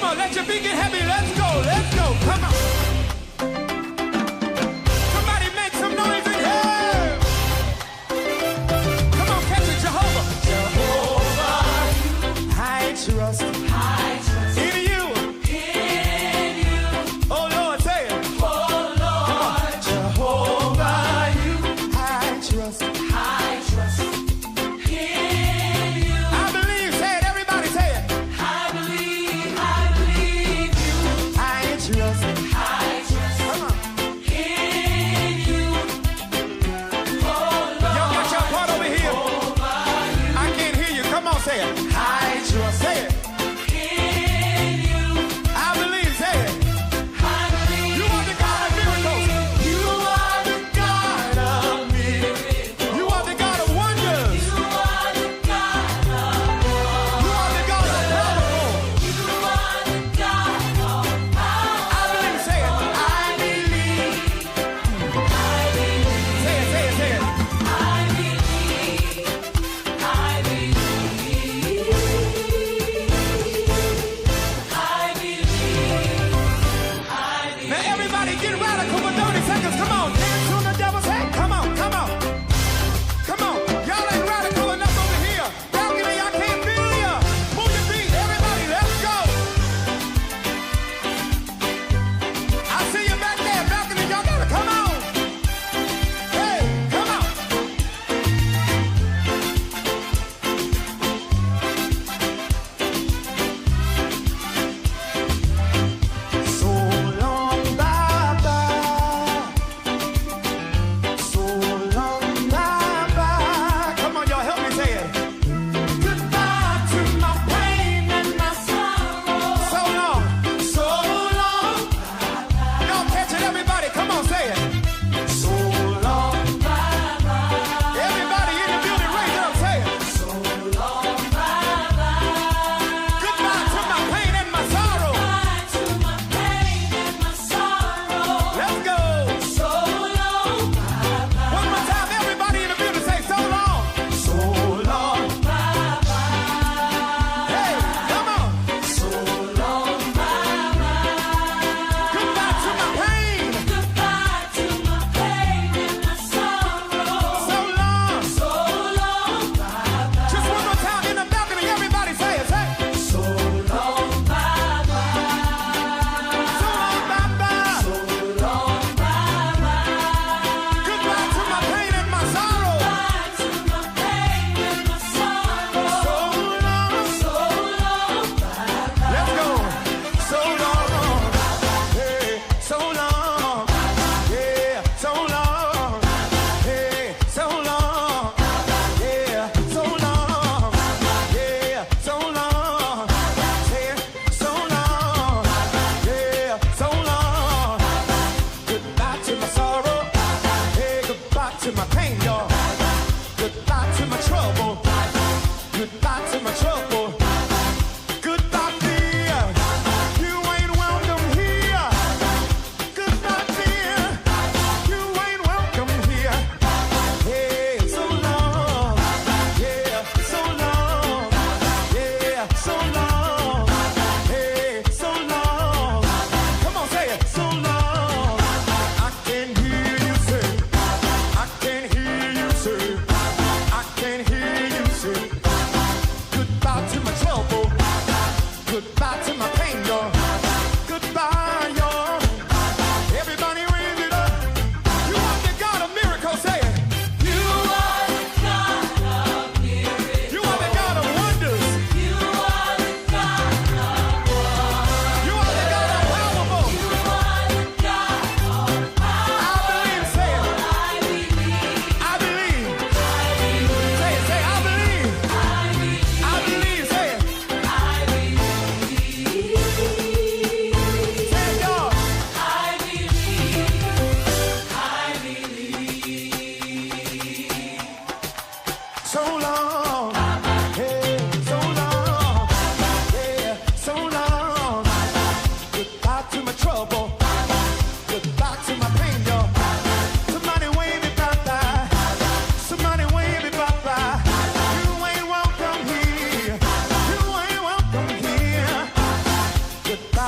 on, let your feet get heavy. Let's go, come on. Somebody make some noise in here. Come on, catch it, Jehovah. Jehovah, I trust in you. In you. Oh Lord, say it. Oh Lord, Jehovah, you. I trust. I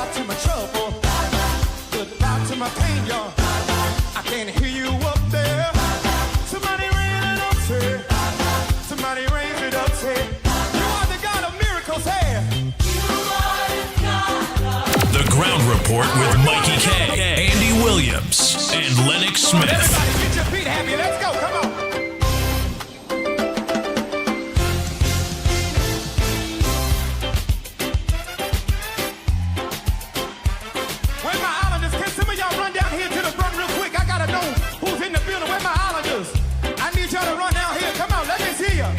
goodbye to my trouble. Goodbye to my pain, y'all. I can't hear you up there. Somebody raise it up, say. Somebody raise it up, say. You are the God of miracles, hey. The Ground Report with Mickie K, Andy Williams, and Lennox Smith. Everybody get your feet happy. Let's go. Come on. Where my islanders? Can some of y'all run down here to the front real quick? I gotta know who's in the building. Where my islanders? I need y'all to run down here. Come on, let me see ya.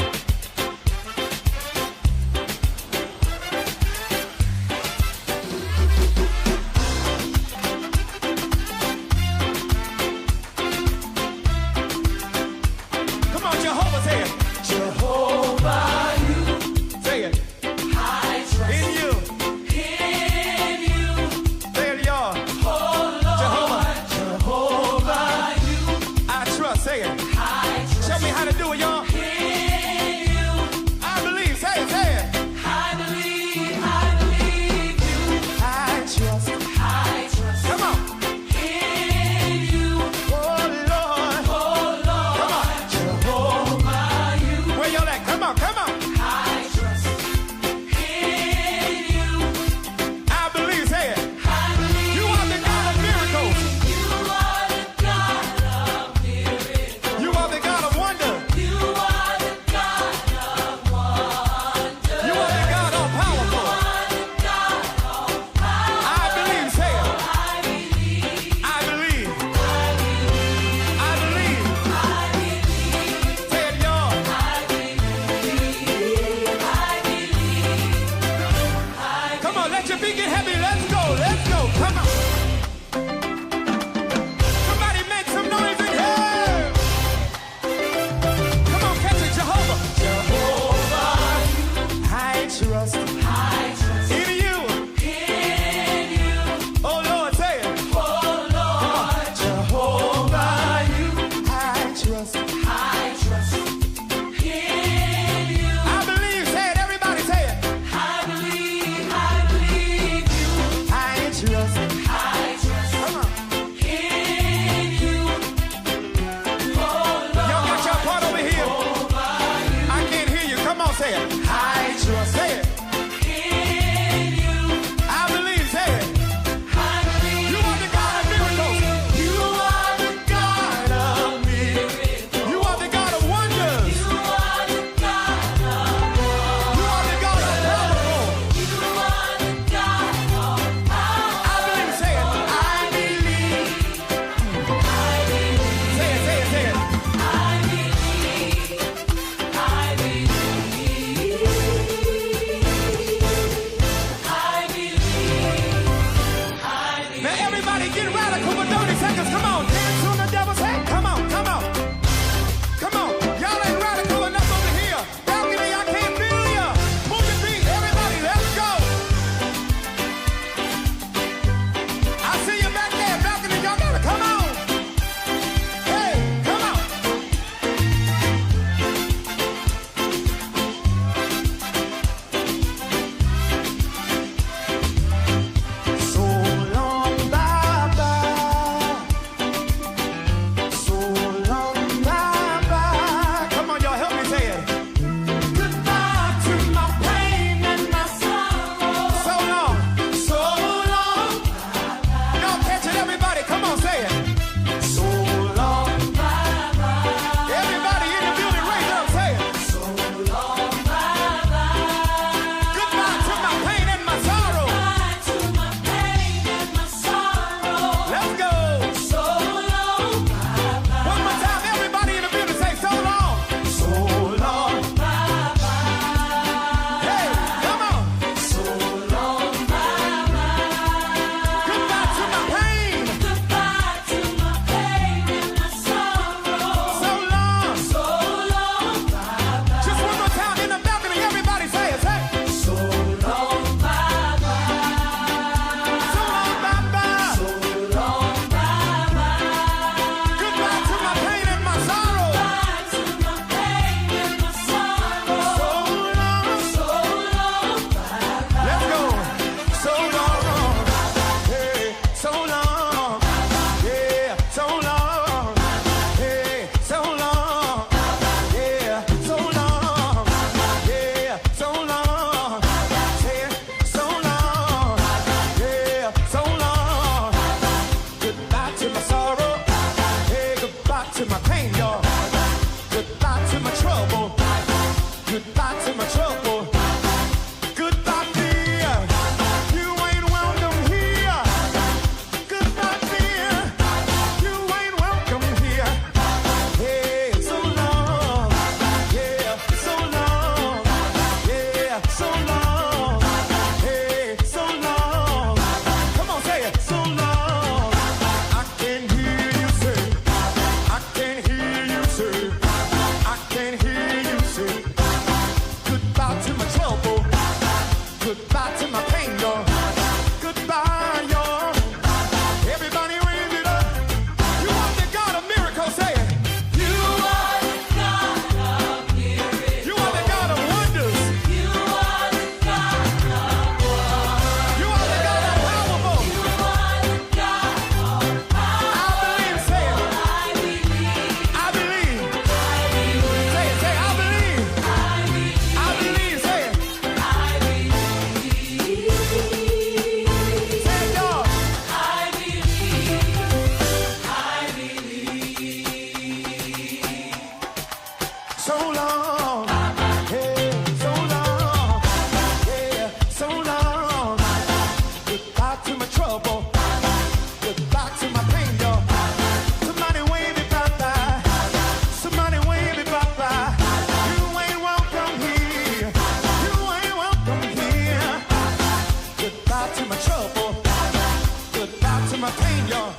entertain y'all.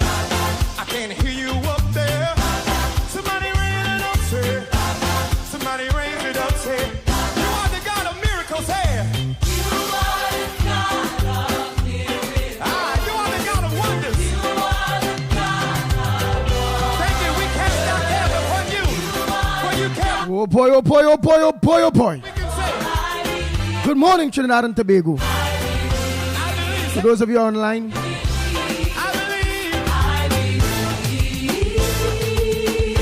I can't hear you up there. Somebody raise it up, say. Somebody raise it up, say. You are the God of miracles, hey. You are the God of miracles. You are the God of wonders. You are the God of wonders. Thank you. We cast our cares upon you. For you care. Oh boy, oh boy, oh boy, oh boy, oh boy. We can say, Good morning, Trinidad and Tobago. I believe. For those of you online, I believe. I believe.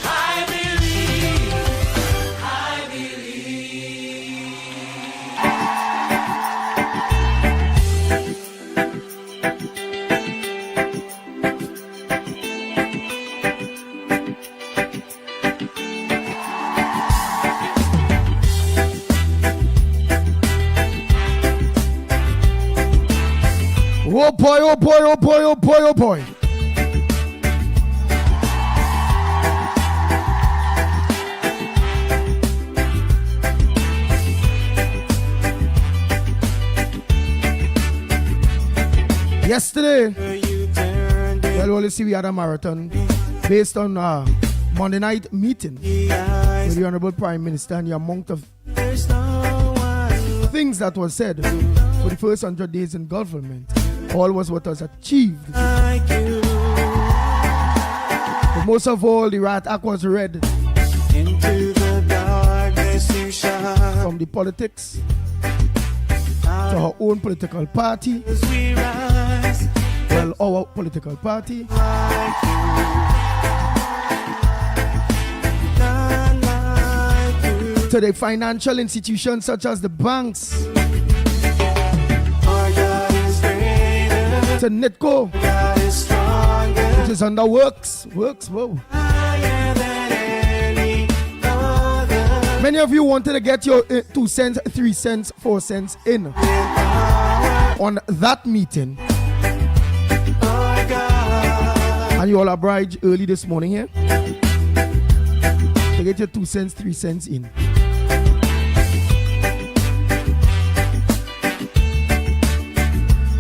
I believe. I believe. oh boy, oh boy, oh boy, oh boy, oh boy. Yesterday, well, you see, we had a marathon based on Monday night meeting with the Honorable Prime Minister and the amount of things that was said for the first 100 days in government. All was what was achieved. But most of all, the Rat Act was read Into the darkness you shine. from the politics to her own political party. As we rise Well, our political party. like you. None like you. To the financial institutions such as the banks, Our God is greater. to NITCO, God is stronger. which is under works, whoa. Higher than any other. Many of you wanted to get your 2 cents, 3 cents, 4 cents in on that meeting, Our God. and you all obliged early this morning here to get your 2 cents, 3 cents in.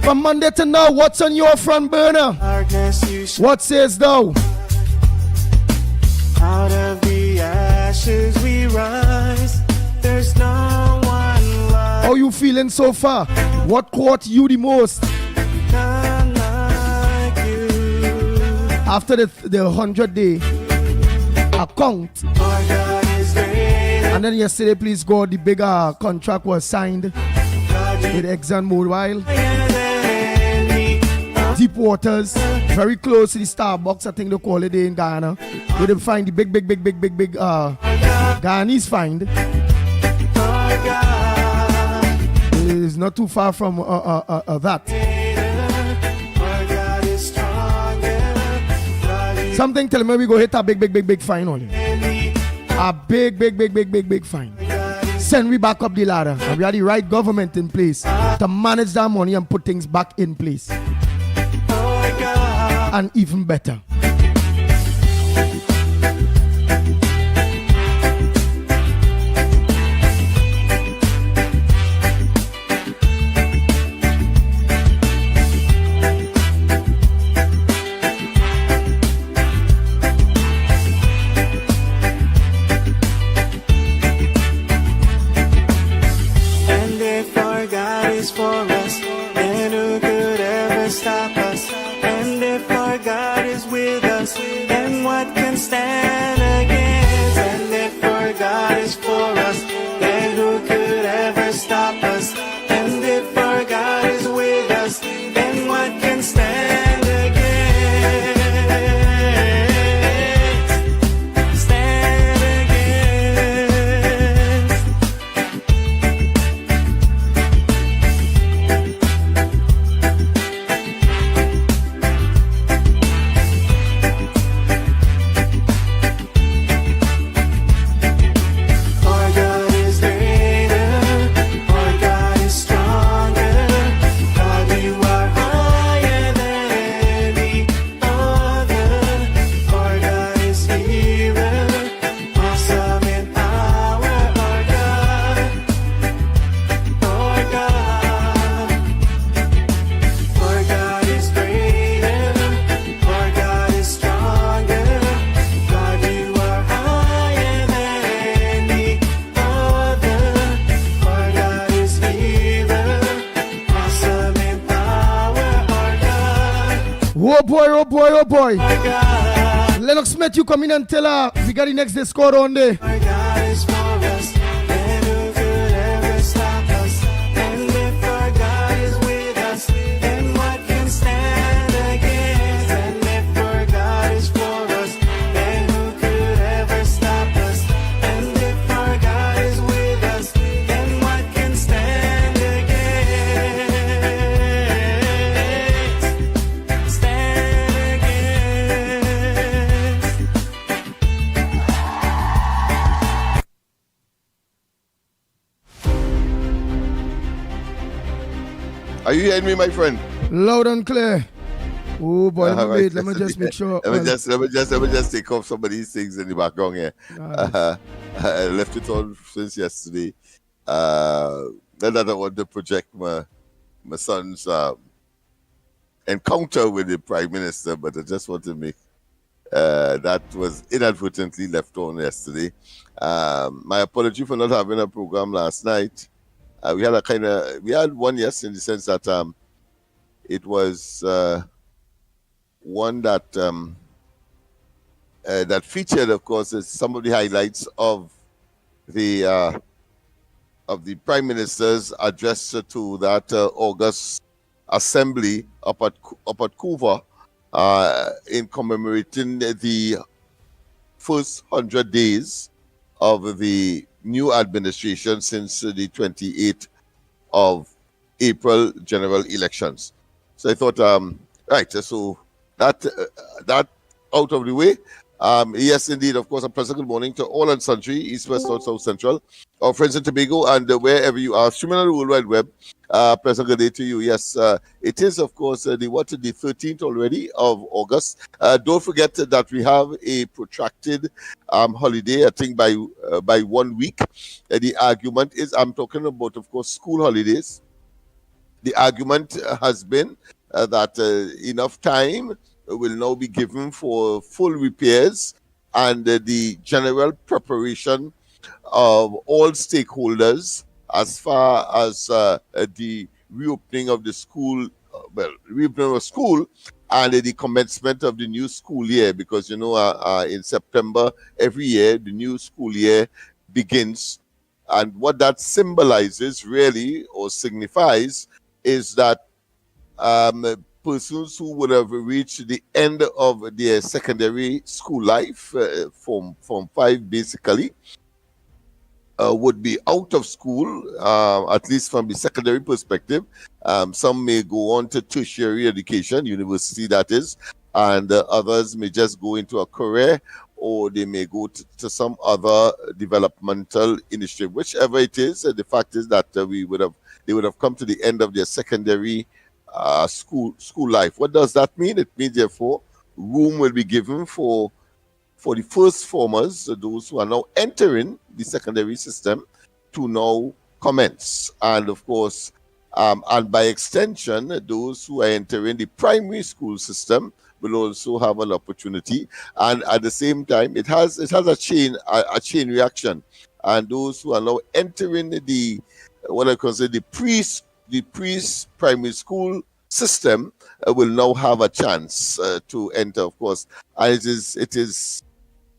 From Monday to now, what's on your front burner? Darkness you shine. What says thou? Out of the ashes we rise. There's no one like How you feeling so far? What caught you the most none like you. after the 100-day account? Our God is greater. And then yesterday, please God, the bigger contract was signed God is with ExxonMobil, higher than any other. deep waters, very close to the Starbucks, I think they call it there in Ghana, where they find the big Ghanese find. Our God It's not too far from that. Our God is stronger. God is Something tell me we go hit a big fine on you. any. A big fine. Send we back up the ladder. And we have the right government in place to manage that money and put things back in place. Our God. And even better. And if our God is for us, then who could ever stop us? And if our God is with us, then what can stand against? And if our God is for us, then who could ever stop us? And if our God is with us, then what can stand against? Stand against. Our God is greater. Our God is stronger. God, you are Oh boy, oh boy, oh boy. My God, Lennox Smith, you come in and tell her we got the next day score on there. my God is for us, and who could ever stop us? And if our God is with us, then what can stand against? And if our God is for us, then who could ever stop us? And if our God is with us, then what can stand against? Stand against. Are you hearing me, my friend? Loud and clear. Oh boy, let me, Right. wait, let me just make sure. Let me just take off some of these things in the background here. Nice. I left it on since yesterday. Not that I want to project my son's encounter with the Prime Minister, but I just want to make that was inadvertently left on yesterday. My apology for not having a program last night. We had one, yes, in the sense that it was one that that featured, of course, some of the highlights of the Prime Minister's address to that August assembly up at Couva in commemorating the first 100 days of the new administration since the 28th of April general elections. So I thought, right, so that out of the way. Yes, indeed, of course, a pleasant good morning to all and sundry, East, West, North, South, Central, our friends in Tobago, and wherever you are, streaming on the World Wide Web. Pleasant good day to you. Yes, it is, of course, the 13th already of August. Don't forget that we have a protracted holiday, I think by 1 week. The argument is, I'm talking about, of course, school holidays. The argument has been that enough time will now be given for full repairs and the general preparation of all stakeholders as far as the reopening of the school, reopening of school and the commencement of the new school year, because, you know, in September every year, the new school year begins. And what that symbolizes really or signifies is that persons who would have reached the end of their secondary school life, Form 5 basically, would be out of school, at least from the secondary perspective. Some may go on to tertiary education, university that is, and others may just go into a career, or they may go to some other developmental initiative. Whichever it is, the fact is that they would have come to the end of their secondary school life. What does that mean? It means, therefore, room will be given for the first formers, those who are now entering the secondary system, to now commence. And of course, and by extension, those who are entering the primary school system will also have an opportunity. And at the same time, it has a chain reaction. And those who are now entering the what I consider the pre-primary school system will now have a chance to enter, of course. And it is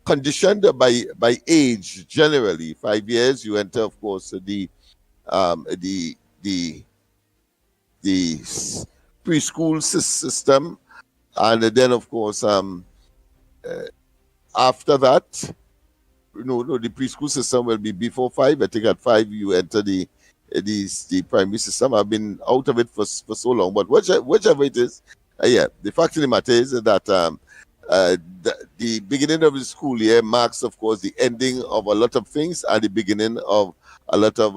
conditioned by age. Generally 5 years you enter, of course, the preschool system, and then, of course, after that, the preschool system will be before 5. I think at 5 you enter the primary system. I've been out of it for so long, but whichever it is, the fact of the matter is that the beginning of the school year marks, of course, the ending of a lot of things and the beginning of a lot of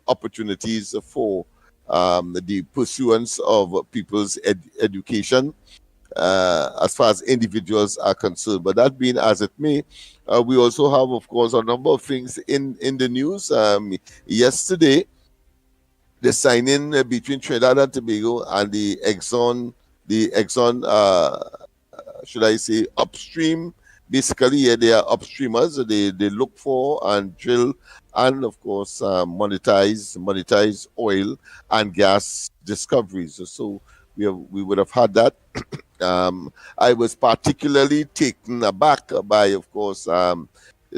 opportunities for the pursuance of people's education as far as individuals are concerned. But that being as it may, we also have, of course, a number of things in the news. Yesterday, the signing between Trinidad and Tobago and the Exxon, should I say, upstream. Basically, they are upstreamers. They look for and drill and, of course, monetize oil and gas discoveries. So we would have had that. I was particularly taken aback by, of course,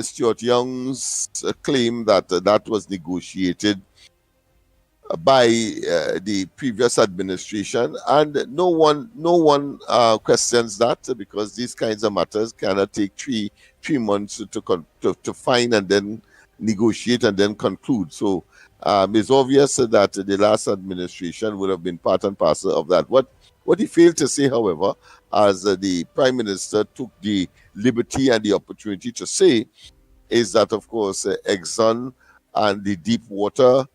Stuart Young's claim that that was negotiated by the previous administration, and no one questions that, because these kinds of matters cannot take three months to find and then negotiate and then conclude. So it's obvious that the last administration would have been part and parcel of that. What he failed to say, however, as the Prime Minister took the liberty and the opportunity to say, is that, of course, Exxon and the deep water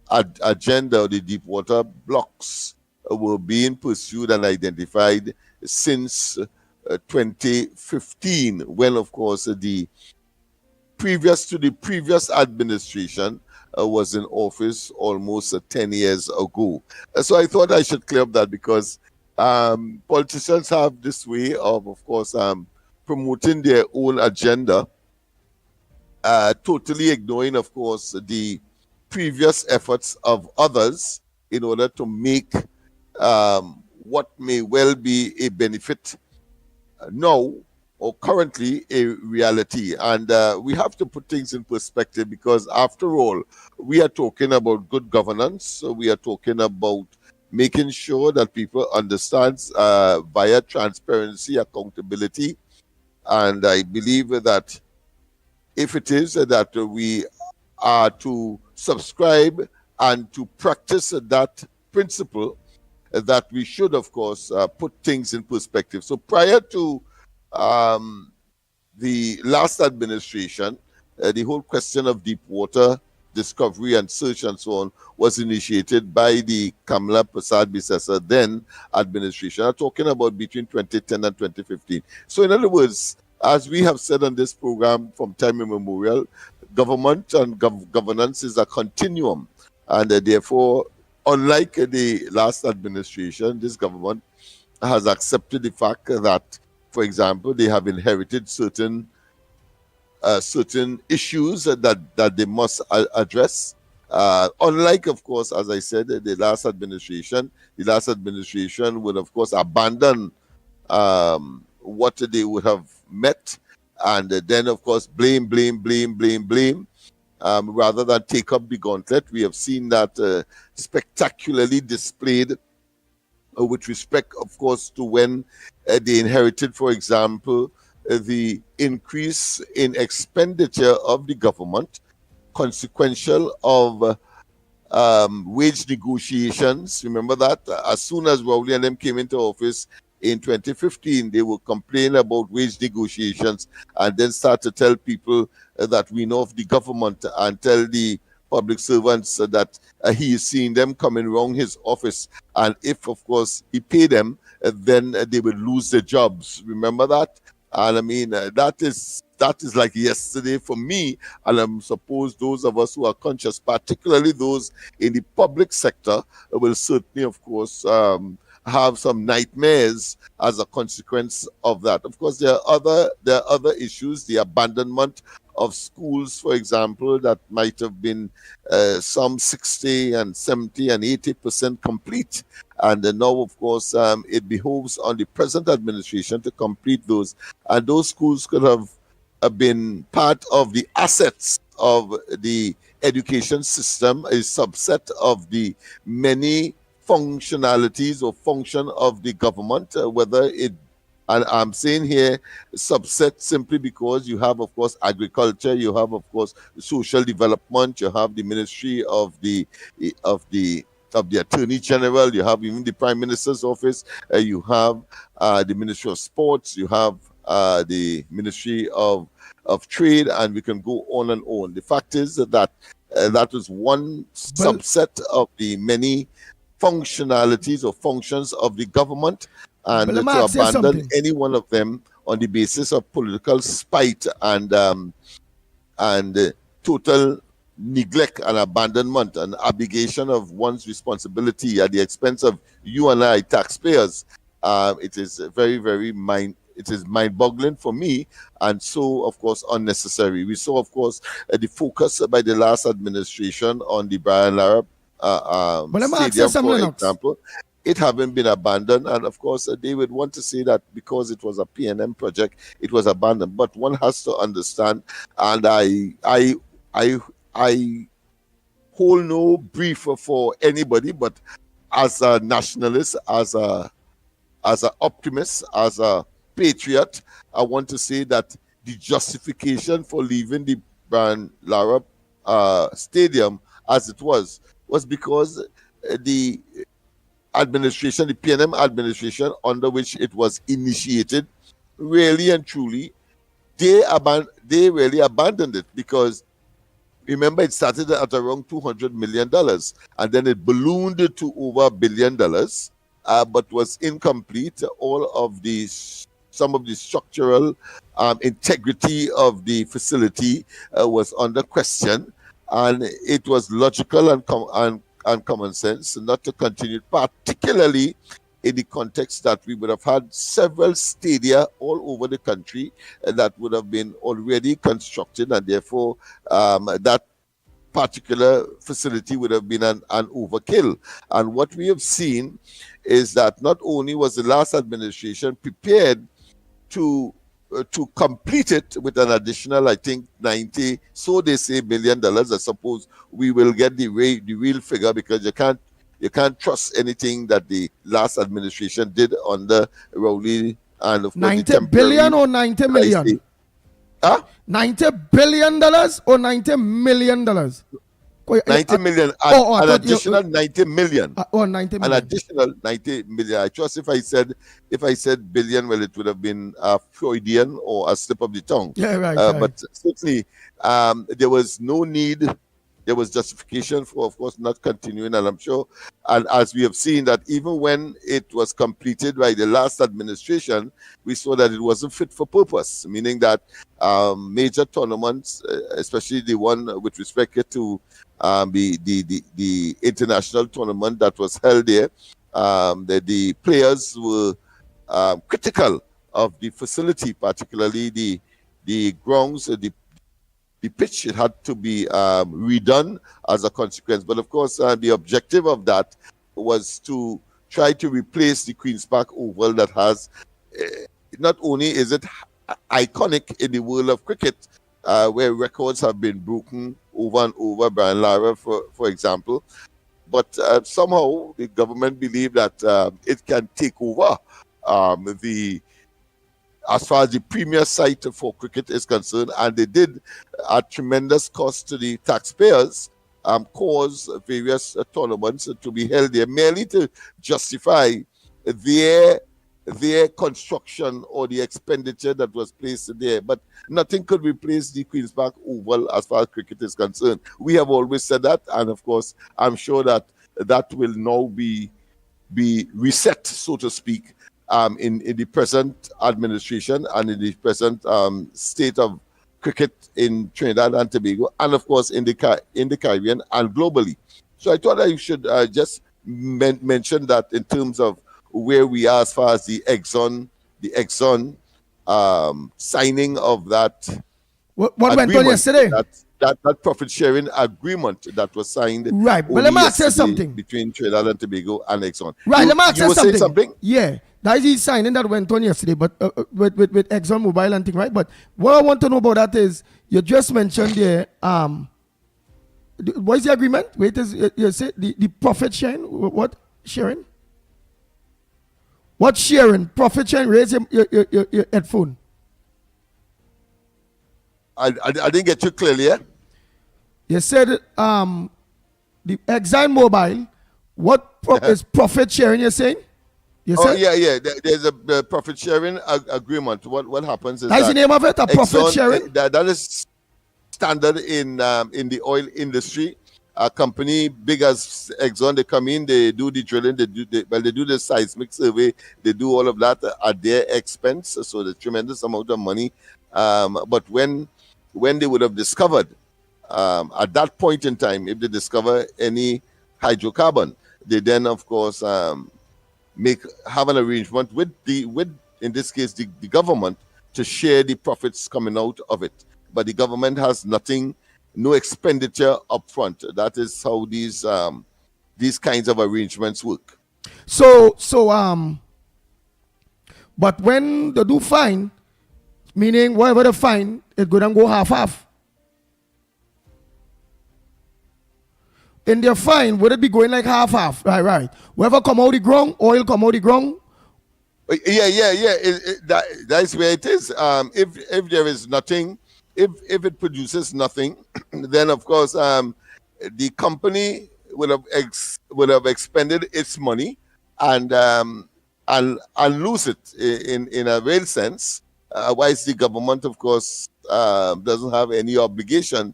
agenda, the deep water blocks, were being pursued and identified since 2015, when, of course, the previous administration was in office almost 10 years ago. So I thought I should clear up that, because politicians have this way of course, promoting their own agenda, totally ignoring, of course, the previous efforts of others in order to make what may well be a benefit now or currently a reality. And we have to put things in perspective, because after all, we are talking about good governance. So we are talking about making sure that people understand via transparency, accountability. And I believe that if it is that we are to subscribe and to practice that principle, that we should, of course, put things in perspective. So prior to the last administration, the whole question of deep water discovery and search and so on was initiated by the Kamala Prasad Bisesa then administration. I'm talking about between 2010 and 2015. So in other words, as we have said on this program from time immemorial, government and governance is a continuum. And therefore, unlike the last administration, this government has accepted the fact that, for example, they have inherited certain issues that they must address. Unlike, of course, as I said, the last administration would, of course, abandon what they would have met, and then, of course, blame, rather than take up the gauntlet. We have seen that spectacularly displayed with respect, of course, to when they inherited, for example, the increase in expenditure of the government, consequential of wage negotiations. Remember that as soon as Rowley and them came into office in 2015, they will complain about wage negotiations and then start to tell people that we know of the government, and tell the public servants that he is seeing them coming around his office, and if, of course, he pay them, then they will lose their jobs. Remember that? And I mean, that is like yesterday for me, and I'm suppose those of us who are conscious, particularly those in the public sector, will certainly, of course, have some nightmares as a consequence of that. Of course, there are other issues, the abandonment of schools, for example, that might have been some 60 and 70 and 80% complete. And now, of course, it behoves on the present administration to complete those. And those schools could have been part of the assets of the education system, a subset of the many functionalities or function of the government, whether it, and I'm saying here subset simply because you have, of course, agriculture, you have, of course, social development, you have the Ministry of the Attorney General, you have even the Prime Minister's office, you have the Ministry of Sports, you have the Ministry of Trade, and we can go on and on. The fact is that that is one subset of the many functionalities or functions of the government, and to abandon any one of them on the basis of political spite and total neglect and abandonment and abdication of one's responsibility at the expense of you and I, taxpayers, it is very, very mind-boggling for me, and so, of course, unnecessary. We saw, of course, the focus by the last administration on the Brian Lara Stadium, for example, it having been abandoned, and of course they would want to say that because it was a PNM project, it was abandoned. But one has to understand, and I hold no brief for anybody, but as a nationalist, as an optimist, as a patriot, I want to say that the justification for leaving the Brian Lara Stadium as it was because the administration, the PNM administration under which it was initiated, really and truly, they really abandoned it, because remember, it started at around $200 million, and then it ballooned to over $1 billion, but was incomplete. Some of the structural integrity of the facility was under question, and it was logical and common sense not to continue, particularly in the context that we would have had several stadia all over the country that would have been already constructed, and therefore that particular facility would have been an overkill. And what we have seen is that not only was the last administration prepared to complete it with an additional, I think, 90, so they say, $1 billion. I suppose we will get the real figure, because you can't trust anything that the last administration did under Rowley, and of course 90 billion or 90 million? Huh? $90 billion or $90 million? 90 million, an additional 90 million. 90 million. An additional 90 million. I trust if I said billion, well, it would have been Freudian or a slip of the tongue. Yeah, right. But certainly, there was no need. There was justification for, of course, not continuing. And I'm sure, and as we have seen, that even when it was completed by the last administration, we saw that it wasn't fit for purpose, meaning that major tournaments, especially the one with respect to the international tournament that was held there, the players were critical of the facility, particularly the grounds, the pitch. It had to be redone as a consequence. But of course, the objective of that was to try to replace the Queen's Park Oval that has, not only is it iconic in the world of cricket, where records have been broken over and over, Brian Lara, for example, but somehow the government believed that it can take over as far as the premier site for cricket is concerned, and they did, at tremendous cost to the taxpayers, cause various tournaments to be held there, merely to justify their construction or the expenditure that was placed there. But nothing could replace the Queen's Park Oval as far as cricket is concerned. We have always said that, and of course, I'm sure that will now be reset, so to speak, in the present administration and in the present state of cricket in Trinidad and Tobago, and of course in the Caribbean and globally. So I thought I should just mention that in terms of where we are as far as the Exxon signing of that. What went on yesterday? That profit sharing agreement that was signed. Right, but let me ask you something between Trinidad and Tobago and Exxon. Right, let me ask you something. Yeah. That is the signing that went on yesterday, but with Exxon Mobil and thing, right? But what I want to know about that is, you just mentioned there, what is the agreement? Wait, you say the profit sharing? What sharing? What sharing? Profit sharing? Raise your headphone. I didn't get you clearly, yeah? You said the Exxon Mobil, what is profit sharing, you're saying? Yeah. There's a profit sharing agreement. What happens is that's the name of it, a profit sharing? That is standard in the oil industry. A company big as Exxon, they come in, they do the drilling, they do the seismic survey, they do all of that at their expense. So the tremendous amount of money. But when they would have discovered, at that point in time, if they discover any hydrocarbon, they then of course have an arrangement with in this case the government, to share the profits coming out of it. But the government has no expenditure up front. That is how these kinds of arrangements work. So but when they do fine, meaning whatever the fine, it go and go half. In their fine, would it be going like half? Right. Whoever come out the ground, oil come out the ground. Yeah. That's where it is. If there is nothing, if it produces nothing, then of course the company would have expended its money and lose it in a real sense. Whilst the government, of course, doesn't have any obligation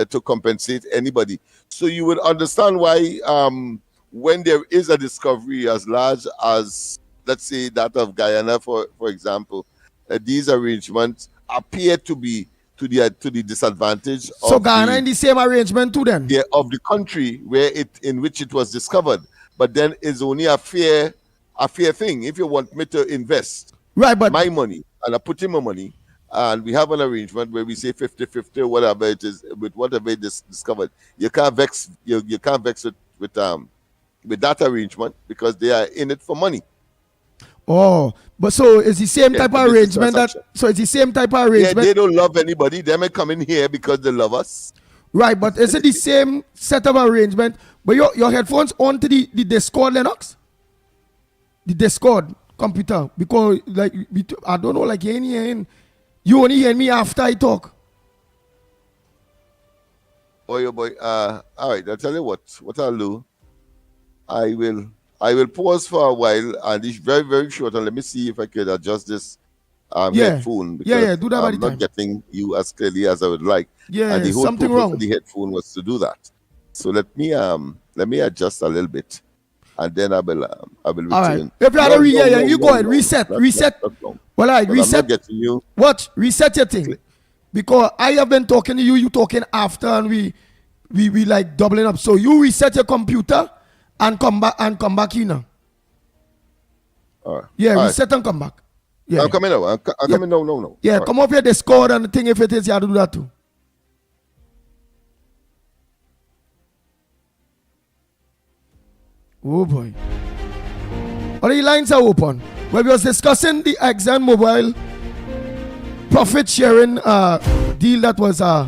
to compensate anybody. So you would understand why when there is a discovery as large as, let's say, that of Guyana, for example, these arrangements appear to be to the disadvantage so of Guyana in the same arrangement too then? Yeah, of the country in which it was discovered. But then it's only a fair thing. If you want me to invest my money and I put in my money, and we have an arrangement where we say 50-50 or whatever it is with whatever it is discovered. You can't vex with that arrangement because they are in it for money. Oh, but so it's the same type of arrangement it's the same type of arrangement. Yeah, they don't love anybody. They may come in here because they love us. Right, but is it the same set of arrangement? But your headphones onto the Discord, Lennox? The Discord computer. Because like I don't know, like you only hear me after I talk. Oh, your boy. All right, I'll tell you what I'll do. I will pause for a while and it's very, very short. And let me see if I could adjust this headphone. Because do that by the time. I'm not getting you as clearly as I would like. Yeah, and the whole something purpose wrong. of the headphone was to do that. So let me adjust a little bit, and then I will return. All right. If you had you go ahead, reset. Well, I reset. I'm not getting you. What? Reset your thing. Because I have been talking to you, you talking after, and we like doubling up. So you reset your computer and come back here now. All right. Yeah, all reset and come back. Yeah. I'm coming now. I'm coming. No. Yeah, all come up here, Discord and the thing. If it is, you have to do that too. Oh boy. All the lines are open. Well, we was discussing the ExxonMobil profit sharing deal that was a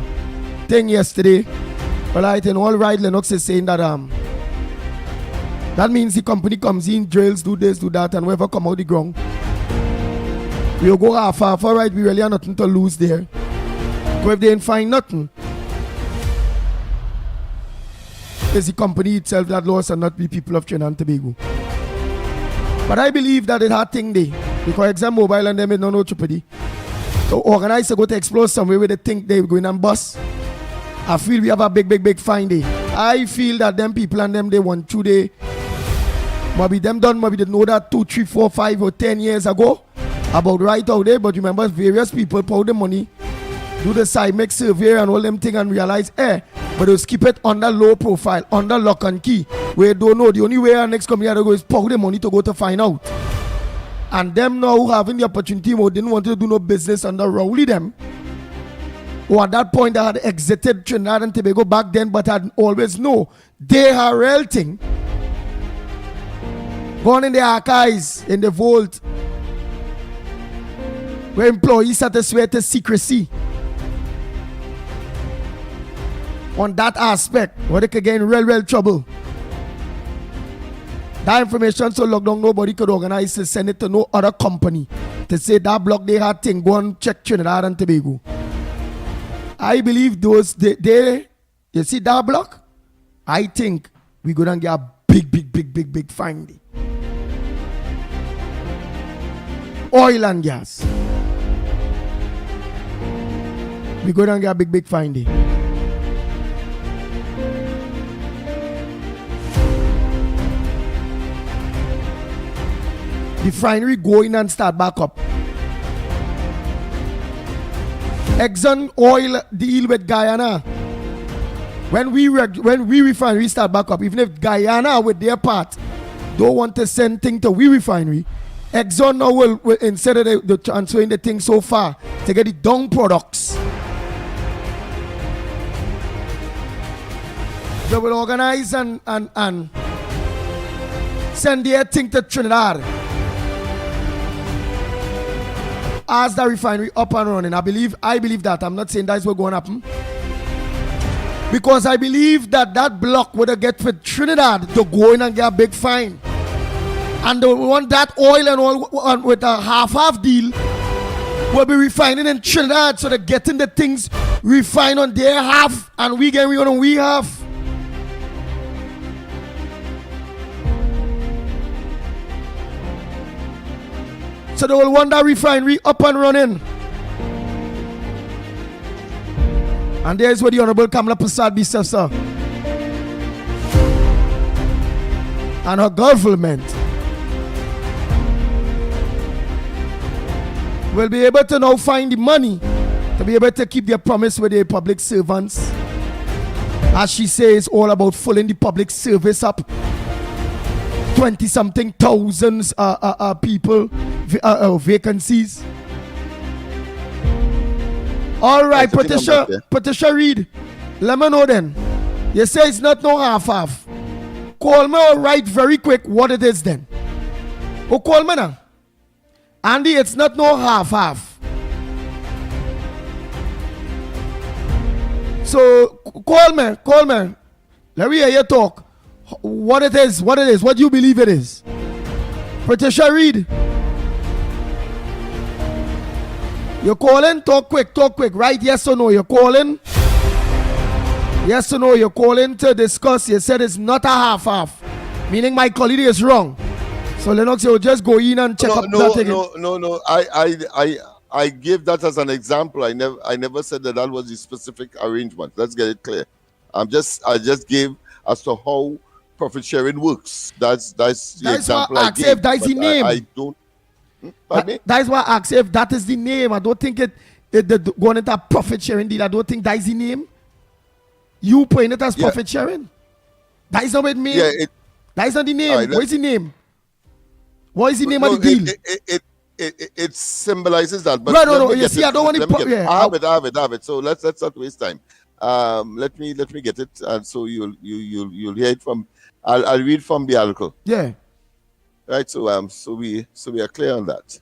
thing yesterday. Well, I think all right, Lennox is saying that that means the company comes in, drills, do this, do that, and whoever come out the ground, we'll go half. All right, we really have nothing to lose there. But if they ain't find nothing, it's the company itself that lost and not the people of Trinidad and Tobago. But I believe that it had thing there because ExxonMobil and them is no jeopardy. So organize to go to explore somewhere where they think they're going and bust. I feel we have a big find there. I feel that them people and them they want to they maybe them done, maybe they know that 2, 3, 4, 5 or 10 years ago about right out there, but remember various people pour the money, do the seismic survey and all them thing and realize but they'll keep it under low profile, under lock and key. We don't know. The only way our next company had to go is pour the money to go to find out. And them now who having the opportunity who didn't want to do no business under Rowley them, who at that point they had exited Trinidad and Tobago back then but had always know they are real thing. Gone in the archives, in the vault, where employees had to swear to secrecy. On that aspect, where they could get in real trouble. That information so locked down, nobody could organize to send it to no other company to say that block they had thing, go and check Trinidad and Tobago. I believe those, you see that block? I think we're going to get a big finding. Oil and gas. We're going to get a big finding. The refinery go in and start back up. Exxon Oil deal with Guyana. When we refinery start back up, even if Guyana with their part don't want to send thing to we refinery, Exxon now will instead of the transferring the thing so far to get the dung products, they will organize and send their thing to Trinidad. As the refinery up and running, I believe that. I'm not saying that's what's going to happen. Because I believe that block would have get for Trinidad to go in and get a big fine. And they want that oil and all with a half deal will be refining in Trinidad, so they're getting the things refined on their half and we get on we half. So they will want that refinery up and running. And there's where the Honorable Kamala Prasad be, sir. And her government will be able to now find the money to be able to keep their promise with the public servants. As she says, all about filling the public service up. 20-something thousands people vacancies. All right, Patricia Reed, let me know then. You say it's not no half. Call me or write very quick what it is then. Oh, call me now. Andy, it's not no half. So call me. Let me hear you talk. What it is, what you believe it is. Patricia Reed. You're calling? Talk quick. Right? Yes or no? You're calling? Yes or no? You're calling to discuss. You said it's not a half. Meaning my colleague is wrong. So Lennox, you'll just go in and check up that again. No. I give that as an example. I never said that was the specific arrangement. Let's get it clear. I just gave as to how profit sharing works. That's the example I gave. If that's the name. I don't. That's why I asked if that is the name. I don't think it going into profit sharing deal. I don't think that is the name. You putting it as profit sharing. That is not what it means. Yeah, that is not the name. Right, what is the name? What is the name of the deal? It symbolizes that. But no. You see, I don't want to. I have it. So let's not waste time. Let me get it, and so you'll hear it from. I'll read from the article. Yeah. Right. So we are clear on that.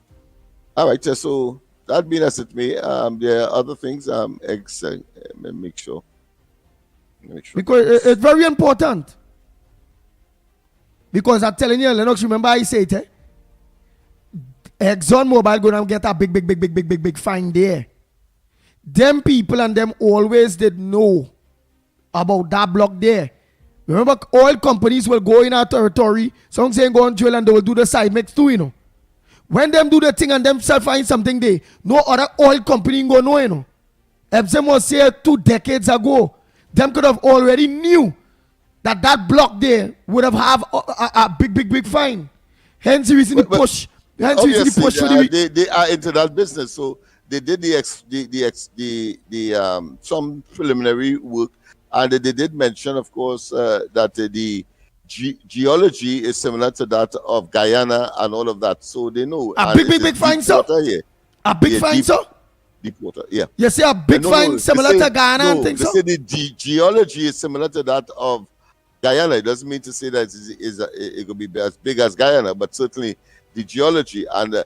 All right. So that being as it may, there are other things. Make sure. Because it's very important. Because I'm telling you, Lennox, remember I said Exxon Mobil gonna get a big fine there. Them people and them always did know about that block there. Remember, oil companies will go in our territory, some saying go on drill and they will do the side mix too, you know. When them do the thing and them self find something there, no other oil company go know, you know. If them was here 2 decades ago, them could have already knew that block there would have a big fine. Hence the reason push. Hence the reason push for the they are into that business, so they did some preliminary work, and they did mention, of course, that the geology is similar to that of Guyana and all of that, so they know. A big fine, sir. A big fine, sir. Deep water, yeah. You see a big fine similar to Guyana and things. They say the geology is similar to that of Guyana. It doesn't mean to say that it could be as big as Guyana, but certainly the geology and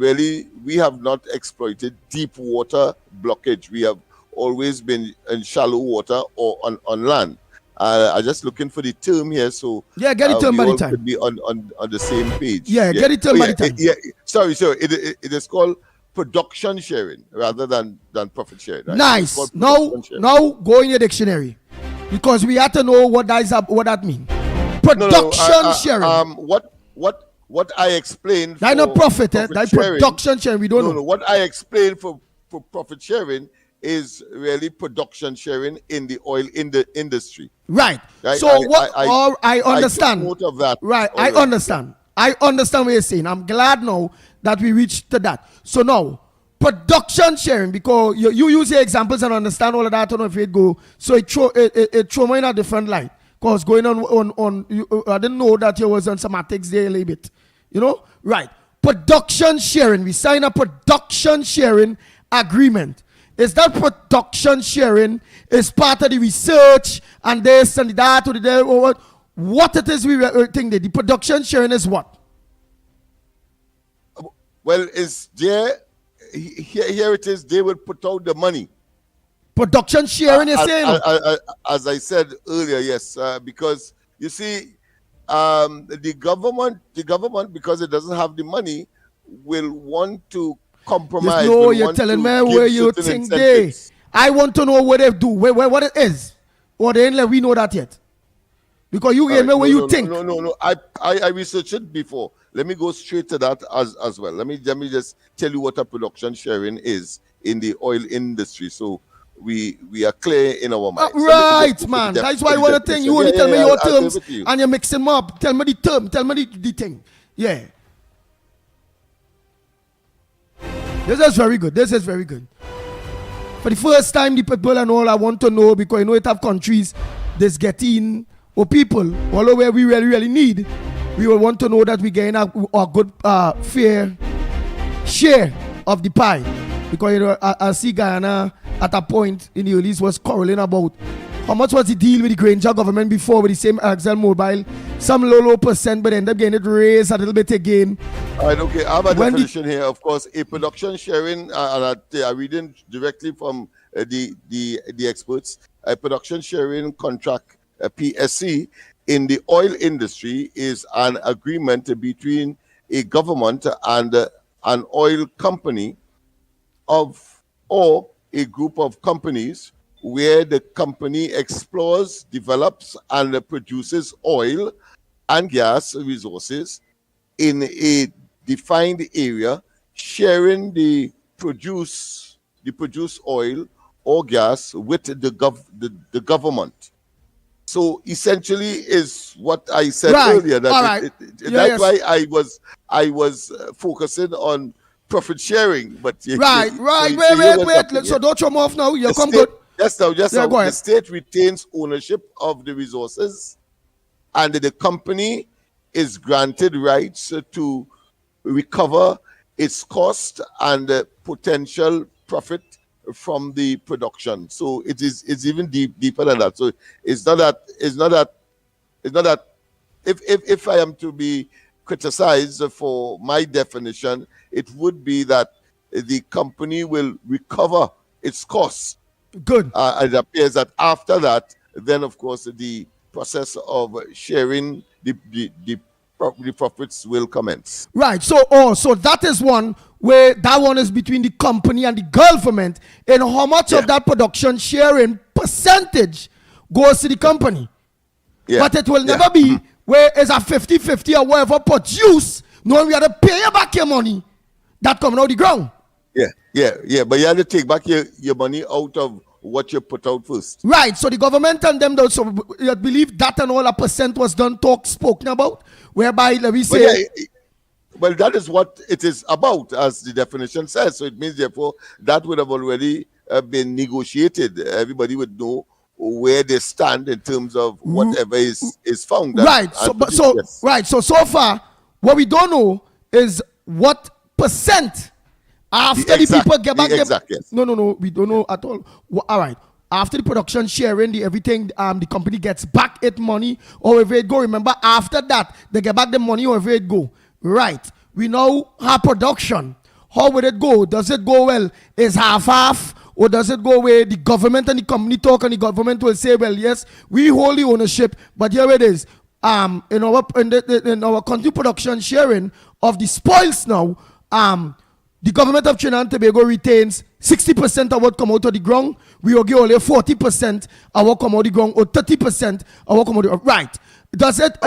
really we have not exploited deep water blockage. We have always been in shallow water or on land. I'm just looking for the term here, so get it term by the time. Could be on the same page. Get it term by the time. Sorry. It is called production sharing rather than profit sharing. Right? Nice. Now go in your dictionary, because we have to know what that means. Production sharing. What I explained. That's not profit. That's production sharing. We don't know. No. What I explained for profit sharing is really production sharing in the oil industry. Right. So I understand. I took note of that. Right. Already. I understand what you're saying. I'm glad now that we reached to that. So now, production sharing, because you use your examples and understand all of that. I don't know if it go. So it throw me in a different light. Because going on I didn't know that you was on semantics there a little bit. You know? Right. Production sharing. We sign a production sharing agreement. Is that production sharing is part of the research and this and that or the there or what? what it is we think the production sharing is what? Well, it's there. Here it is. They will put out the money. Production sharing, you saying? As I said earlier, yes, because you see, the government, because it doesn't have the money, will want to compromise. No, you're telling me where you think incentives. I want to know what they do, what it is, or they ain't let we know that yet. Because you gave me where you think. No. I researched it before. Let me go straight to that as well. Let me just tell you what a production sharing is in the oil industry, so we are clear in our minds. Right, man. That's why I want to think. You only tell me your terms, and you mix them up. Tell me the term. Tell me the thing. Yeah. This is very good. This is very good. For the first time, the Pitbull and all, I want to know, because you know it have countries that's getting, or people, all where we really need, we will want to know that we gain a good fair share of the pie. Because you know, I see Guyana at a point in the release was quarreling about how much was the deal with the Granger government before with the same Excel Mobile, some low percent, but end up getting it raised a little bit again. All right, okay. I have a definition here. Of course, a production sharing, and I'm reading directly from the experts. A production sharing contract, a PSC, in the oil industry is an agreement between a government and an oil company or a group of companies where the company explores, develops, and produces oil and gas resources in a defined area, sharing the produced oil or gas with the government. So essentially, is what I said earlier. That that's why I was focusing on profit sharing. But wait. So don't throw me off now. You come good. Just now. Go ahead. The state retains ownership of the resources, and the company is granted rights to recover its cost and potential profit from the production. So it's even deeper than that. So it's not that if I am to be criticized for my definition, it would be that the company will recover its costs. Good. It appears that after that, then of course the process of sharing the profits will commence. Right. So that is one where that one is between the company and the government, and how much of that production sharing percentage goes to the company. Yeah. But it will never be where it's a 50-50 or whatever produce, knowing we have to pay you back your money that coming out the ground. Yeah. But you have to take back your money out of what you put out first. Right. So the government and them, though, so you believe that and all a percent was spoken about, whereby, let me say. Well, that is what it is about, as the definition says. So it means, therefore, that would have already been negotiated. Everybody would know where they stand in terms of whatever is found. Right. So far, what we don't know is what percent after the people get back. Yes. No, we don't know at all. All right. After the production sharing, everything, the company gets back its money, or if it go. Remember, after that, they get back the money, or if it go. Right. We know how production. How would it go? Does it go well? Is half, or does it go where the government and the company talk, and the government will say, well, yes, we hold the ownership, but here it is. In our country production sharing of the spoils now, the government of Trinidad and Tobago retains 60% of what come out of the ground. We will give only 40% of what come out of the ground, or 30% of what come out of the ground. Right. Does it?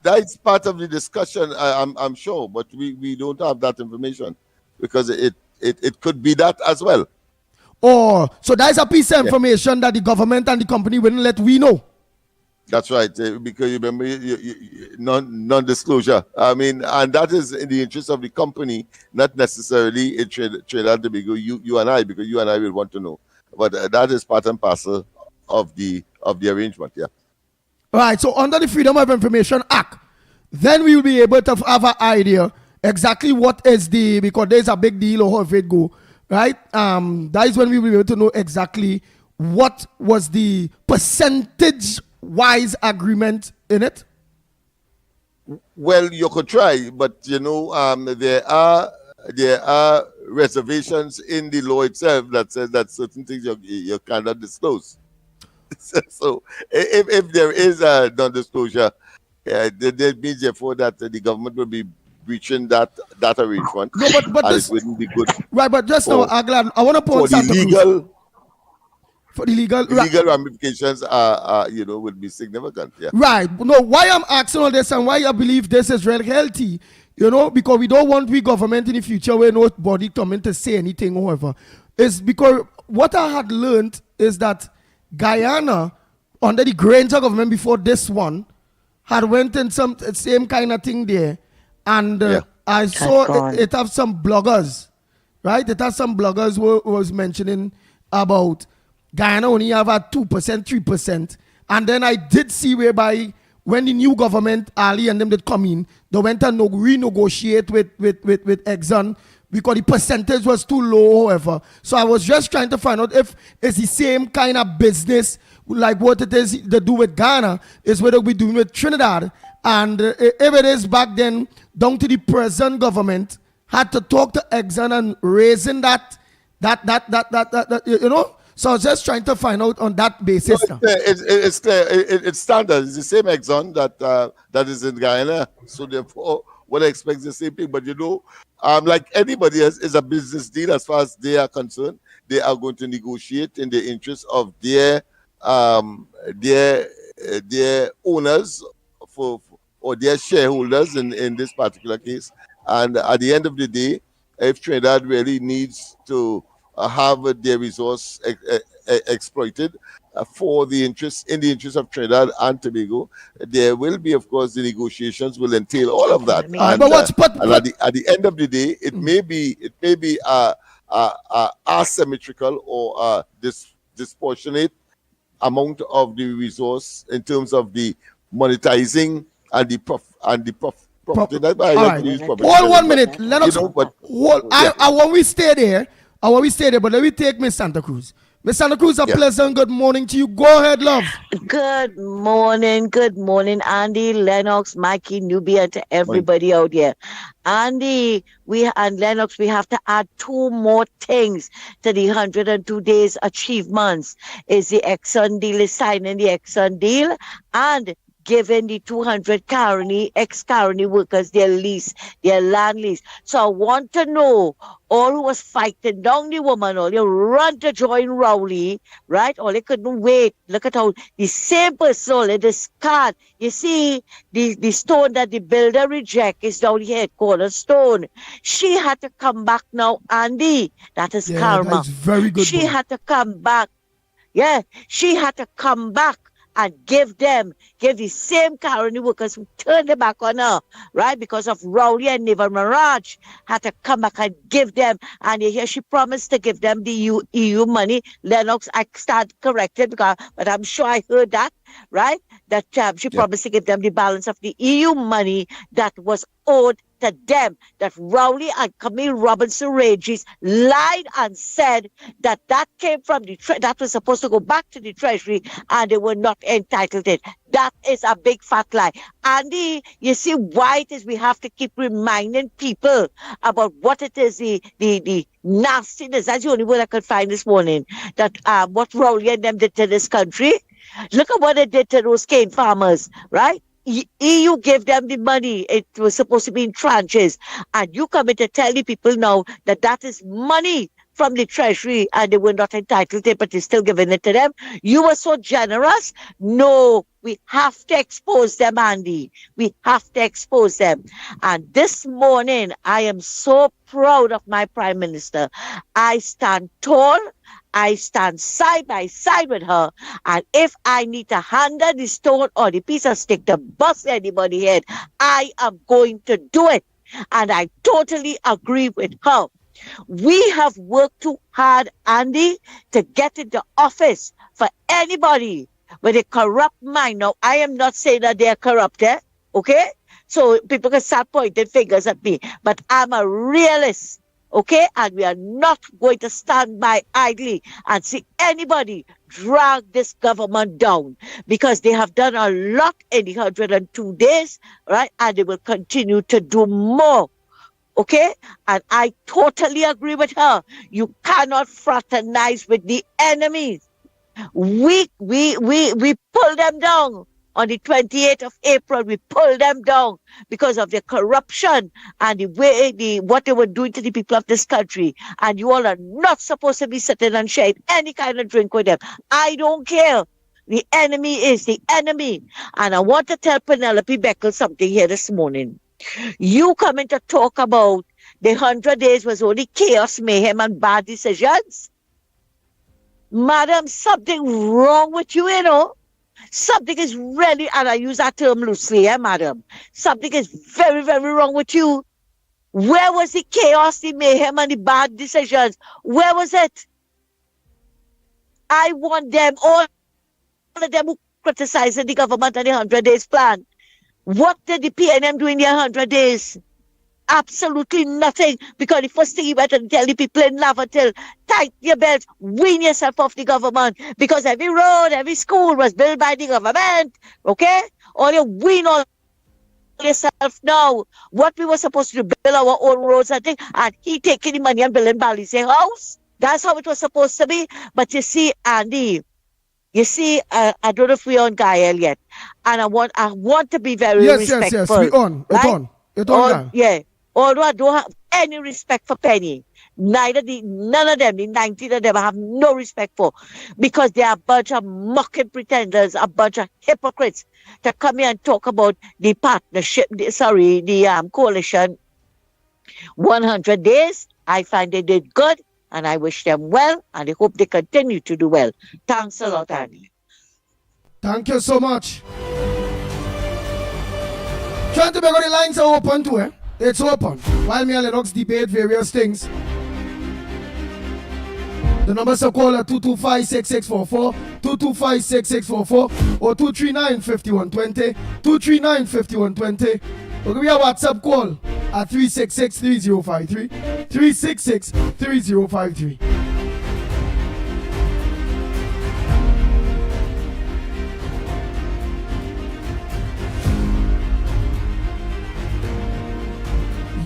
That's part of the discussion, I'm sure, but we don't have that information, because it could be that as well. Oh, so that is a piece of information that the government and the company wouldn't let we know. That's right, because you remember non-disclosure. I mean, and that is in the interest of the company, not necessarily in Trinidad and Tobago, you and I, because you and I will want to know. But that is part and parcel of the arrangement, yeah. Right, so under the Freedom of Information Act, then we will be able to have an idea exactly what is because there's a big deal or how it go, right? That is when we will be able to know exactly what was the percentage wise agreement in it? Well, you could try, but there are reservations in the law itself that says that certain things you cannot disclose. So if there is a non-disclosure, that means therefore that the government will be breaching that arrangement. No, but and this, it wouldn't be good. right, but just now, Aglan, I want to For point the Santa Cruz. legal, For the legal, the legal ramifications are would be significant. Yeah. Right. No, why I'm asking all this and why I believe this is really healthy, because we don't want we government in the future where nobody coming to say anything, however, is because what I had learned is that Guyana, under the Granger government before this one, had went in some same kind of thing there. And I saw it have some bloggers, right? It has some bloggers who was mentioning about Guyana only have a 2%, 3%. And then I did see whereby when the new government, Ali and them did come in, they went and renegotiate with Exxon because the percentage was too low, however. So I was just trying to find out if it's the same kind of business like what it is to do with Ghana is what we're doing with Trinidad. And if it is back then, down to the present government, had to talk to Exxon and raising that. So I was just trying to find out on that basis. No, it's clear. It's standard. It's the same Exxon that is in Guyana. So therefore, what I expect is the same thing. But like anybody else, is a business deal as far as they are concerned. They are going to negotiate in the interest of their owners or their shareholders in this particular case. And at the end of the day, if Trinidad really needs to have their resource exploited in the interest of Trinidad and Tobago, there will be, of course, the negotiations will entail all of that. And at the end of the day, it may be asymmetrical or disproportionate amount of the resource in terms of the monetizing and the profit. Hold 1 minute. Lennox, when we stay there, but let me take Miss Santa Cruz. Miss Santa Cruz, a pleasant good morning to you. Go ahead, love. Good morning, Andy, Lennox, Mickie, Nubia, to everybody out there. Andy, and Lennox, we have to add 2 more things to the 102 days achievements. Is the Exxon deal, is signing the Exxon deal, and giving the 200 ex-Caroni workers their land lease. So I want to know, all who was fighting down the woman, all you run to join Rowley, right? All they couldn't wait. Look at how the same person, all this card, you see, the stone that the builder reject is down here, cornerstone. She had to come back now, Andy. That is karma. That is very good. She had to come back. Yeah, she had to come back and give the same Caroni workers who turned their back on her, right? Because of Rowley and Nival Maraj, had to come back and give them. And here she promised to give them the EU money. Lennox, I stand corrected, but I'm sure I heard that, right? That she promised to give them the balance of the EU money that was owed to them, that Rowley and Camille Robinson Regis lied and said that came from that was supposed to go back to the Treasury and they were not entitled to it. That is a big fat lie. Andy, you see why it is we have to keep reminding people about what it is, the nastiness. That's the only word I could find this morning. That what Rowley and them did to this country. Look at what they did to those cane farmers, right? EU gave them the money. It was supposed to be in tranches. And you come in to tell the people now that is money from the Treasury and they were not entitled to it, but you're still giving it to them. You were so generous. No, we have to expose them, Andy. We have to expose them. And this morning, I am so proud of my Prime Minister. I stand tall. I stand side by side with her. And if I need to hand her the stone or the piece of stick to bust anybody's head, I am going to do it. And I totally agree with her. We have worked too hard, Andy, to get into office for anybody with a corrupt mind. Now, I am not saying that they are corrupted, okay? So people can start pointing fingers at me. But I'm a realist. Okay? And we are not going to stand by idly and see anybody drag this government down, because they have done a lot in the 102 days, right? And they will continue to do more. Okay? And I totally agree with her. You cannot fraternize with the enemies. We pull them down. On the 28th of April, we pulled them down because of the corruption and the way what they were doing to the people of this country. And you all are not supposed to be sitting and sharing any kind of drink with them. I don't care. The enemy is the enemy. And I want to tell Penelope Beckle something here this morning. You coming to talk about the 100 days was only chaos, mayhem, and bad decisions? Madam, something wrong with you, you know? Something is really, and I use that term loosely, madam. Something is very, very wrong with you. Where was the chaos, the mayhem, and the bad decisions? Where was it? I want them, all of them who criticizing the government and the 100 days plan. What did the PNM do in their 100 days? Absolutely nothing, because the first thing you better tell the people in Lavatil, tighten your belts, wean yourself off the government, because every road, every school was built by the government, okay? Or you wean all yourself now. What we were supposed to do, build our own roads, I think, and he taking the money and building Bali's house. That's how it was supposed to be. But you see, Andy, I don't know if we're on Gael yet, and I want to be very respectful. Yes, we on. It's right? It's on. Yeah. Although I don't have any respect for Penny, none of them, the 19 of them, I have no respect for, because they are a bunch of mocking pretenders, a bunch of hypocrites to come here and talk about the partnership, the coalition 100 days. I find they did good, and I wish them well, and I hope they continue to do well. Thanks a lot, Annie. Thank you so much. Trying to make the lines are open too, eh? It's open. While me and Lennox debate various things. The numbers are called at 225-6644, 225-6644, or 239-5120, 239-5120. We'll give you a WhatsApp call at 366-3053, 366-3053.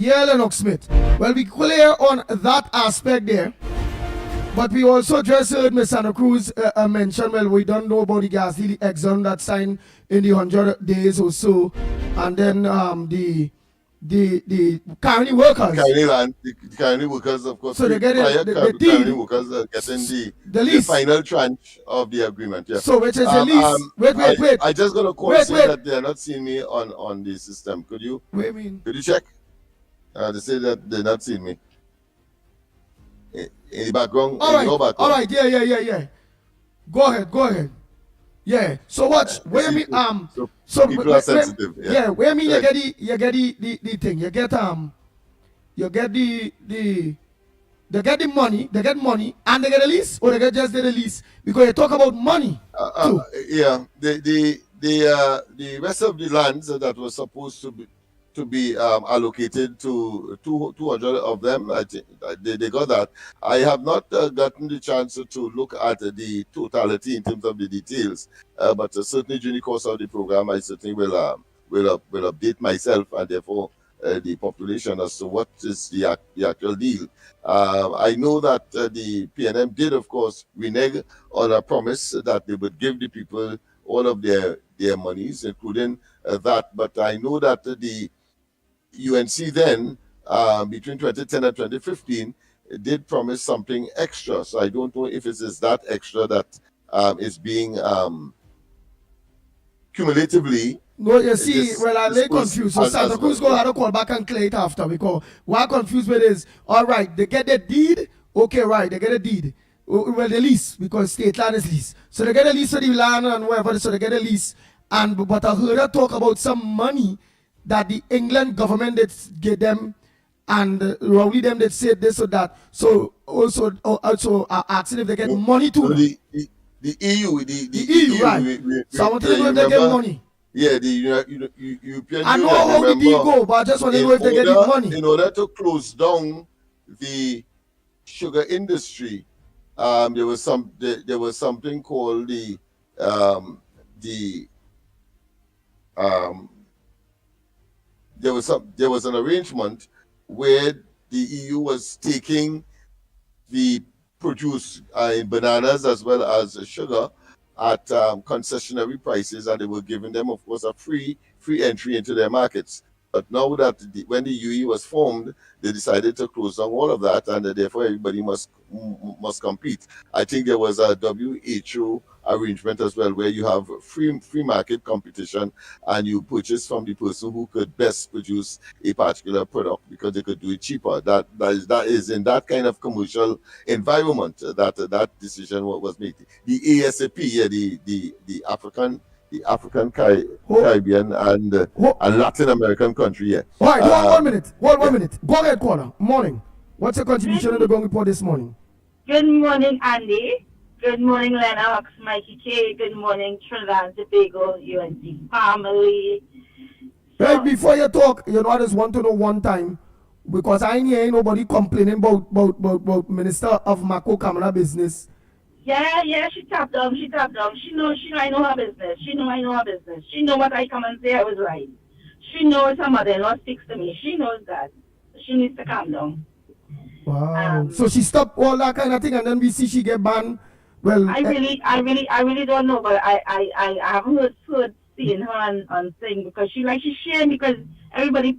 Yeah, Lennox Smith. Well, we clear on that aspect there. But we also just heard Ms. Santa Cruz mention, well, we don't know about the gas deal, the Exxon that signed in the 100 days or so. And then the county workers. The county workers, of course. So they get the county workers are getting the final tranche of the agreement. Yeah. So which is the lease. Wait. I just got a call saying that they are not seeing me on the system. Could you? Wait a minute. Could you check? They say that they're not seeing me. In the background, all right, your background. All right, yeah. Go ahead. Yeah. So watch. Where me so people are sensitive. Yeah. Where me right. you get the thing. You get the money. They get money and they get a lease, or they get just the lease, because you talk about money too. Yeah. The rest of the lands that was supposed to be allocated to 200 of them. I think they got that. I have not gotten the chance to look at the totality in terms of the details, but certainly during the course of the program, I certainly will update myself and therefore the population as to what is the actual deal. I know that the PNM did, of course, renege on a promise that they would give the people all of their monies, including that. But I know that the UNC then, between 2010 and 2015, did promise something extra. So I don't know if it is that extra that is being cumulatively. No, you see, I'm confused. So Santa Cruz go have to call back and clear it after, because what I'm confused with is, all right, they get the deed. Okay, right, they get a deed. Well, the lease, because state land is lease. So they get a lease for the land and whatever, so they get a lease. But I heard her talk about some money that the England government did give them, and Rowley them that said this or that. So also asking if they get money too. So the EU, the EU, right? So I want to know if they get money. Yeah, the European I know how the deal go, but I just want to know if they get the money. In order to close down the sugar industry, there was something called the there was an arrangement where the EU was taking the produce in bananas as well as sugar at concessionary prices, and they were giving them, of course, a free entry into their markets. But now that when the UE was formed, they decided to close down all of that, and therefore everybody must compete. I think there was a WHO arrangement as well, where you have free market competition, and you purchase from the person who could best produce a particular product because they could do it cheaper. That is in that kind of commercial environment that decision was made. The ASAP, yeah, the African Caribbean and Latin American country, yeah. All right, hold 1 minute. Hold 1 minute. Go ahead, caller. Morning. What's your contribution in the Gong Report this morning? Good morning, Andy. Good morning, Lennox, Mickie K. Good morning, Trinidad and Tobago, UNC family. Hey, before you talk, I just want to know one time, because I ain't hear nobody complaining about Minister of Macro Camera Business. Yeah, she tapped down. She know I know her business. She know I know her business. She know what I come and say I was right. She knows her mother-in-law speaks to me. She knows that. She needs to calm down. Wow. So she stopped all that kind of thing, and then we see she get banned. Well, I really don't know, but I haven't heard seeing her on thing, because she's shamed because everybody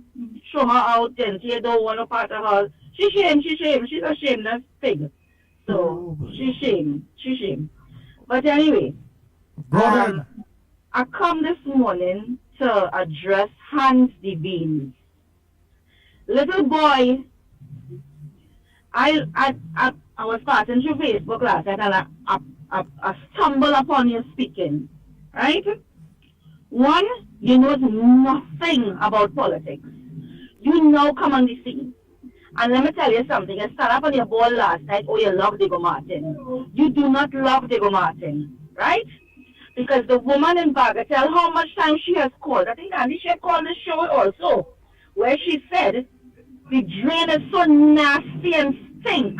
show her out and she don't want no part of her. She's ashamed. She's a shameless pig. So she's shamed. But anyway, go ahead. I come this morning to address Hans the Beans. Little boy, I was passing through Facebook last night, and I stumbled upon you speaking, right? One, you know nothing about politics. You now come on the scene. And let me tell you something. You stand up on your ball last night, you love Diego Martin. You do not love Diego Martin, right? Because the woman in Bagatelle, how much time she has called. I think Andy, she had called the show also, where she said, the drain is so nasty and stink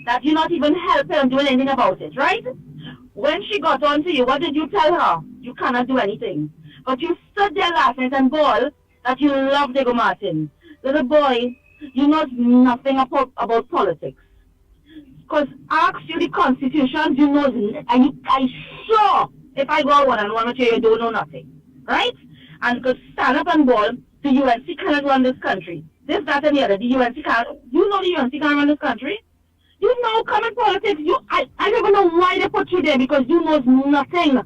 that you're not even helping and doing anything about it, right? When she got on to you, what did you tell her? You cannot do anything. But you stood there last night and bawled that you love Diego Martin. Little boy, you know nothing about politics. Because ask you the Constitution, you know, and I sure if I go one and one with you don't know nothing, right? And could stand up and bawl, the UNC cannot run this country. This, that, and the other. The UNC can't. You know the UNC can't run this country. You know common politics. I don't even know why they put you there, because you know nothing.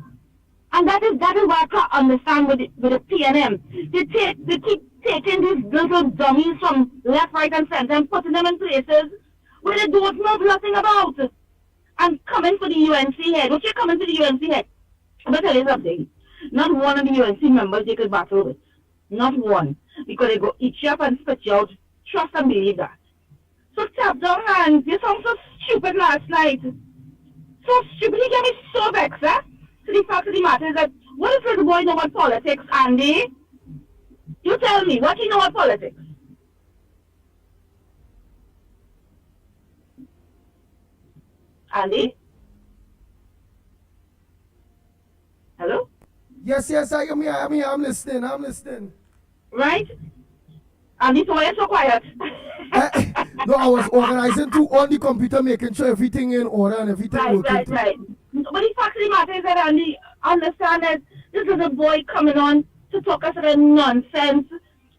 And that is why I can't understand with the PNM. They keep taking these little dummies from left, right, and center and putting them in places where they don't know nothing about. And coming for the UNC head. What you coming to the UNC head? I'm going to tell you something. Not one of the UNC members they could battle with. Not one. Because they go eat you up and spit you out. Trust and believe that. So tap down hands. You sound so stupid last night. So stupid. He got me so vexed, eh? So the fact of the matter is that, what does little boy know about politics, Andy? You tell me, what do you know about politics? Andy? Hello? Yes, I'm here. I'm listening. Right? Andy, so why are you so quiet? No, I was organizing on the computer, making sure everything in order and everything working. Right. But the fact of the matter is that, Andy, understand that this is a boy coming on to talk us about nonsense,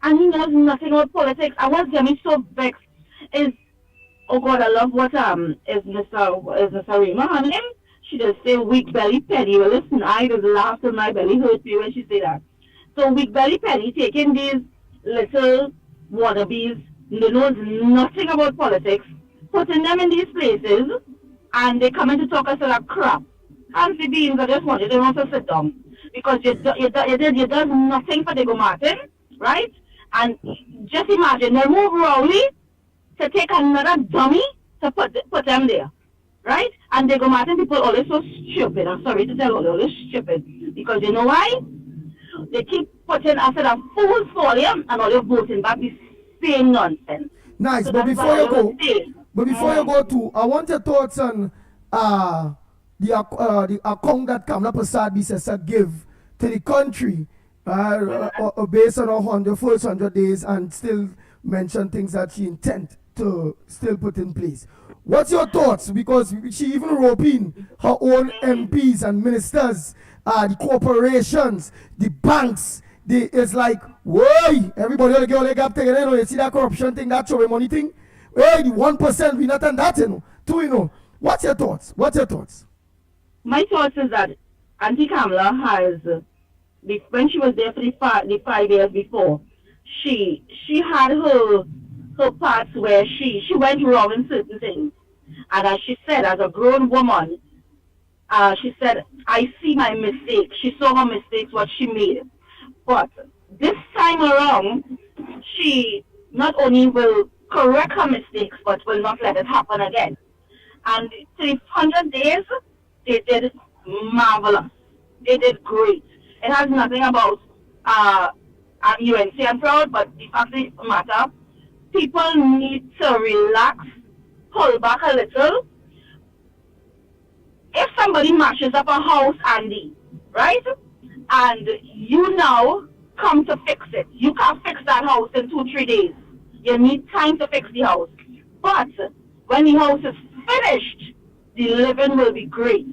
and he knows nothing about politics. And what's getting me so vexed is, oh God, I love what is Mr. Rima on him. She just say weak belly penny. Well, listen, I just laugh till my belly hurts me when she say that. So weak belly penny taking these little wannabes, they know nothing about politics, putting them in these places, and they come in to talk us about crap. Fancy beans, I just want you to sit down. Because you done nothing for Diego Martin, right? And just imagine, they move Rowley to take another dummy to put them there, right? And Diego Martin people always so stupid. I'm sorry to tell you, they're always stupid. Because you know why? They keep putting us in a fool's volume and all you're voting back the same nonsense. Nice, So but that's before why you I will go, stay. but before you go to, I want your thoughts on the account that Kamala Prasad says give to the country based on her first 100 days and still mention things that she intend to still put in place. What's your thoughts? Because she even rope in her own MPs and ministers, the corporations, the banks. It's like, whoa, everybody will get all gap taken. You know, you see that corruption thing, that show money thing. Hey, the 1% we not done that, you know. Two, you know. What's your thoughts? What's your thoughts? My thoughts is that Auntie Kamala has, when she was there for the 5 years before, she had her parts where she went wrong in certain things. And as she said, as a grown woman, she said, I see my mistakes. She saw her mistakes, what she made. But this time around, she not only will correct her mistakes, but will not let it happen again. And 300 days, they did marvelous. They did great. It has nothing about UNC I'm proud, but the fact of the matter, people need to relax, pull back a little. If somebody mashes up a house, Andy, right? And you now come to fix it. You can't fix that house in 2-3 days. You need time to fix the house. But when the house is finished, the living will be great.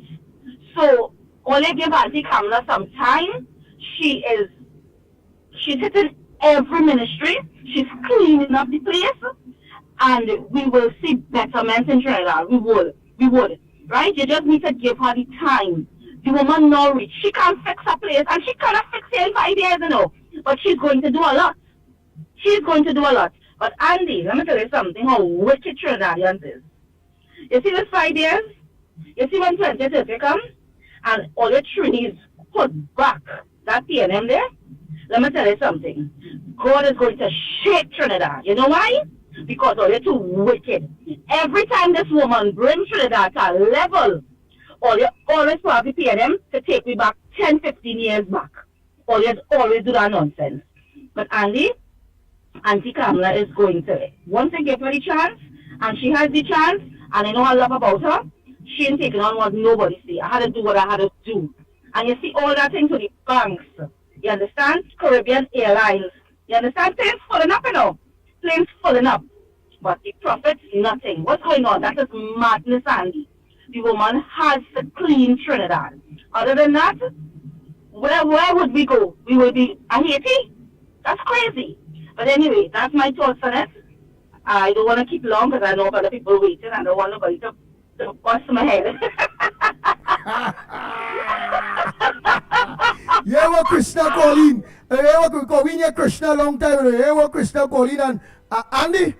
So only give Auntie Kamala some time. She's hitting every ministry. She's cleaning up the place. And we will see betterment in Trinidad. We would. Right? You just need to give her the time. The woman now rich. She can't fix her place. And she cannot fix it in 5 years, you know. But she's going to do a lot. But Andy, let me tell you something, how wicked Trinidadians is. You see this 5 years? You see when 2030 comes? And all the trees put back that PNM there? Let me tell you something. God is going to shake Trinidad. You know why? Because all you're too wicked. Every time this woman brings Trinidad to a level, all you always have the PNM to take me back 10, 15 years back. Always do that nonsense. But Andy, Auntie Kamala is going to, once I give her the chance, and she has the chance, and I know I love about her, she ain't taking on what nobody say. I had to do what I had to do. And you see all that thing to the banks. You understand? Caribbean Airlines. You understand? Planes falling up, you know. Planes falling up. But the profits, nothing. What's going on? That is madness, Andy. The woman has to clean Trinidad. Other than that, where would we go? We will be a Haiti? That's crazy. But anyway, that's my thoughts on it. I don't want to keep long because I know other people waiting. I don't want nobody to bust my head. Yeah, what Krishna calling? We need Krishna long time. Yeah, what Krishna calling? And Andy,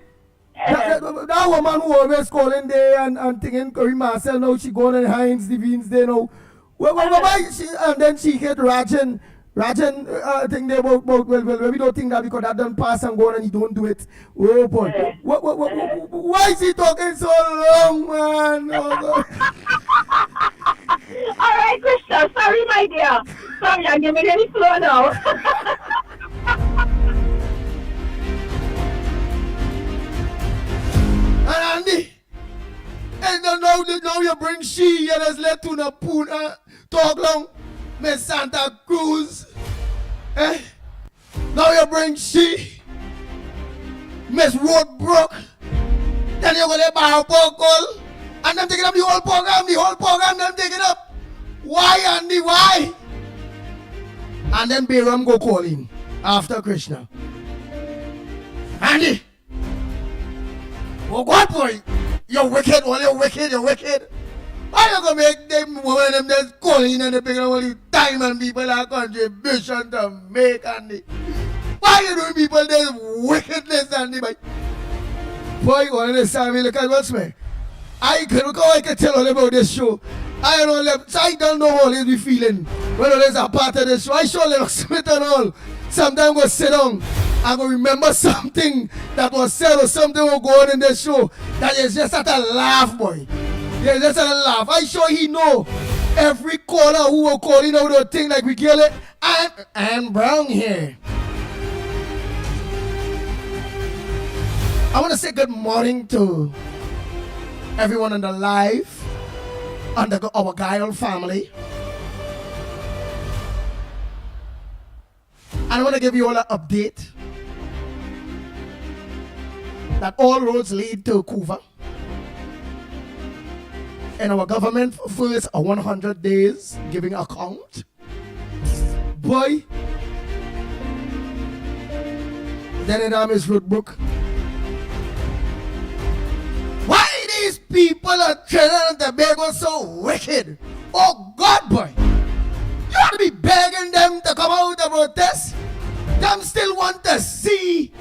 that woman who always calling there and thinking Curry Marcel now she going and Heinz the Beans there now. And then she hit Rajan think they about well, we don't think that because that done pass and go on and he don't do it. Oh boy. Why is he talking so long, man? Oh, God. All right, Krishna. Sorry, my dear. Sorry, I'm giving any flow now. And Andy, and now you bring she and has let to the pool talk long. Miss Santa Cruz. Now you bring she. Miss Roadbrook. Then you're gonna buy a Pokol. And them taking up the whole program, them taking up. Why, Andy, why? And then Bayram go calling after Krishna. Andy. Oh God, boy. You're wicked, you're wicked. Why you gonna make them women them just calling and they picking up all the time and people have contribution to make, Andy? Why you doing people this wickedness, Andy? Boy, you understand me? Look at what's me. I can tell all about this show. I don't know how they be feeling when there's a part of this show. I show Lennox Smith and all. Sometimes go sit down and go remember something that was said or something will go on in this show that is just at a laugh, boy. Yeah, just a laugh. I sure he know every caller who will call in over the thing like we kill it. I'm Brown here. I want to say good morning to everyone on the live, under our Guile family. And I want to give you all an update that all roads lead to Cuba. And our government first 100 days giving account. Boy, then it is Rootbrook. Why these people are Trinidad and Tobago so wicked? Oh God, boy. You ought to be begging them to come out and protest. Them still want to see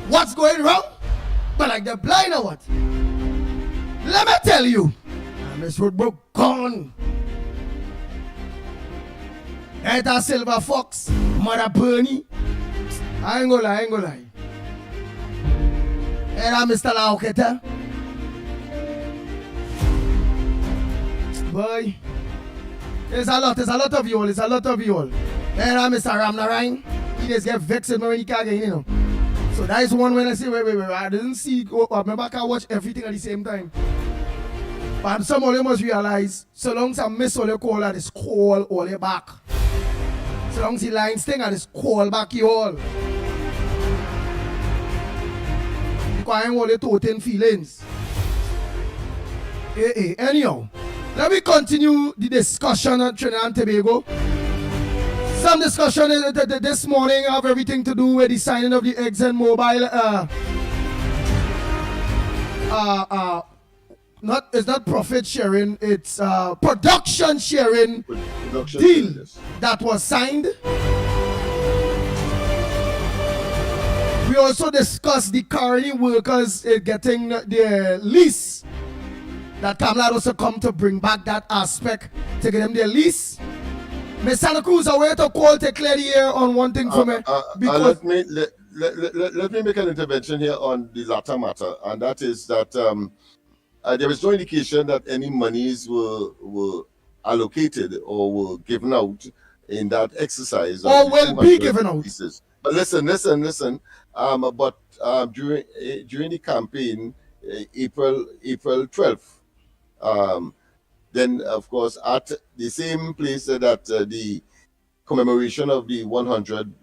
what's going wrong. But like they're blind or what? Let me tell you. Miss Rootbrook gone. Eta Silver Fox, Mother Bernie. I ain't gonna lie. Era Mr. Lauketa. Boy, there's a lot of you all. Era Mr. Ramnarine. He just get vexed when he can't get in, you know. So that is one when I say, wait, I didn't see, I remember I can watch everything at the same time. But some of you must realize, so long as I miss all your call, I just call all your back. So long as the lines thing, I just call back you all. Because I ain't all your total feelings. Anyhow, let me continue the discussion on Trinidad and Tobago. Some discussion this morning have everything to do with the signing of the ExxonMobil it's not profit sharing, it's production sharing deal that was signed. We also discussed the Carney workers getting their lease. That Kamala also come to bring back that aspect to get them their lease. Miss Santa Cruz, I want to call to clear the air on one thing for me. Let me make an intervention here on the latter matter, and that is that there was no indication that any monies were allocated or were given out in that exercise. Or will be given out. Pieces. But listen. During the campaign, April 12th, then of course at the same place that the commemoration of the 100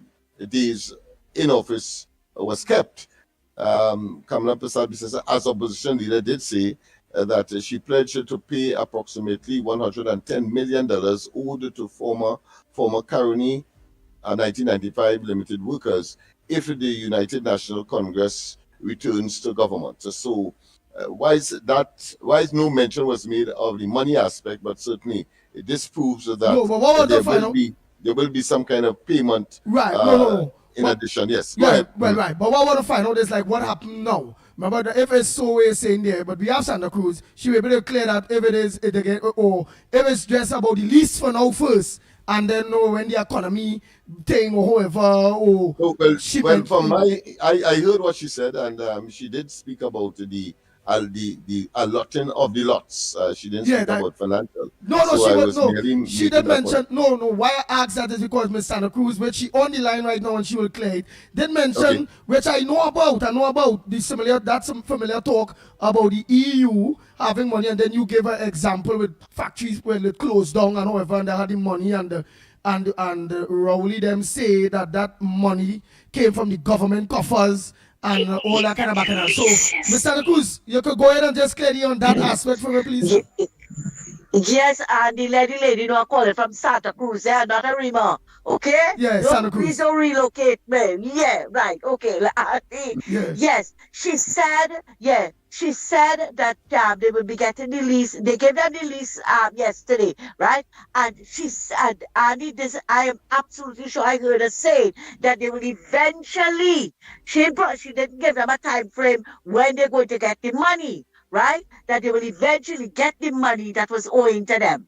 days in office was kept. Kamala Prasad, as opposition leader, did say that she pledged to pay approximately $110 million owed to former Caroni 1995 limited workers if the United National Congress returns to government. So why is no mention was made of the money aspect, but certainly this proves that there will be some kind of payment. Right, no. In addition, yes. Yeah, well, right. But what I want to find out is like what happened now. Remember, the FSO is saying there, but we have Santa Cruz. She will be able to clear that if it is, or if it's just about the lease for now first, and then when the economy thing or whoever, or shipment. Well, I heard what she said, and she did speak about the allotting of the lots. She didn't speak about financial. She did mention. Why I asked that is because Miss Santa Cruz, which she on the line right now and she will clear it, did mention, which I know about the some familiar talk about the EU having money, and then you gave an example with factories where it closed down and however, and they had the money, and Rowley them say that money came from the government coffers and all that kind of back and forth. So, Mr. Cruz, you could go ahead and just clear on that aspect for me, please. Yes, and the lady, I call it from Santa Cruz, not a Rima, okay? Yeah, Santa Cruz. Please don't relocate, man. Yeah, right, okay. Yes, she said that they will be getting the lease. They gave them the lease yesterday, right? And she said, Annie, I am absolutely sure I heard her say that they will eventually, she didn't give them a time frame when they're going to get the money, right? That they will eventually get the money that was owing to them.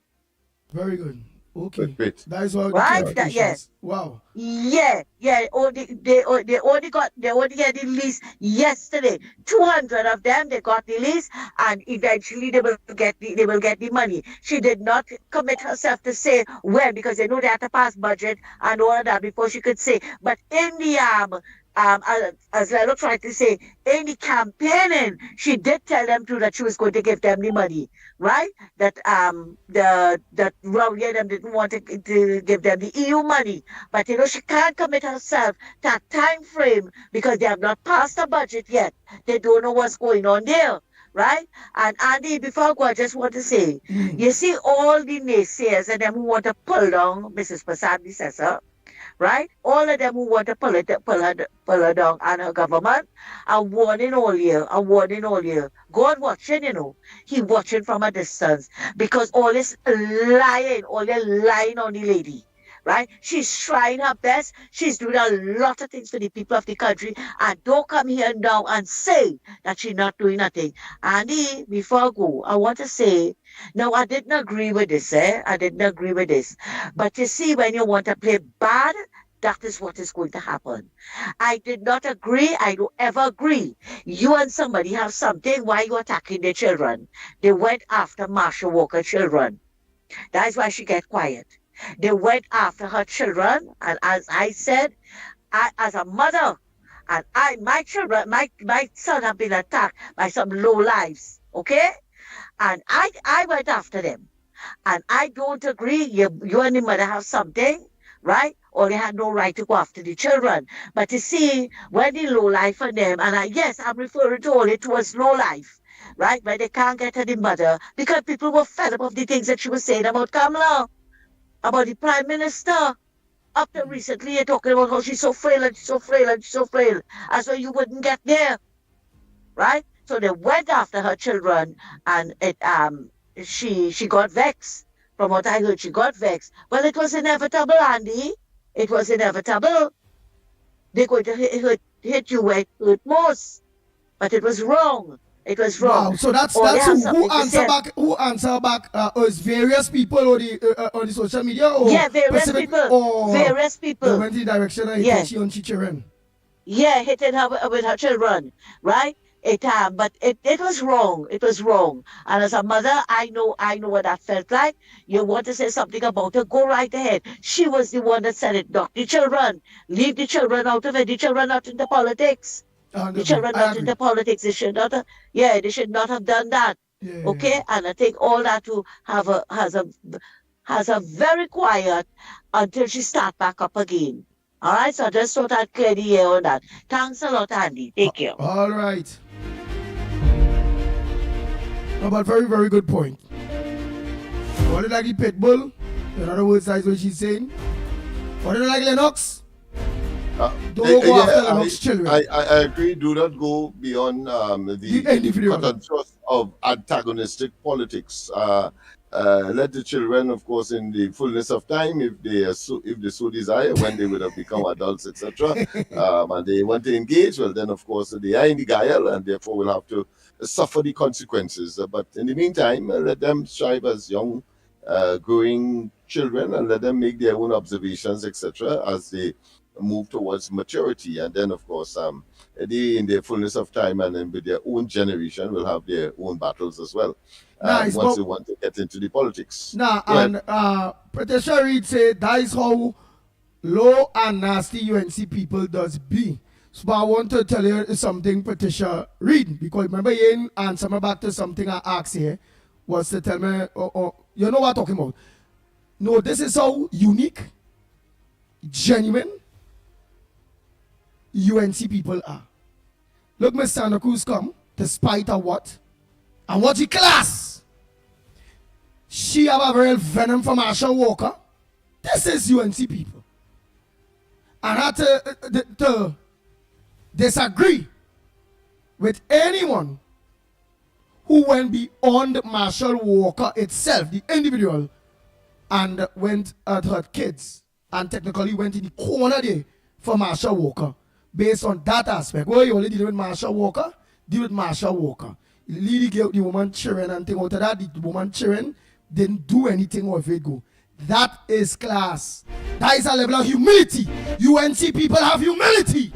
Very good. Okay. Great. That is all. Right? Yes. Wow. Yeah. They only get the lease yesterday. 200 of them, they got the lease, and eventually they will get the money. She did not commit herself to say when, because they know they have to pass budget and all of that before she could say. But in the as Lennox tried to say, in the campaigning, she did tell them too that she was going to give them the money, right? That that Rowley and them didn't want to give them the EU money, but she can't commit herself to that time frame because they have not passed the budget yet. They don't know what's going on there. Right? And Andy, before I go, I just want to say, you see all the naysayers and them who want to pull down Mrs. Prasad, Sessa, right? All of them who want to pull her down and her government are warning all year, God watching, He watching from a distance because all this lying on the lady. Right? She's trying her best. She's doing a lot of things for the people of the country. And don't come here now and say that she's not doing nothing. Andy, before I go, I want to say, no, I didn't agree with this, I didn't agree with this. But you see, when you want to play bad, that is what is going to happen. I did not agree. I don't ever agree. You and somebody have something. Why are you attacking their children? They went after Marsha Walker's children. That's why she get quiet. They went after her children, and as I said, as a mother, and my children, my son have been attacked by some low lives, okay? And I went after them, and I don't agree. You and the mother have something, right? Or they had no right to go after the children. But you see, when the low life on them, and yes, I'm referring to all it was low life, right? But they can't get to the mother because people were fed up of the things that she was saying about Kamala. About the Prime Minister. Up to recently, you're talking about how she's so frail and she's so frail and she's so frail. As though you wouldn't get there. Right? So they went after her children and she got vexed. From what I heard, she got vexed. Well, it was inevitable, Andy. It was inevitable. They're going to hit you where it hurt most. But it was wrong. It was wrong. Wow, so that's who answer back us various people on the social media or various people. Various people. They went in the direction of hitting she on children. Yeah, hitting her with her children, right? But it was wrong. It was wrong. And as a mother, I know what that felt like. You want to say something about her, go right ahead. She was the one that said it. Not the children. Leave the children out of it. The children not into politics. The children not into politics. They should not have done that. Yeah. Okay? And I think all that to has a very quiet until she start back up again. All right, so I just thought I'd clear the air on that. Thanks a lot, Andy. Take care. All right. No, but very, very good point. What did you like the Pitbull? In other words, that's what she's saying. What did you like Lennox? Don't go after Lennox children. I agree. Do not go beyond the individual of antagonistic politics. Let the children, of course, in the fullness of time, if they so desire, when they would have become adults, etc., and they want to engage, well, then, of course, they are in the guile, and therefore will have to suffer the consequences. But in the meantime, let them strive as young, growing children, and let them make their own observations, etc., as they move towards maturity. And then, of course, they, in their fullness of time and then with their own generation, will have their own battles as well. Nice, once they want to get into the politics. And Patricia Reid said that is how low and nasty UNC people does be. So I want to tell you something, Patricia Reid, because remember you answer me back to something I asked here, was to tell me, you know what I'm talking about. No, this is how unique, genuine UNC people are. Look, Miss Santa Cruz come, despite her what? And what the class? She have a real venom for Marsha Walker. This is UNC people. And I had to disagree with anyone who went beyond Marshall Walker itself, the individual, and went at her kids and technically went in the corner there for Marshall Walker based on that aspect. Well, you only deal with Marshall Walker, deal with Marshall Walker. You really gave the woman cheering and thing out of that. The woman cheering didn't do anything of it go. That is class. That is a level of humility. UNC people have humility.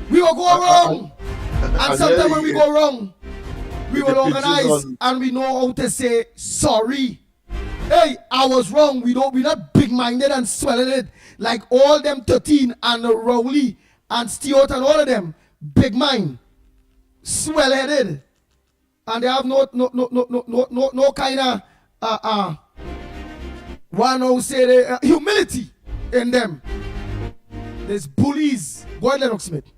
We will go wrong. And sometimes when we go wrong, we will organize and we know how to say sorry. Hey, I was wrong. We not big-minded and swelling it like all them 13 and Rowley and Stewart and all of them. Big mind, swell-headed, and they have no kind of one who say humility in them. There's bullies. Go ahead, Lennox Smith.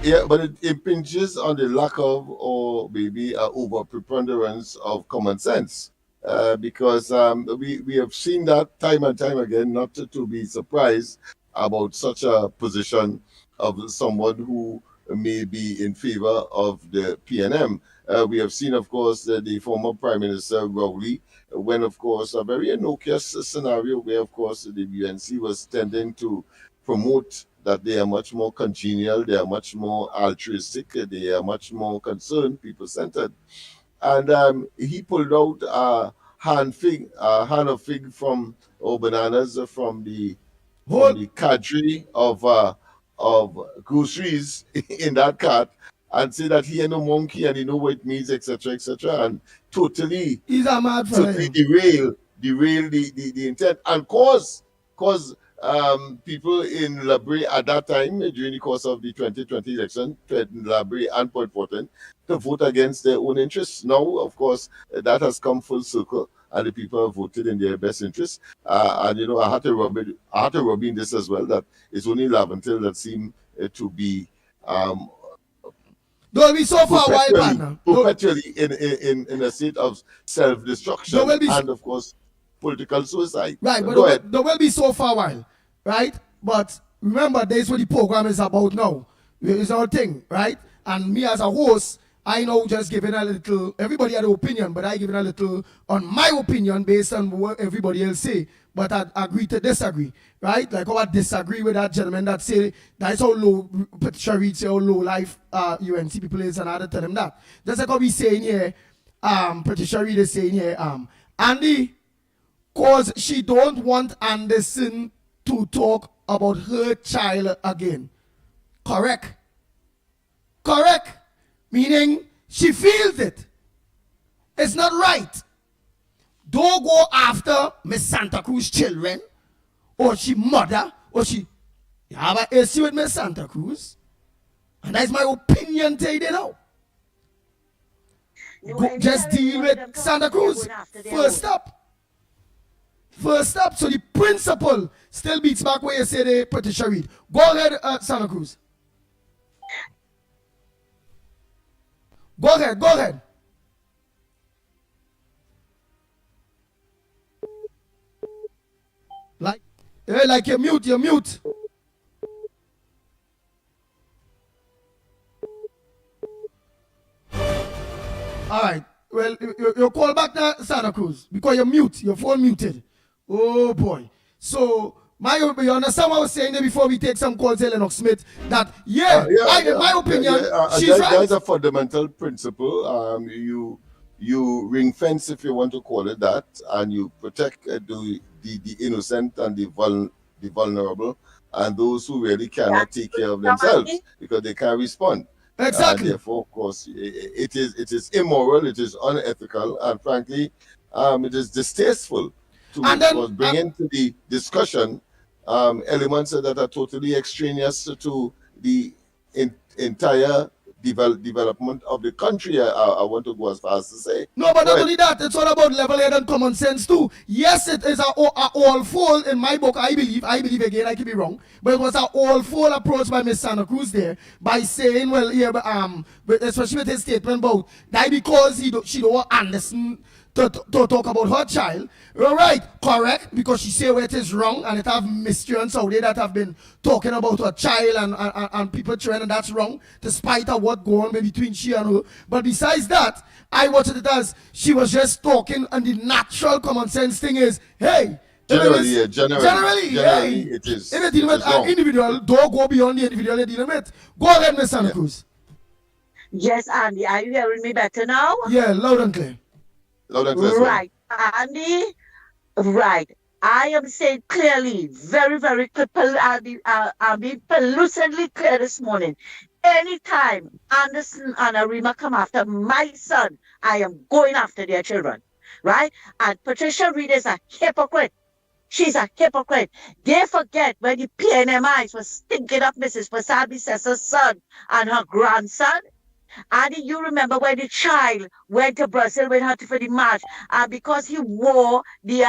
Yeah, but it impinges on the lack of, or maybe over preponderance of common sense. Because we have seen that time and time again, not to be surprised about such a position of someone who may be in favor of the PNM. We have seen, of course, the former Prime Minister Rowley, when, of course, a very innocuous scenario where, of course, the UNC was tending to promote that they are much more congenial, they are much more altruistic, they are much more concerned, people-centered. And he pulled out a hand of fig from, or bananas from the cadre of groceries in that cart, and say that he ain't no monkey and he know what it means, etc., and totally, He's a mad fella. totally derail the intent and cause people in Labrie at that time, during the course of the 2020 election, Labrie and Point Portland, to vote against their own interests. Now, of course, that has come full circle, and the people have voted in their best interest. And you know, I had to rub in this as well, that it's only Laventil that seem to be Don't be so far wild, man. perpetually in a state of self-destruction and, of course, political suicide. Right, but don't will be so far wild, right? But remember, that's what the program is about now. It's our thing, right? And me as a host, I know just giving a little, everybody had an opinion, but I giving a little on my opinion based on what everybody else say. But I agree to disagree, right? Like how I disagree with that gentleman that say that's how low Patricia Reid say how low life UNC people is, and I had to tell him that. Just like how we saying here, Patricia Reid is saying here, Andy, cause she don't want Anderson to talk about her child again. Correct. Meaning she feels it. It's not right. Don't go after Miss Santa Cruz children, or she mother, or she. You have an issue with Miss Santa Cruz, and that's my opinion today now. Just deal with Santa Cruz. First up. So the principle still beats back where you say the Patricia Reid. Go ahead, Santa Cruz. Go ahead. Like you're mute. All right. Well, you call back now, Santa Cruz, because you're mute. Your phone muted. Oh boy. So you understand what I was saying there before we take some calls, Lennox Smith? That in my opinion, she's right. That's a fundamental principle. You ring fence, if you want to call it that, and you protect the innocent and the vulnerable, and those who really cannot take care of themselves because they can't respond. Exactly. Therefore, of course, it is immoral, it is unethical, and frankly, it is distasteful to bring into the discussion elements that are totally extraneous to the entire development of the country. I want to go as far as to say. No, but not only that, it's all about level head and common sense too. Yes, it is a all-full in my book, I believe again, I could be wrong, but it was an all-full approach by Miss Santa Cruz there by saying, well, yeah, but especially with his statement about that because she don't want Anderson to talk about her child. You're right, correct, because she say where it is wrong, and it have miscreants out there that have been talking about her child and people trying, and that's wrong, despite of what going on between she and her. But besides that, I watched it as she was just talking, and the natural common sense thing is, hey, generally, hey, it is. If you're dealing with an individual, don't go beyond the individual you're dealing with. Go ahead, Miss Santa Cruz. Yes, Andy, are you hearing me better now? Yeah, loud and clear. Right, Andy. Right. I am saying clearly, very, very clear. I'll be lucidly clear this morning. Anytime Anderson and Arima come after my son, I am going after their children. right? And Patricia Reed is a hypocrite. She's a hypocrite. They forget when the PNMIs was thinking of Mrs. Pasabi Sessa's son and her grandson. And you remember when the child went to Brazil with her for the march, and because he wore the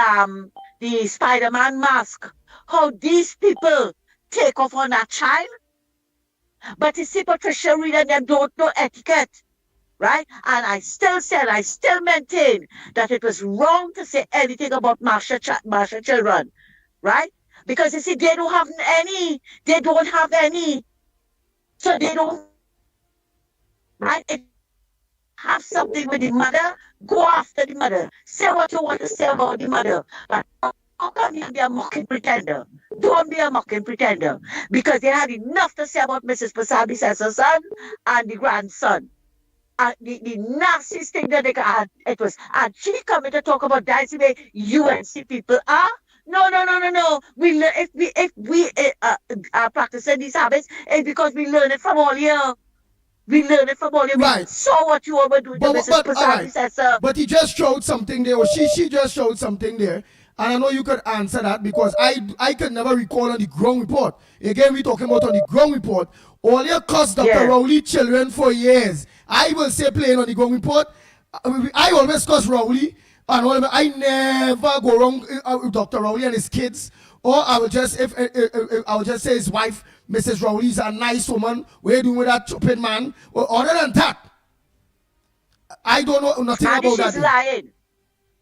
Spider-Man mask, how these people take off on that child? But you see, Patricia Reed and them don't know etiquette, right? And I still maintain that it was wrong to say anything about Marsha children, right? Because you see, they don't have any, so they don't, right? It have something with the mother, go after the mother, say what you want to say about the mother, but how come you be a mocking pretender? Don't be a mocking pretender. Because they had enough to say about Mrs. Pasabi Sessa's son and the grandson. The nastiest thing that they had, it was, and she coming to talk about dancing way UNC people are. No. If we are practicing these habits, it's because we learn it from all year. We learn it from all year. Right. We saw what you were doing to Mrs. Pasabi Sessa. But he just showed something there, or she just showed something there. And I know you could answer that because I could never recall on the ground report. Again, we're talking about on the ground report. All your cost Dr. Rowley children for years. I will say plain on the ground report. I always cost Rowley. And I never go wrong with Dr. Rowley and his kids. Or I will just I will just say his wife, Mrs. Rowley, is a nice woman. What are you doing with that stupid man? Well, other than that, I don't know nothing about that. She's lying.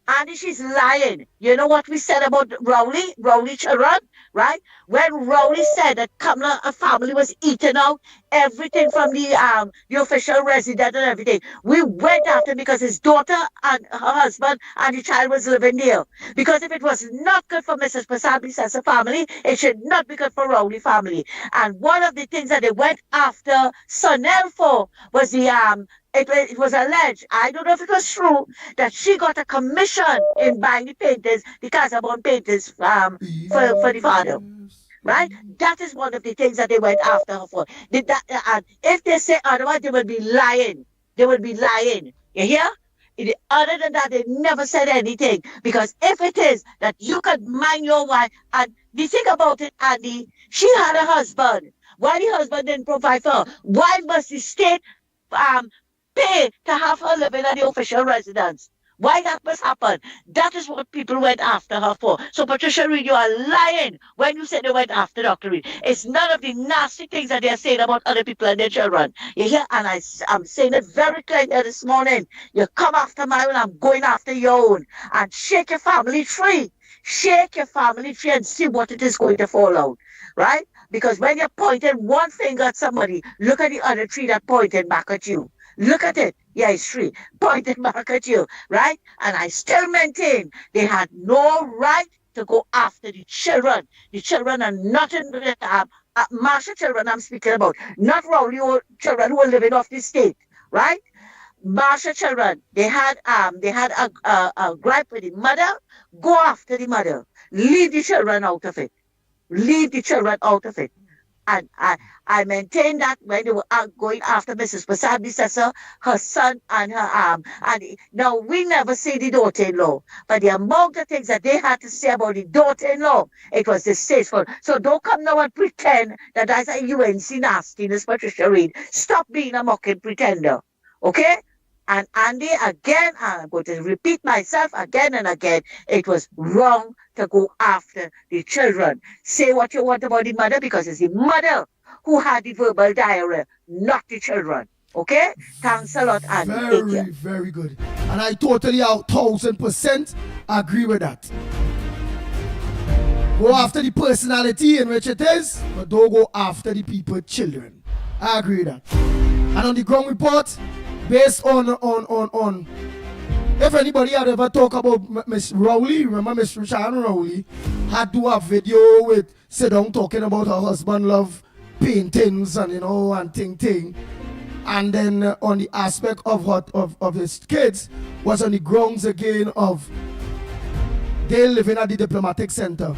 And she's lying. You know what we said about Rowley children, right? When Rowley said that Kamala family was eating out everything from the official resident and everything, we went after because his daughter and her husband and the child was living there. Because if it was not good for Mrs. Pasabi Sessa family, it should not be good for Rowley family. And one of the things that they went after Sonel for was the it was alleged, I don't know if it was true, that she got a commission in buying the paintings, the Casabon paintings for the father. Right? That is one of the things that they went after her for. And if they say otherwise, they will be lying. They will be lying. You hear? Other than that, they never said anything. Because if it is that you could mind your wife, and the thing about it, Andy, she had a husband. Why the husband didn't provide for her? Why must the state pay to have her living at the official residence? Why that must happen? That is what people went after her for. So Patricia Reed, you are lying when you said they went after Dr. Reed. It's none of the nasty things that they're saying about other people and their children. You hear? And I'm saying it very clearly this morning. You come after my own, I'm going after your own. And shake your family tree. Shake your family tree and see what it is going to fall out. Right? Because when you're pointing one finger at somebody, look at the other tree that pointed back at you. Look at it. Yeah, it's tree pointed back at you, right? And I still maintain they had no right to go after the children. The children are not in Marsha children I'm speaking about, not Rowley children who are living off the state, right? Marsha children, they had a gripe with the mother. Go after the mother. Leave the children out of it. Leave the children out of it. And I maintain that when they were going after Mrs. Pasabi Sessa, her son and her and now we never see the daughter-in-law, but the amount of things that they had to say about the daughter-in-law, it was distasteful. So don't come now and pretend that that's a UNC nastiness, Patricia Reed. Stop being a mocking pretender, okay? And Andy, again, I'm going to repeat myself again and again, it was wrong to go after the children. Say what you want about the mother because it's the mother who had the verbal diarrhea, not the children. Okay? Thanks a lot, Andy. Very, very good. And I totally 1,000% agree with that. Go after the personality in which it is, but don't go after the people, children. I agree with that. And on the ground report, based on if anybody had ever talked about Miss Rowley, remember Miss Richard Rowley had do a video with sit down talking about her husband love paintings and and ting. And then on the aspect of his kids was on the grounds again of they living at the diplomatic center.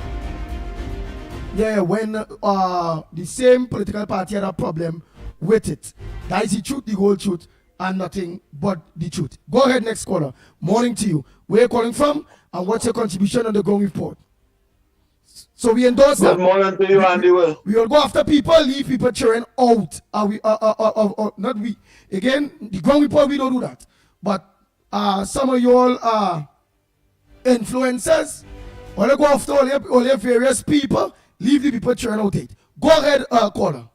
Yeah, when the same political party had a problem with it. That is the truth, the whole truth. and nothing but the truth. Go ahead, next caller. Morning to you. Where you calling from and what's your contribution on the ground report? So we endorse that. Good morning to you, Andy Will. We will go after people, leave people children out. Not we. Again, the ground report, we don't do that. But some of you all influencers, when you go after all your various people, leave the people children out. Go ahead, caller.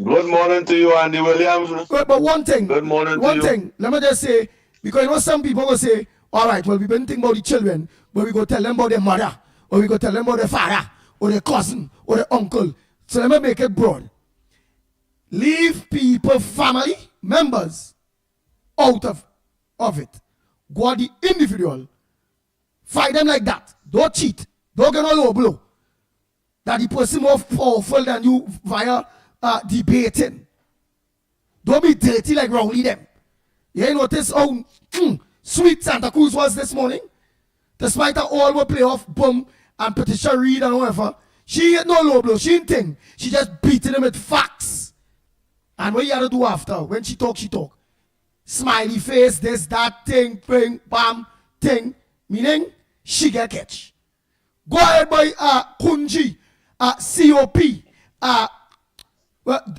Good morning to you, Andy Williams. But one thing. Good morning to one you. thing. Let me just say, because you know some people will say, all right, well, we've been thinking about the children, but we go tell them about their mother, or we go tell them about their father, or their cousin, or their uncle. So let me make it broad. Leave people, family, members, out of it. Go at the individual. Fight them like that. Don't cheat. Don't get no low blow. That the person more powerful than you via debating. Don't be dirty like Rowley them. You ain't notice how sweet Santa Cruz was this morning? Despite all the playoff boom and Patricia Reed and whoever, she ain't no low blow. She ain't thing. She just beating them with facts. And what you had to do after? When she talk, she talk. Smiley face, this, that, thing, bang, bam, thing. Meaning, she get catch. Go ahead by Kunji, COP, well,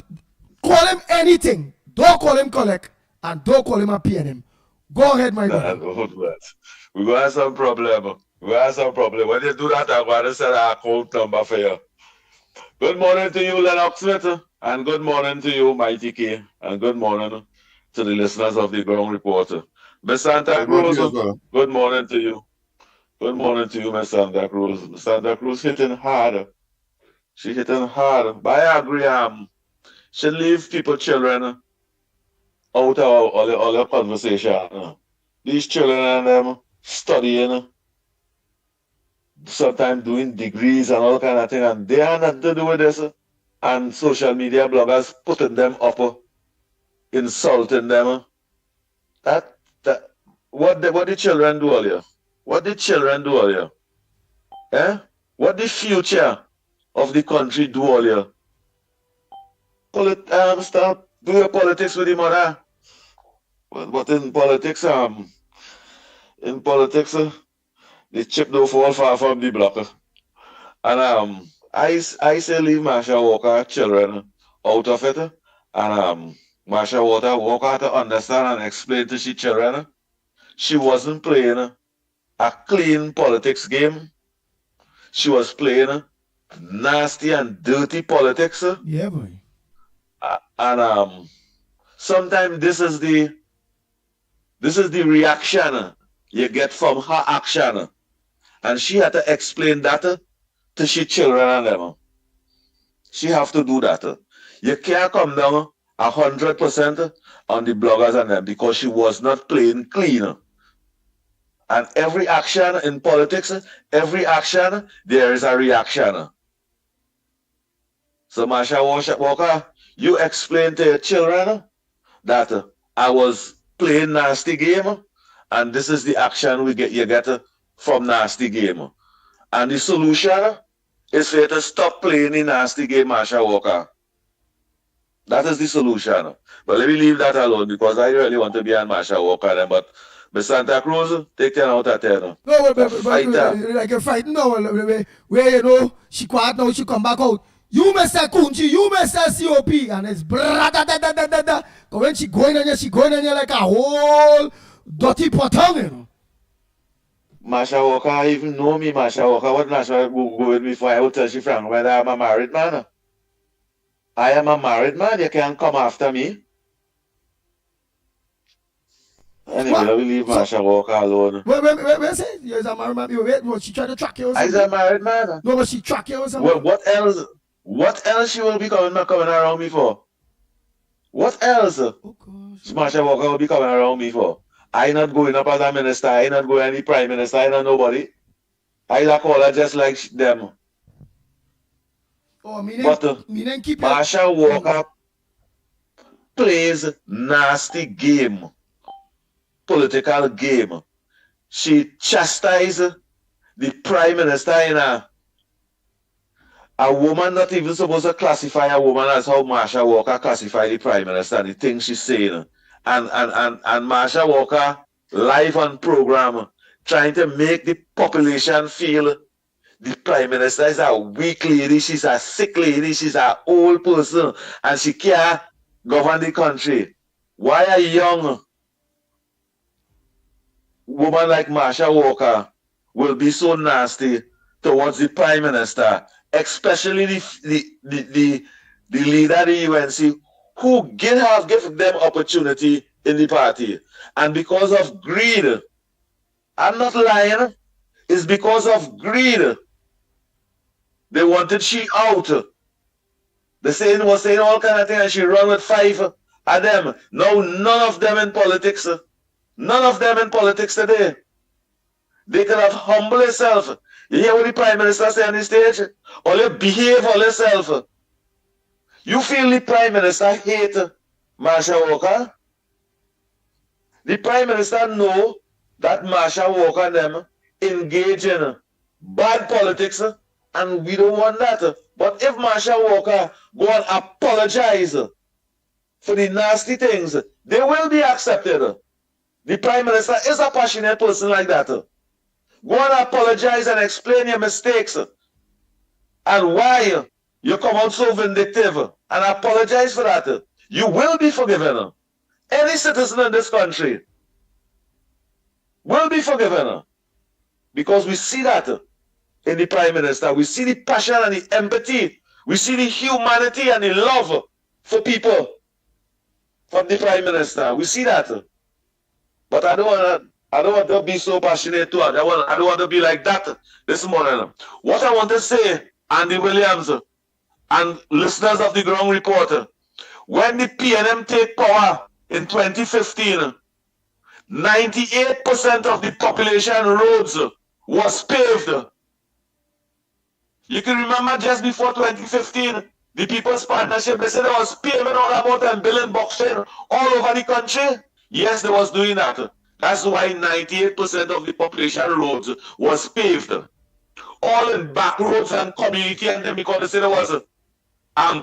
call him anything. Don't call him collect and don't call him a PNM. Go ahead, my brother. We're going to have some problem. We're going to have some problem. When you do that, I'm going to set our account number for you. Good morning to you, Lennox Smith, and good morning to you, Mickie, and good morning to the listeners of the Ground Reporter. Miss Santa Cruz, good morning to you. Good morning to you, Miss Santa Cruz. Miss Santa Cruz hitting hard. She hitting hard. But I agree, she leave people, children, out of all the conversation. These children and them studying, sometimes doing degrees and all kind of thing, and they have nothing to do with this. And social media bloggers putting them up, insulting them. What the children do earlier? What the children do earlier? Eh? What the future of the country do earlier? Start do your politics with the mother. But in politics, the chip don't fall far from the block. And I say leave Marsha Walker children out of it. And Marsha Walker to understand and explain to she children she wasn't playing a clean politics game. She was playing nasty and dirty politics. Yeah, boy. And sometimes this is the reaction you get from her action. And she had to explain that to she children and them. She have to do that. You can't come down 100% on the bloggers and them because she was not playing clean. And every action in politics, every action, there is a reaction. So Marsha Walker, you explain to your children that I was playing nasty game, and this is the action you get from nasty game. And the solution is for you to stop playing the nasty game, Marsha Walker. That is the solution. But let me leave that alone because I really want to be on Marsha Walker then, but Miss Santa Cruz, take 10 out of 10. No, but like you're fighting now, where you know she quiet now, she come back out. You Mr. Kunchi, you Mr. COP, and it's bra-da-da-da-da-da-da. But when she going on you like a whole dirty potong, you know. Marsha Walker even know me, Marsha Walker. What Marsha go with me for? I will tell she frank whether I'm a married man. I am a married man, you can't come after me. Anyway, I will leave Marsha Walker alone. Wait, say? You're a married man. Wait, she tried to track you or something? I'm a married man. No, but she track you or something? Well, what else? What else she will be coming around me for? What else? Oh, gosh. Marsha Walker will be coming around me for? I not going up as a minister. I not going any prime minister. I not nobody. I like call her just like them. Oh, meaning keep Marsha Walker plays nasty game, political game. She chastised the prime minister in her. A woman not even supposed to classify a woman as how Marsha Walker classified the Prime Minister and the things she's saying. And Marsha Walker live on program trying to make the population feel the Prime Minister is a weak lady, she's a sick lady, she's an old person, and she can't govern the country. Why a young woman like Marsha Walker will be so nasty towards the Prime Minister, especially the leader of the UNC, who give them opportunity in the party. And because of greed, I'm not lying, it's because of greed. They wanted she out. The saying was saying all kind of things, and she run with 5 of them. Now none of them in politics. None of them in politics today. They could have humbled themselves. You hear what the Prime Minister say on the stage? Or you behave all yourself. You feel the Prime Minister hate Marsha Walker? The Prime Minister know that Marsha Walker and them engage in bad politics, and we don't want that. But if Marsha Walker go and apologize for the nasty things, they will be accepted. The Prime Minister is a passionate person like that. Go and apologize and explain your mistakes and why you come out so vindictive, and apologize for that. You will be forgiven. Any citizen in this country will be forgiven, because we see that in the Prime Minister. We see the passion and the empathy. We see the humanity and the love for people from the Prime Minister. We see that. But I don't want to be so passionate too. I don't want to be like that this morning. What I want to say, Andy Williams and listeners of the Ground Report, when the PNM take power in 2015, 98% of the population roads was paved. You can remember just before 2015, the People's Partnership, they said there was paving all about and building boxing all over the country. Yes, they was doing that. That's why 98% of the population roads was paved. All in back roads and community, and then because they said there was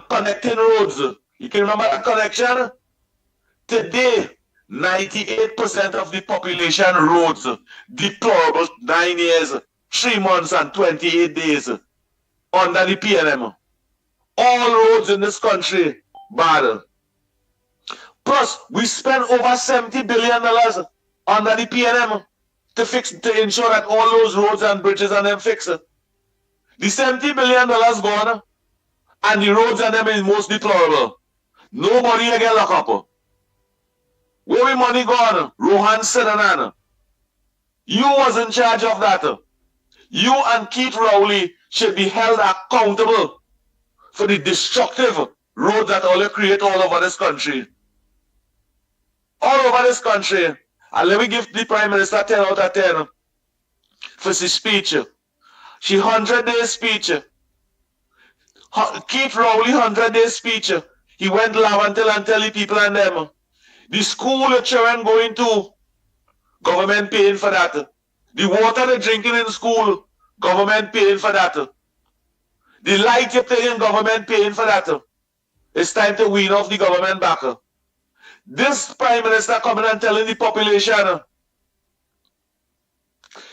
connecting roads. You can remember that connection? Today, 98% of the population roads deplorable 9 years, 3 months and 28 days under the PNM. All roads in this country bad. Plus, we spend over $70 billion under the PNM to ensure that all those roads and bridges and them fix. The $70 billion gone, and the roads and them is most deplorable. Nobody get locked up. Where we money gone? Rohan Sinanan. You was in charge of that. You and Keith Rowley should be held accountable for the destructive road that all you create all over this country. All over this country. And let me give the Prime Minister 10 out of 10 for his speech. She 100-day speech. Keith Rowley 100-day speech. He went Lavantil and tell the people and them. The school your children going to, government paying for that. The water they're drinking in school, government paying for that. The light you're paying, government paying for that. It's time to wean off the government back. This Prime Minister coming and telling the population,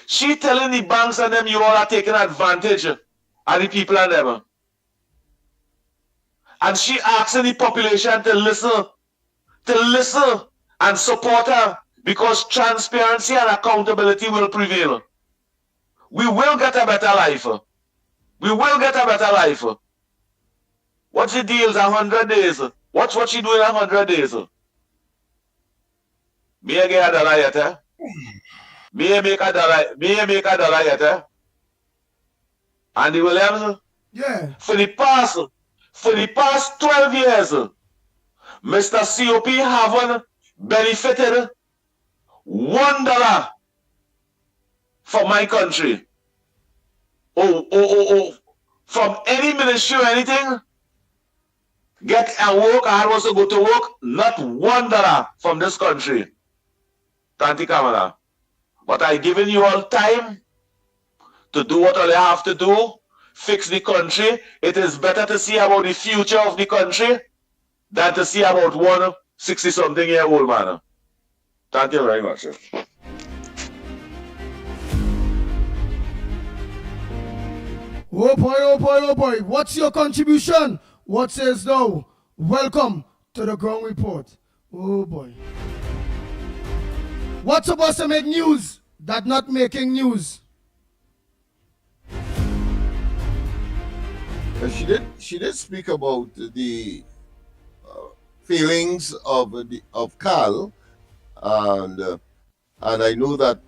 she telling the banks and them you all are taking advantage of the people and them. And she asking the population to listen and support her, because transparency and accountability will prevail. We will get a better life. We will get a better life. What's the deal? 100 days. Watch what she doing 100 days. Me a get a dollar yet, eh? Me a make a dollar yet, eh? Andy Williams? Yeah. For the past 12 years, Mr. COP haven't benefited $1 for my country. From any ministry or anything, get a work, I was to go to work, not $1 from this country. Tanti Kamala. But I given you all time to do what all you have to do fix the country. It is better to see about the future of the country than to see about one 60-something-year-old man. Thank you very much. Oh boy, oh boy, oh boy. What's your contribution? What says thou? Welcome to the ground report. Oh boy. What's supposed to make news that not making news? She did speak about the feelings of Carl, and I know that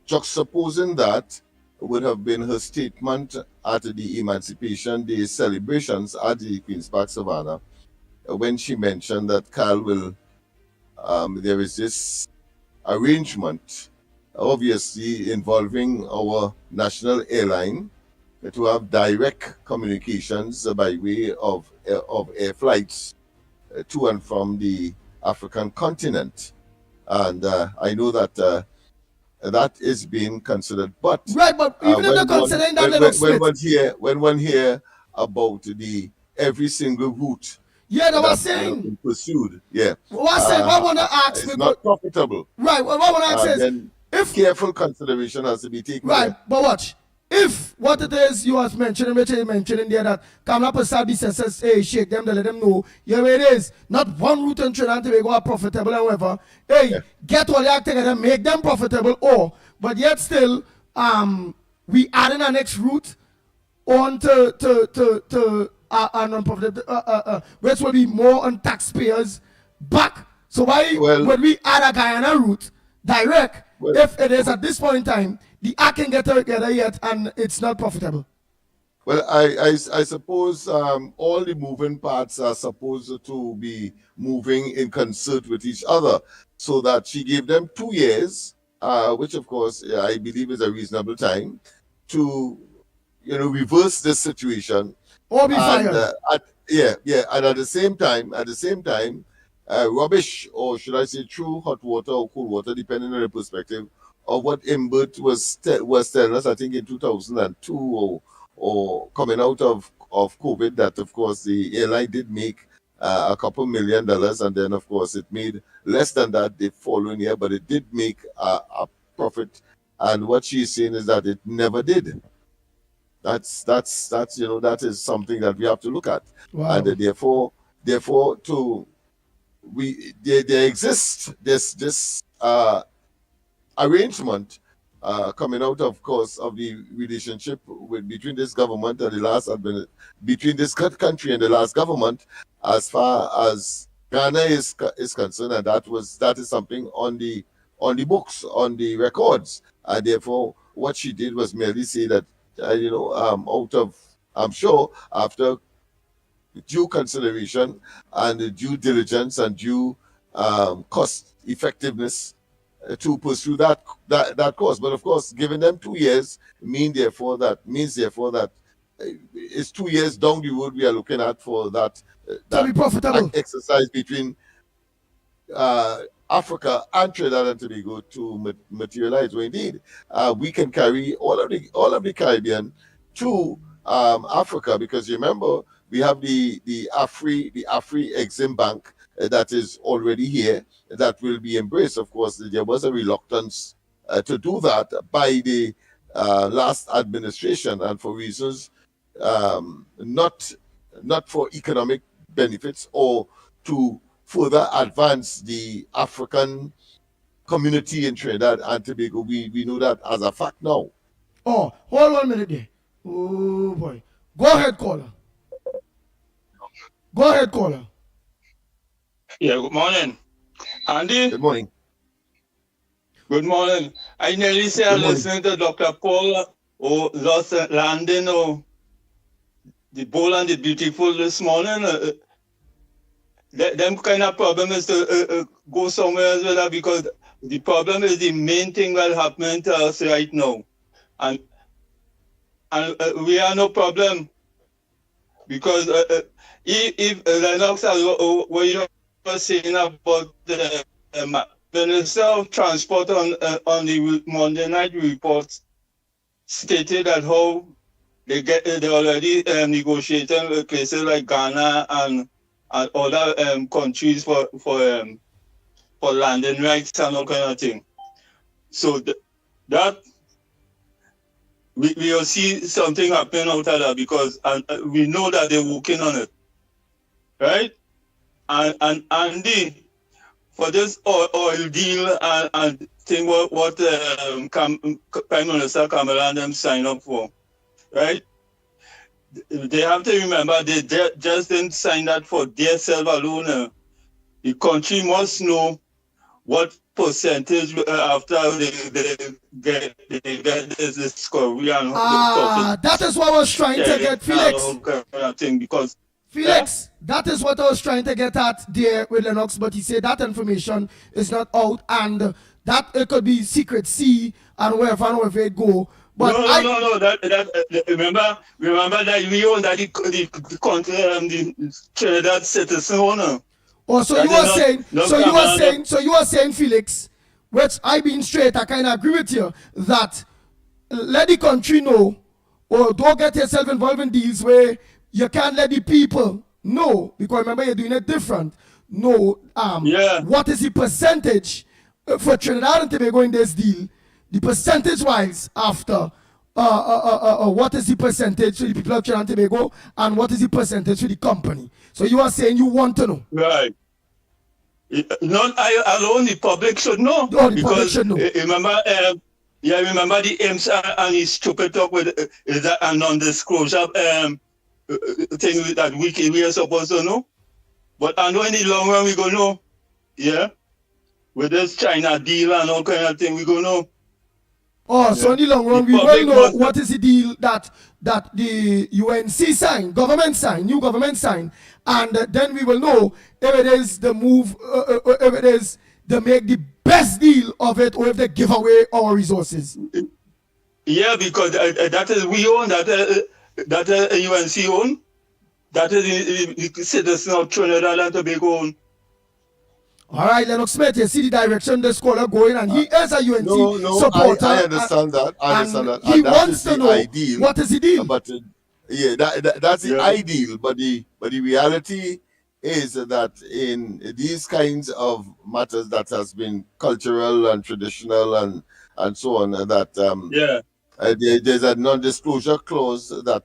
juxtaposing that would have been her statement at the Emancipation Day celebrations at the Queen's Park Savannah, when she mentioned that Carl will, there is this arrangement, obviously involving our national airline, to have direct communications by way of air flights to and from the African continent. And I know that that is being considered. But right, but even if they're considering that, when one hear about the every single route, yeah, they were saying been pursued, yeah, what I want to ask, it's not profitable. Right, what I want to ask is, then if careful consideration has to be taken. Right, there. but watch. If what it is you was mentioning, Richard mentioning there that Kamala Prasad says, hey, shake them to let them know, yeah, it is. Not one route in Trinidad and Tobago are profitable, however. Hey, get all your together, make them profitable, but yet still, we adding our next route on to non-profitable, which will be more on taxpayers back. So when we add a Guyana route direct, if it is at this point in time, the act can get together yet and it's not profitable. Well, I suppose all the moving parts are supposed to be moving in concert with each other, so that she gave them 2 years, which of course I believe is a reasonable time to, reverse this situation. Or be fired. And at the same time, rubbish, or should I say true hot water or cool water, depending on the perspective of what Imbert was telling us, I think in 2002 or coming out of COVID, that of course the airline did make a couple $1 million, and then of course it made less than that the following year, but it did make a profit. And what she's saying is that it never did. That's that is something that we have to look at. Wow. And therefore there exists this arrangement coming out, of course, of the relationship between this government and between this country and the last government, as far as Ghana is concerned, and that is something on the books, on the records, and therefore what she did was merely say that out of, I'm sure, after due consideration and due diligence and due cost effectiveness to pursue that course. But of course, giving them 2 years means therefore that it's 2 years down the road we are looking at for that be profitable exercise between Africa and Trinidad and Tobago to materialize. So indeed, we can carry all of the Caribbean to Africa, because you remember we have the Afri Exim Bank that is already here, that will be embraced. Of course, there was a reluctance to do that by the last administration, and for reasons not for economic benefits or to further advance the African community in Trinidad and Tobago. We know that as a fact now. Oh, hold 1 minute there. Oh boy. Go ahead, caller. Yeah, good morning. Andy? Good morning. Good morning. I nearly say I'm listening to Dr. Paul or Lost Landing or the Bold and the Beautiful this morning. Them kind of problem is to go somewhere as well, because the problem is the main thing that happening to us right now. And we have no problem, because if Lennox, what you were saying about the Minister of Transport on the Monday night report stated that how they already negotiating with places like Ghana and other countries for landing rights and all kind of thing. So that we will see something happening out of that, because we know that they're working on it, right? And Andy, for this oil deal and thing what Prime Minister Kamala and them sign up for, right? They have to remember they just didn't sign that for their self alone. The country must know what percentage after they get this Korean. That is what I was trying to get, Felix. Because Felix, that is what I was trying to get at there with Lennox, but he said that information is not out, and that it could be secret C and wherever it go. But no. That remember that we own that the country the Trinidad citizen owner. Oh, so you are saying, Felix, which I being straight, I kind of agree with you, that let the country know, or don't get yourself involved in deals where you can't let the people know, because remember you're doing it different. No, what is the percentage for Trinidad and Tobago in this deal? The percentage wise after what is the percentage for the people of Trinidad and Tobago, and what is the percentage for the company? So you are saying you want to know. Right. Not I alone, the public should know. No, the because public should know. Remember the IMS and his stupid talk with that a non-disclosure thing that we are supposed to know. But I know in the long run we gonna know. Yeah. With this China deal and all kind of thing, we gonna know. Oh, so in the long run, we will know what is the deal that the UNC signed, new government signed, and then we will know if it is the move, if it is to make the best deal of it, or if they give away our resources. Yeah, because that is we own, that UNC own, that is the citizen of Trinidad and Tobago own. All right, Lennox Smith, you see the direction the scholar going, and he is a UNC supporter. I understand that. He wants to know ideal, what is the deal. But that's the ideal. But the reality is that in these kinds of matters that has been cultural and traditional and so on, that there's a non-disclosure clause that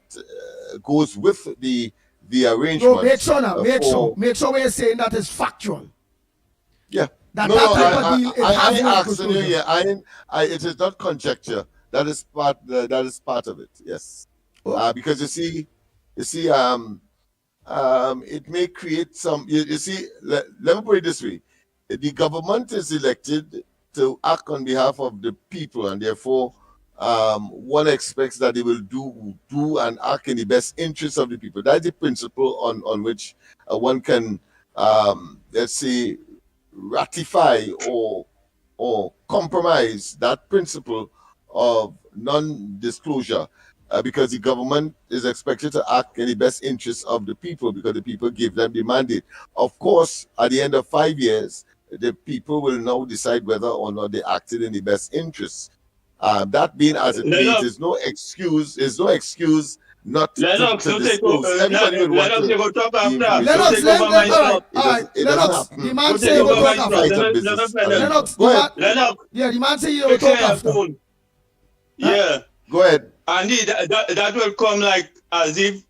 goes with the arrangement. No, make sure now. Make sure we're saying that is factual. Yeah. It is not conjecture. That is part of it. Yes. Because you see, it may create some. You see, let me put it this way: the government is elected to act on behalf of the people, and therefore, one expects that they will do and act in the best interest of the people. That's the principle on which one can, let's say, ratify or compromise that principle of non-disclosure, because the government is expected to act in the best interest of the people, because the people give them the mandate. Of course, at the end of 5 years, the people will now decide whether or not they acted in the best interest. That being as it is no excuse. Is no excuse not Lennox, to disclose. Everybody will want to talk after. Lennox, the man say you will talk after. Lennox, the man say you will talk after. Yeah. Go ahead. And that will come like as if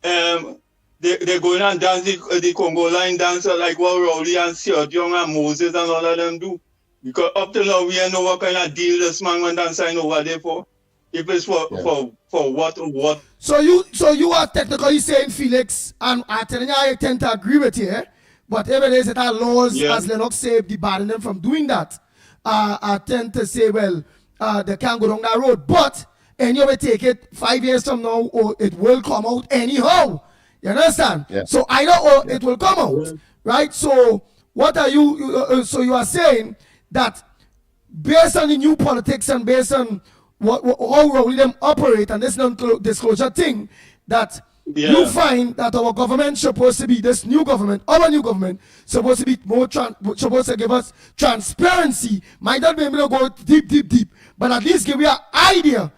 they're going and dance the Congo line dance like what Rowley and Sergio and Moses and all of them do. Because up till now we don't know what kind of deal this man went and signed over there for. If it's for what? So you are technically saying, Felix, and I tell you, I tend to agree with you, but if it is that our laws, as Lennox said, debarring them from doing that, I tend to say, well, they can't go down that road. But anyway, take it 5 years from now, or it will come out anyhow. You understand? Yeah. So either or it will come out, right? So what are you? So you are saying that based on the new politics and based on how Rowley them operate and this non-disclosure thing, that you find that our government supposed to be, this new government, our new government, supposed to be more supposed to give us transparency. Might not be able to go deep, but at least give you an idea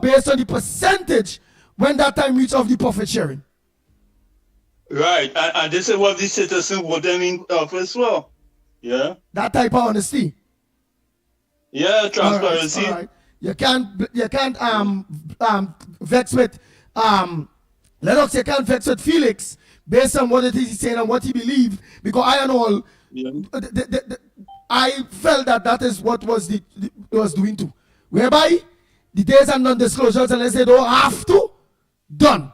based on the percentage when that time reach of the profit sharing. Right, and this is what the citizen voted in office for. Yeah. That type of honesty. Yeah, transparency. All right. You can't vex with Lennox, you can't vex with Felix based on what it is he's saying and what he believed, because I and all I felt that is what was doing too. Whereby the days and non-disclosures, unless they don't have to, done.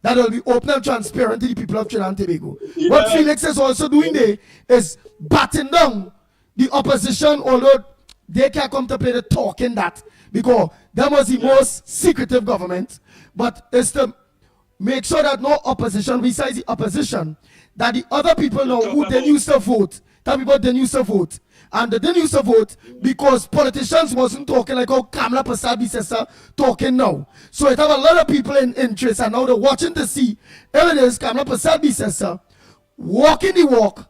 That will be open and transparent to the people of Trinidad and Tobago. Yeah. What Felix is also doing there is batting down the opposition, although they can't come to play the talking that, because that was the most secretive government, but it's to make sure that no opposition besides the opposition, that the other people know who they used to vote, that people they used to vote. And they didn't used to vote because politicians wasn't talking like how Kamala Prasad says talking now. So it have a lot of people in interest, and now they're watching to see if it is Kamala Prasad says walking the walk,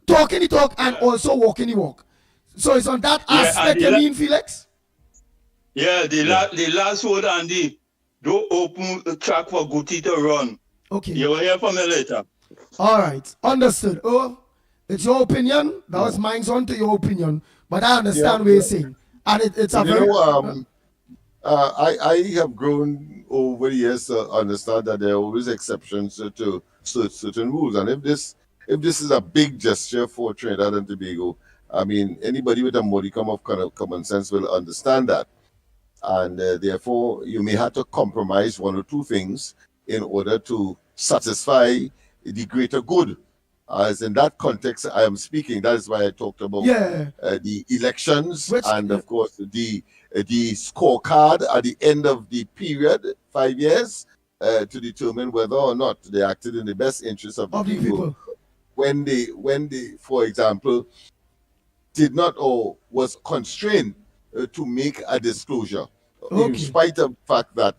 talking the talk, and also walking the walk. So it's on that aspect, you mean, Felix? Yeah, the last word, Andy, don't open the track for Guti to run. Okay. You will hear from me later. All right, understood. Oh, it's your opinion. That was mine's on to your opinion, but I understand what you're saying, and it's a very. I have grown over the years to understand that there are always exceptions to certain rules, and if this is a big gesture for Trinidad and Tobago, I mean, anybody with a modicum of kind of common sense will understand that, and therefore you may have to compromise one or two things in order to satisfy the greater good. As in that context I am speaking, that is why I talked about the elections, and of course the scorecard at the end of the period, 5 years, to determine whether or not they acted in the best interest of the people. When they, for example, did not or was constrained to make a disclosure, in spite of the fact that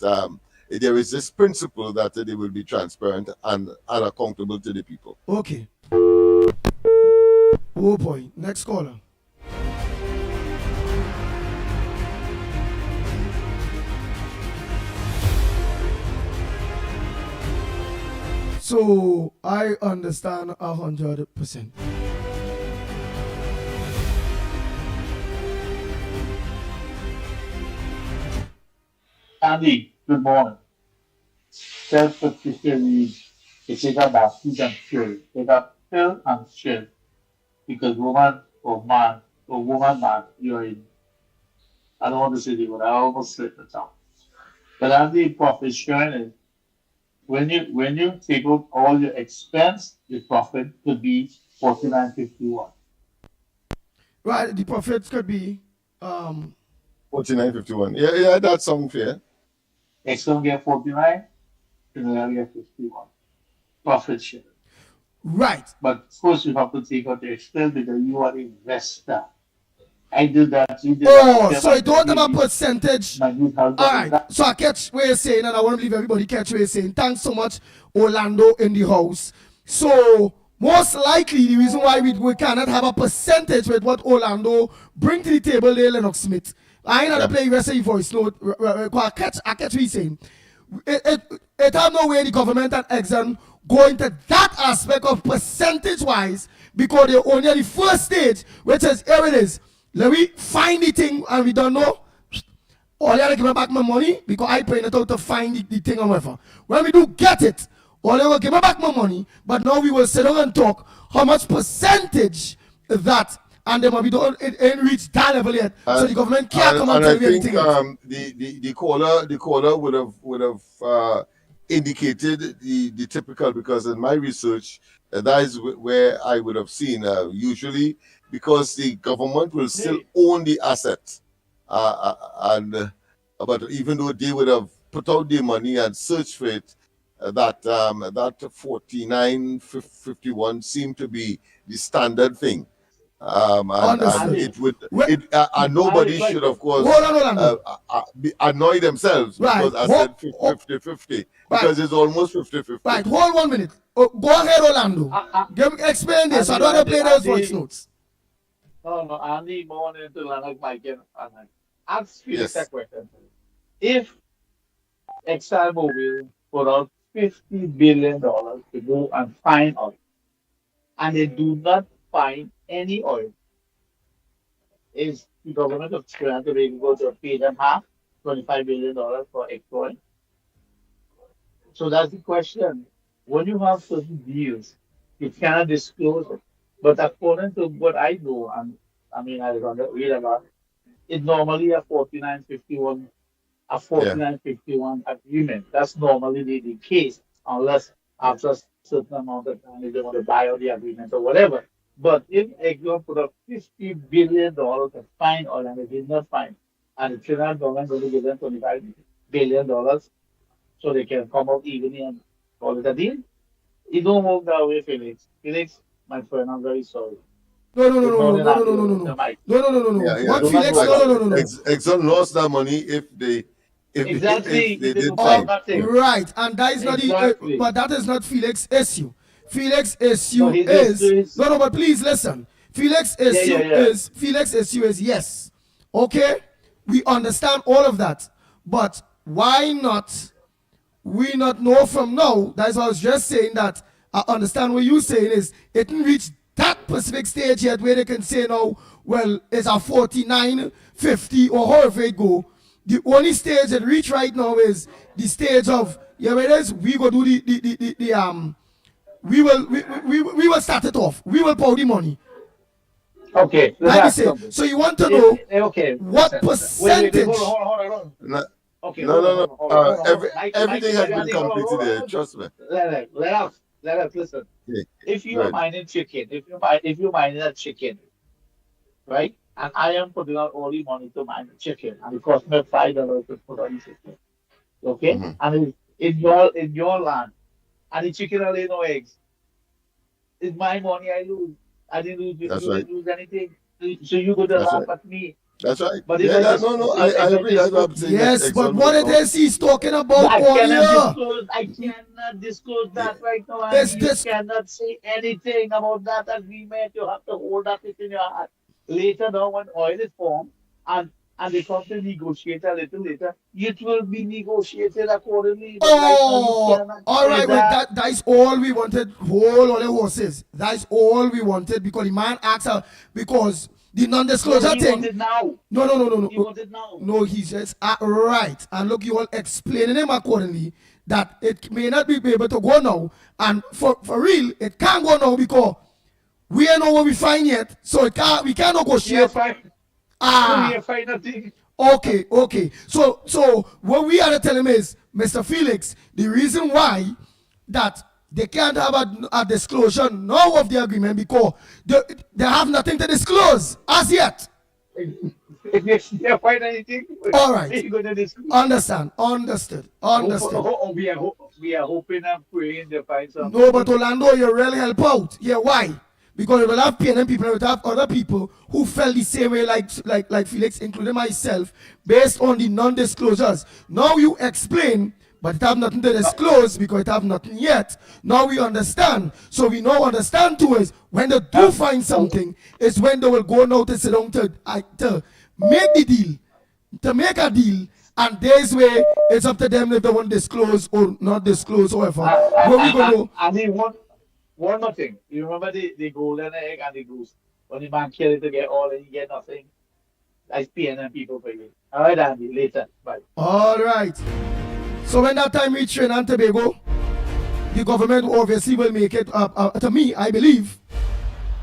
there is this principle that they will be transparent and accountable to the people. Okay. Oh boy, next caller. So I understand 100%. Andy, good morning. Self-sufficiency is about food and fuel. They got pill and shell. Because woman or man or woman man, you're in. I don't want to say the word, I almost slipped it out. But Andy, profit sharing is when you take out all your expense, the profit could be $49.51. Right, the profits could be $49.51. Yeah, that sounds fair. Exxon get 49, Trinidad get 51. Profit share. Right. But of course you have to take out the expense because you are an investor. I do that. You do that. So it don't have a percentage. All right. So I catch what you're saying, and I want to believe everybody catch what you're saying. Thanks so much, Orlando in the house. So most likely the reason why we cannot have a percentage with what Orlando bring to the table there, Lennox Smith. I ain't not playing rest of voice note. I catch what he's saying. It have no way the government and Exxon go into that aspect of percentage wise, because they're only at the first stage, which is here it is. Let me find the thing and we don't know. All you have to give me back my money because I paying it out to find the thing or whatever. When we do get it, all you will give me back my money, but now we will sit down and talk how much percentage that, and then we don't reach that level yet. So the government can't come and tell you anything else. The caller would have indicated the typical, because in my research that is where I would have seen usually, because the government will still own the asset, but even though they would have put out the money and searched for it, that 49.51 seemed to be the standard thing. And nobody should, of course, annoy themselves because I said 50-50, because it's almost 50-50. Right, hold 1 minute. Go ahead, Orlando. Explain this. I don't want to play those voice notes. No, Andy, morning to Lennox, Mickie, and ask you that question. If ExxonMobil put out $50 billion to go and find oil, and they do not find any oil. Is the government of Trinidad and Tobago going to pay them half, $25 billion for exploring? So that's the question. When you have certain deals, you cannot disclose it. But according to what I know, and I mean, I read a lot, it's normally a 4951, a Yeah. 4951 agreement. That's normally the case, unless after a certain amount of time they want to buy out the agreement or whatever. But if Exxon put up $50 billion to find oil and they did not find, and the Trinidad government going to give them $25 billion so they can come out evenly and call it a deal, it don't work that way, Felix. Felix, my friend, I'm very sorry. No, no, no, Good no, no, morning, no, no, Andy. no, no, no, The mic. no, no, no, no, no. Yeah, yeah. What Don't Felix? worry No, no, about no, no, no. Exxon lost that money if they Exactly. if they It did is find. nothing. Right, and that is not Exactly. the, but that is not Felix issue. Felix issue No, his is issue is- no, no. But please listen. Felix issue is yes. Okay, we understand all of that, but why not? We not know from now. That's what I was just saying. That I understand what you're saying is it didn't reach that specific stage yet where they can say now, well, it's a 49, 50, or however it go. The only stage it reach right now is the stage of yeah, where it is we go do the we will start it off. We will pour the money. Okay, let's Like you ask say, something. so you want to know Okay. what listen. Wait, percentage? hold on. No, Okay, no, hold no, on, no. hold on, hold on. Everything has been Andy, hold on, completed hold on, there. hold on. Trust me. Let us listen. Yeah. If you Go are ahead. mining chicken, if you're mining a chicken, right? And I am putting out all the money to mine the chicken, and it costs me $5 to put on the chicken. Okay? Mhm. And it's in your land, and the chicken are laying no eggs. It's my money I lose. I didn't lose. That's You right. didn't lose anything. So you go to That's laugh right. at me. That's right. But if Yeah, I that, just no, I agree. That's what I'm saying. Yes, that but Exxon what was it not- is he's talking about I cannot earlier disclose. I cannot disclose that right now. is And you this. cannot say anything about that agreement. You have to hold that in your heart. Later on, when oil is formed and they come to negotiate a little later, it will be negotiated accordingly. But right now, you Oh, cannot all say right. Wait, that. that is all we wanted. Hold all the horses. That is all we wanted because the man asked her because the No, non-disclosure he thing. wants it now. No, no, no, no, He no. wants it now. No, he's just right. And look, you all explaining him accordingly that it may not be able to go now. And for real, it can't go now because we ain't know what we find yet. So it can't. We can't We are negotiate. fine. No, we Ah. are fine. Nothing. Okay. So what we are to tell him is, Mr. Felix, the reason why that they can't have a disclosure now of the agreement because they have nothing to disclose as yet. If you find anything, All right. you're gonna disclose. Understood. We are hoping and praying to find something. No, but Orlando, you really help out. Yeah, why? Because it will have PNM people, it will have other people who felt the same way like Felix, including myself, based on the non-disclosures. Now you explain, but it have nothing to disclose because it have nothing yet. Now we understand. So we now understand too is when they do find something, is when they will go now to sit down to make the deal, to make a deal, and there's where it's up to them if they want to disclose or not disclose or whatever. Where we go know. I mean, one more thing. You remember the golden egg and the goose? When the man kill it to get all and you get nothing? That's PNM people for you. All right, Andy, later. Bye. All right. So when that time reach Trinidad and Tobago, the government obviously will make it to me, I believe,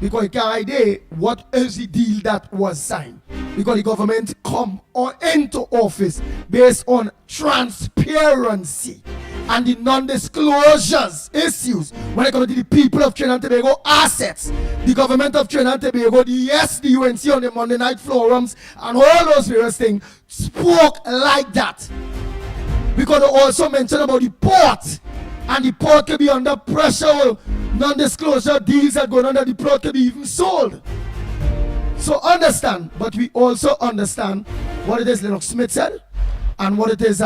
because it can't idea what is the deal that was signed. Because the government come into office based on transparency and the non-disclosures issues when it comes to the people of Trinidad and Tobago assets. The government of Trinidad and Tobago, the UNC on the Monday night forums and all those various things spoke like that. Because they also mentioned about the port, and the port could be under pressure. Non-disclosure deals that going under the port could be even sold. So understand, but we also understand what it is Lennox Smith said and what it is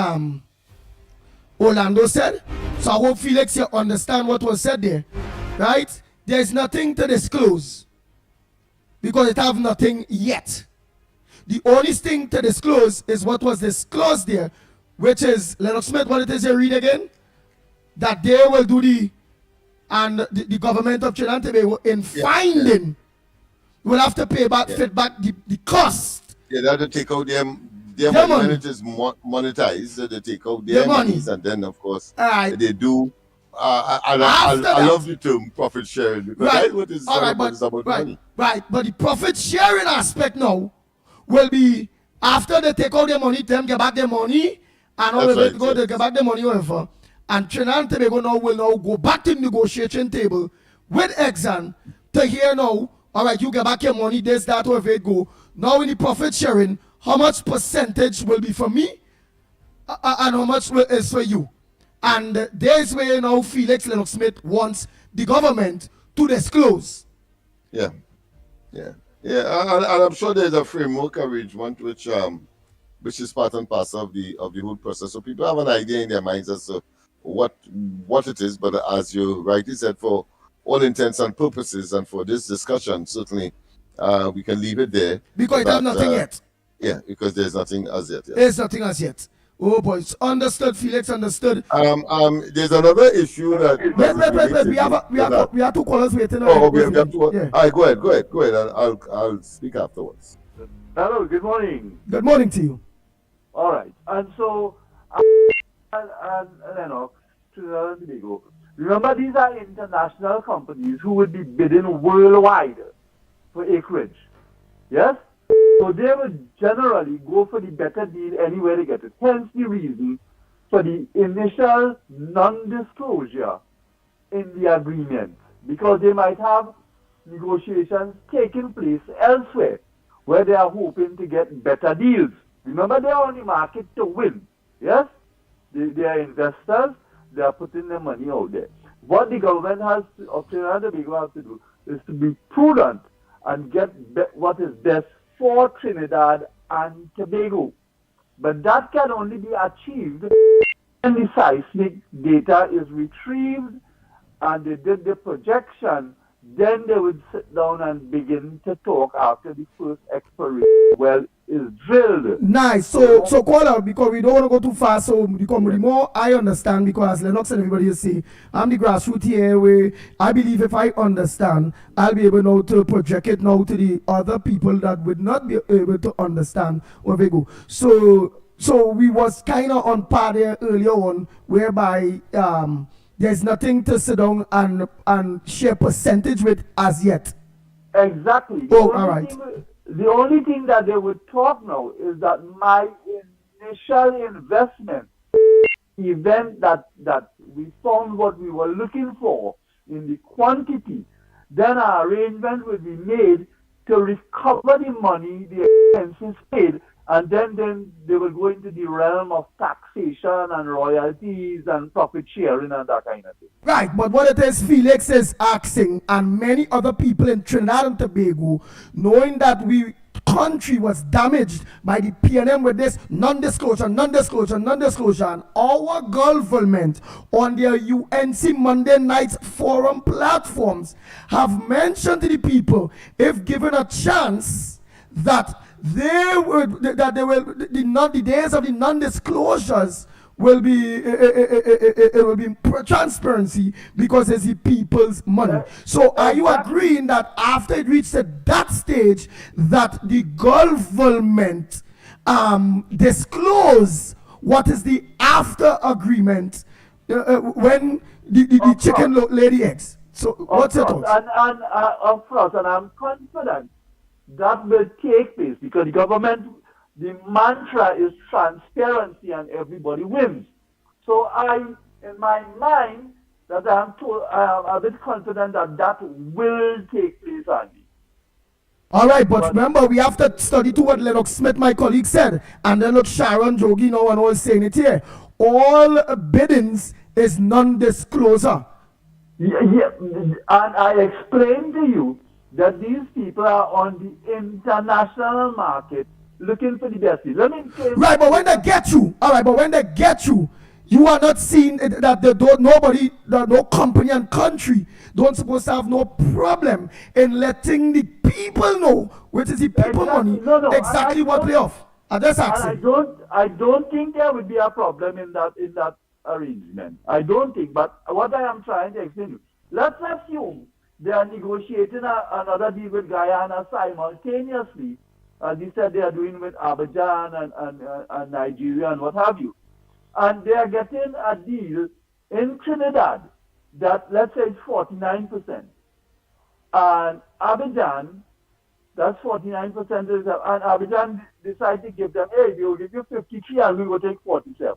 Orlando said. So I hope Felix you understand what was said there, right? There is nothing to disclose because it have nothing yet. The only thing to disclose is what was disclosed there which is Lennox Smith. What it is you read again? That they will do the government of Trinidad and Tobago in finding will have to pay back, fit back the cost. Yeah, they have to take out their money. When it is monetized, they take out their monies, and then of course they do. I love the term profit sharing because that's what it's about money. Right, but the profit sharing aspect now will be after they take out their money, them get back their money, and all they get back their money over. And Trinidad and Tobago now will now go back to the negotiation table with Exxon to hear now, all right, you get back your money, this, that, wherever it go. Now in the profit sharing, how much percentage will be for me and how much is for you? And there's where now Felix Lennox Smith wants the government to disclose. Yeah. And I'm sure there's a framework arrangement which is part and parcel of the whole process. So people have an idea in their minds as to what it is. But as you rightly said, for all intents and purposes, and for this discussion, certainly we can leave it there. Because there's nothing yet. Yeah, because there's nothing as yet. Yes. There's nothing as yet. Oh boy, it's understood. Felix understood. There's another issue that. Wait. We have two callers waiting. We have two. Yeah. All right, go ahead. I'll speak afterwards. Hello. Good morning. Good morning to you. All right, and so and Lennox, Trinidad and Tobago. Remember, these are international companies who would be bidding worldwide for acreage. Yes. So they would generally go for the better deal anywhere they get it. Hence the reason for the initial non-disclosure in the agreement, because they might have negotiations taking place elsewhere where they are hoping to get better deals. Remember, they are on the market to win. Yes? They are investors. They are putting their money out there. What the government of Trinidad and Tobago has to do is to be prudent and get what is best for Trinidad and Tobago. But that can only be achieved when the seismic data is retrieved and they did the projection. Then they would sit down and begin to talk after the first exploration well is drilled. Nice. So caller, because we don't want to go too fast, so become the more I understand, because Lennox and everybody is saying, I'm the grassroots here where I believe if I understand, I'll be able now to project it now to the other people that would not be able to understand where they go. So we was kind of on par there earlier on, whereby there's nothing to sit down and share percentage with as yet. Exactly. Oh, all right. The only thing that they would talk now is that my initial investment, event that we found what we were looking for in the quantity, then an arrangement would be made to recover the money, the expenses paid, and then they will go into the realm of taxation and royalties and profit sharing and that kind of thing. Right, but what it is Felix is asking, and many other people in Trinidad and Tobago, knowing that we country was damaged by the PNM with this non-disclosure, and our government on their UNC Monday night forum platforms have mentioned to the people, if given a chance, that the days of the non-disclosures will be it will be transparency because it's the people's money. So are you agreeing that after it reaches that stage that the government disclose what is the after agreement when the chicken lay the eggs? So what's your thoughts? And of course, and I'm confident that will take place because the government, the mantra is transparency and everybody wins. So in my mind, that I'm a bit confident that will take place, Andy. All right, but remember, we have to study to what Lennox Smith, my colleague, said. And then look, Sharon, Jogi, now and all saying it here. All biddings is non-disclosure. Yeah, and I explained to you that these people are on the international market looking for the best deal. Right, but when they get you, all right, but when they get you, you are not seeing that no company and country don't supposed to have no problem in letting the people know, which is the people money, exactly what they off. just And asking. I don't think there would be a problem in that arrangement. I don't think. But what I am trying to explain to you, let's assume they are negotiating another deal with Guyana simultaneously, as they said they are doing with Abidjan and Nigeria and what have you. And they are getting a deal in Trinidad that, let's say, it's 49%. And Abidjan, that's 49%. And Abidjan decide to give them, hey, we will give you 53 and we will take 47.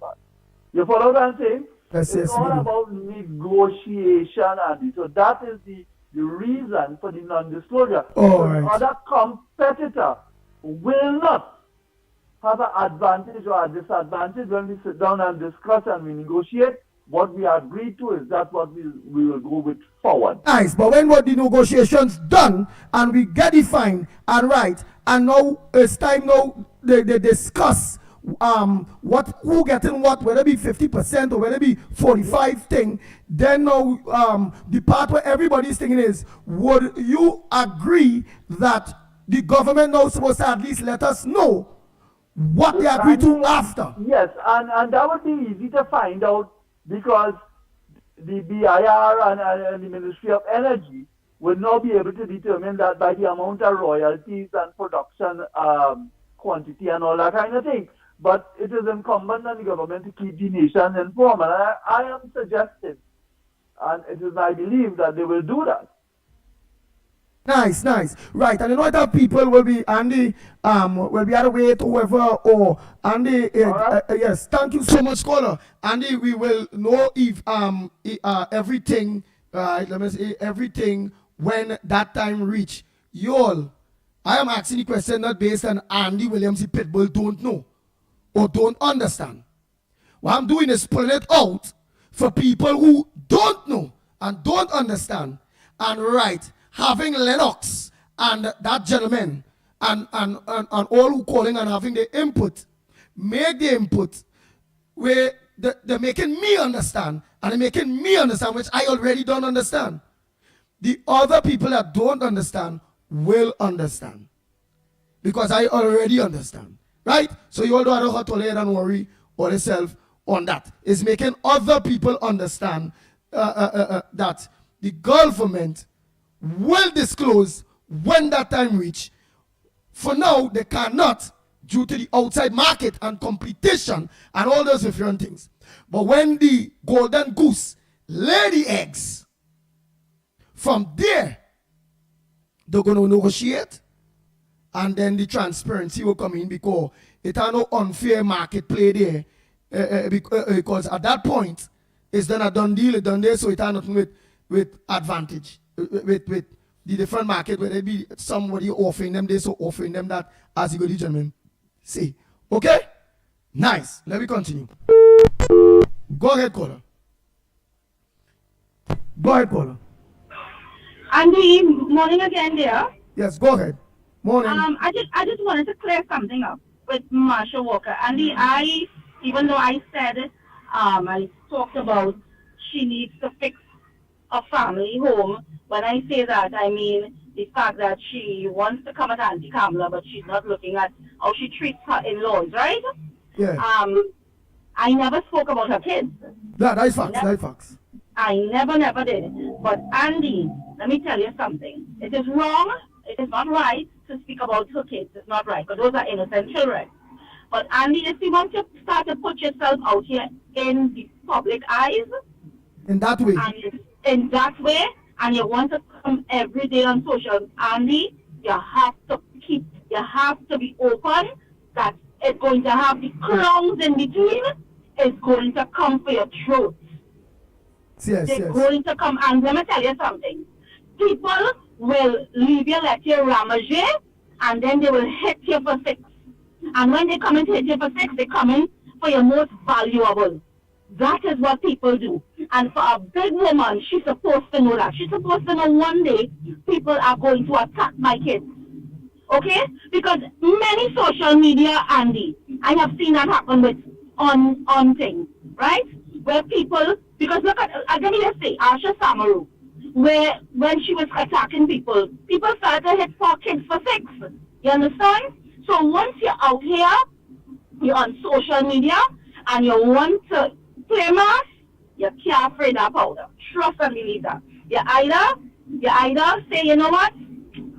You follow what I'm saying? Yes, It's all about negotiation, and so that is the reason for the non-disclosure. All The right. other competitor will not have an advantage or a disadvantage when we sit down and discuss and we negotiate. What we agreed to is that's what we will go with forward. Nice, but when what the negotiations done and we get it fine and right, and now it's time now they discuss what who getting what, whether it be 50% or whether it be 45 thing, then now the part where everybody's thinking is, would you agree that the government now supposed to at least let us know what they agree to after? Yes, and that would be easy to find out because the BIR and the Ministry of Energy will now be able to determine that by the amount of royalties and production quantity and all that kind of thing. But it is incumbent on the government to keep the nation informed. And I am suggesting, and it is my belief that they will do that. Nice, nice. Right, and you know that people will be Andy, will be at a wait, whoever, or Andy. Yes, thank you so much, caller. Andy, we will know if everything. Right, let me say everything when that time reach. You all, I am asking the question not based on Andy Williams, the Pitbull don't know or don't understand. What I'm doing is pulling it out for people who don't know and don't understand. And right, having Lennox and that gentleman and all who calling and having the input, make the input where they're making me understand, and they're making me understand, which I already don't understand. The other people that don't understand will understand, because I already understand. Right? So you all don't have to lay and worry or yourself on that. It's making other people understand that the government will disclose when that time reach. For now, they cannot due to the outside market and competition and all those different things. But when the golden goose lay the eggs, from there, they're going to negotiate. And then the transparency will come in, because it are no unfair market play there. Because at that point, it's done a done deal, it's done there, so it are nothing with advantage. With the different market, where there be somebody offering them this or offering them that, as you go, the gentleman say. Okay? Nice. Let me continue. Go ahead, caller. Go ahead, caller. Andy, morning again, dear. Yes, go ahead. Morning. I just wanted to clear something up with Marsha Walker. Andy, even though I said, I talked about she needs to fix a family home. When I say that, I mean the fact that she wants to come at Auntie Kamala, but she's not looking at how she treats her in-laws, right? Yeah. I never spoke about her kids. That's facts. That's facts. I never did. But Andy, let me tell you something. It is wrong. It is not right to speak about her kids. It's not right, because those are innocent children. But Andy, if you want to start to put yourself out here in the public eyes, in that way, and you want to come every day on social, Andy, you have to be open that it's going to have the clowns in between. It's going to come for your throat. Yes, They're going to come, and let me tell you something. People will leave you like you're ramagé, and then they will hit you for 6. And when they come in to hit you for 6, they come in for your most valuable. That is what people do. And for a big woman, she's supposed to know that. She's supposed to know one day people are going to attack my kids. Okay? Because many social media, Andy, I have seen that happen with on things, right? Where people, because look at, let me just say, Asha Samaru, where when she was attacking people, people started to hit 4 kids for 6. You understand? So once you're out here, you're on social media and you want to play mass, you can't afraid that powder. Trust and believe that. You either say, you know what,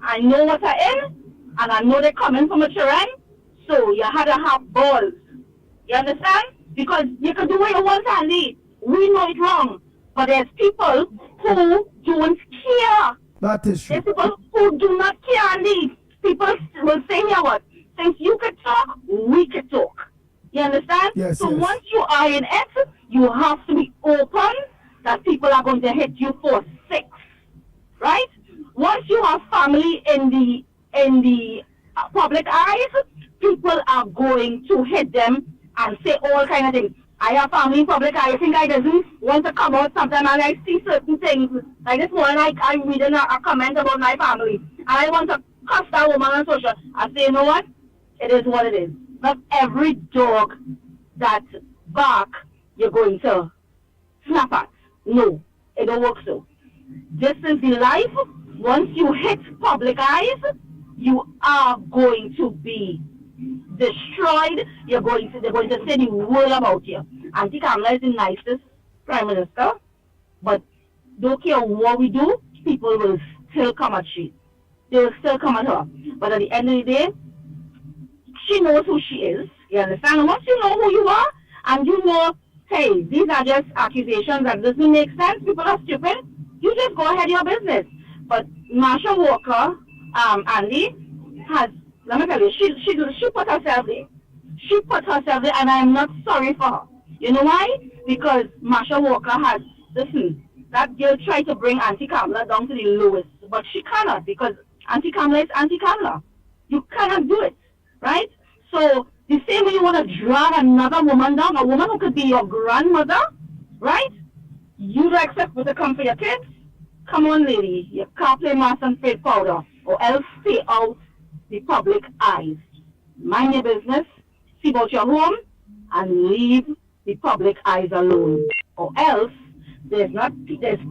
I know what I am, and I know they're coming from a terrain, so you had to have balls. You understand? Because you can do what you want, Andy. We know it wrong. But there's people who don't care. That is true. There's people who do not care, Andy. People will say here what? Since you can talk, we can talk. You understand? Yes, so yes. once you are in it, you have to be open that people are going to hit you for 6. Right? Once you have family in the public eyes, people are going to hit them and say all kind of things. I have family in public eye. I think I doesn't want to come out sometimes and I see certain things. Like this morning, I'm reading a comment about my family. And I want to cuss that woman on social. I say, you know what? It is what it is. Not every dog that bark you're going to snap at. No, it don't work so. This is the life. Once you hit public eyes, you are going to be destroyed. They're going to say the world about you. Auntie Kamala is the nicest prime minister, but don't care what we do, people will still come at she. They will still come at her. But at the end of the day, she knows who she is. You understand? And once you know who you are, and you know, hey, these are just accusations that doesn't make sense, people are stupid, you just go ahead your business. But Marsha Walker, Andy, has, let me tell you, she put herself there. She put herself there, and I'm not sorry for her. You know why? Because Marsha Walker has, listen, that girl tried to bring Auntie Kamala down to the lowest, but she cannot, because Auntie Kamala is Auntie Kamala. You cannot do it, right? So the same way you want to drag another woman down, a woman who could be your grandmother, right? You don't expect her to come for your kids? Come on, lady, you can't play mass and fade powder, or else stay out the public eyes. Mind your business, see about your home, and leave the public eyes alone. Or else, there's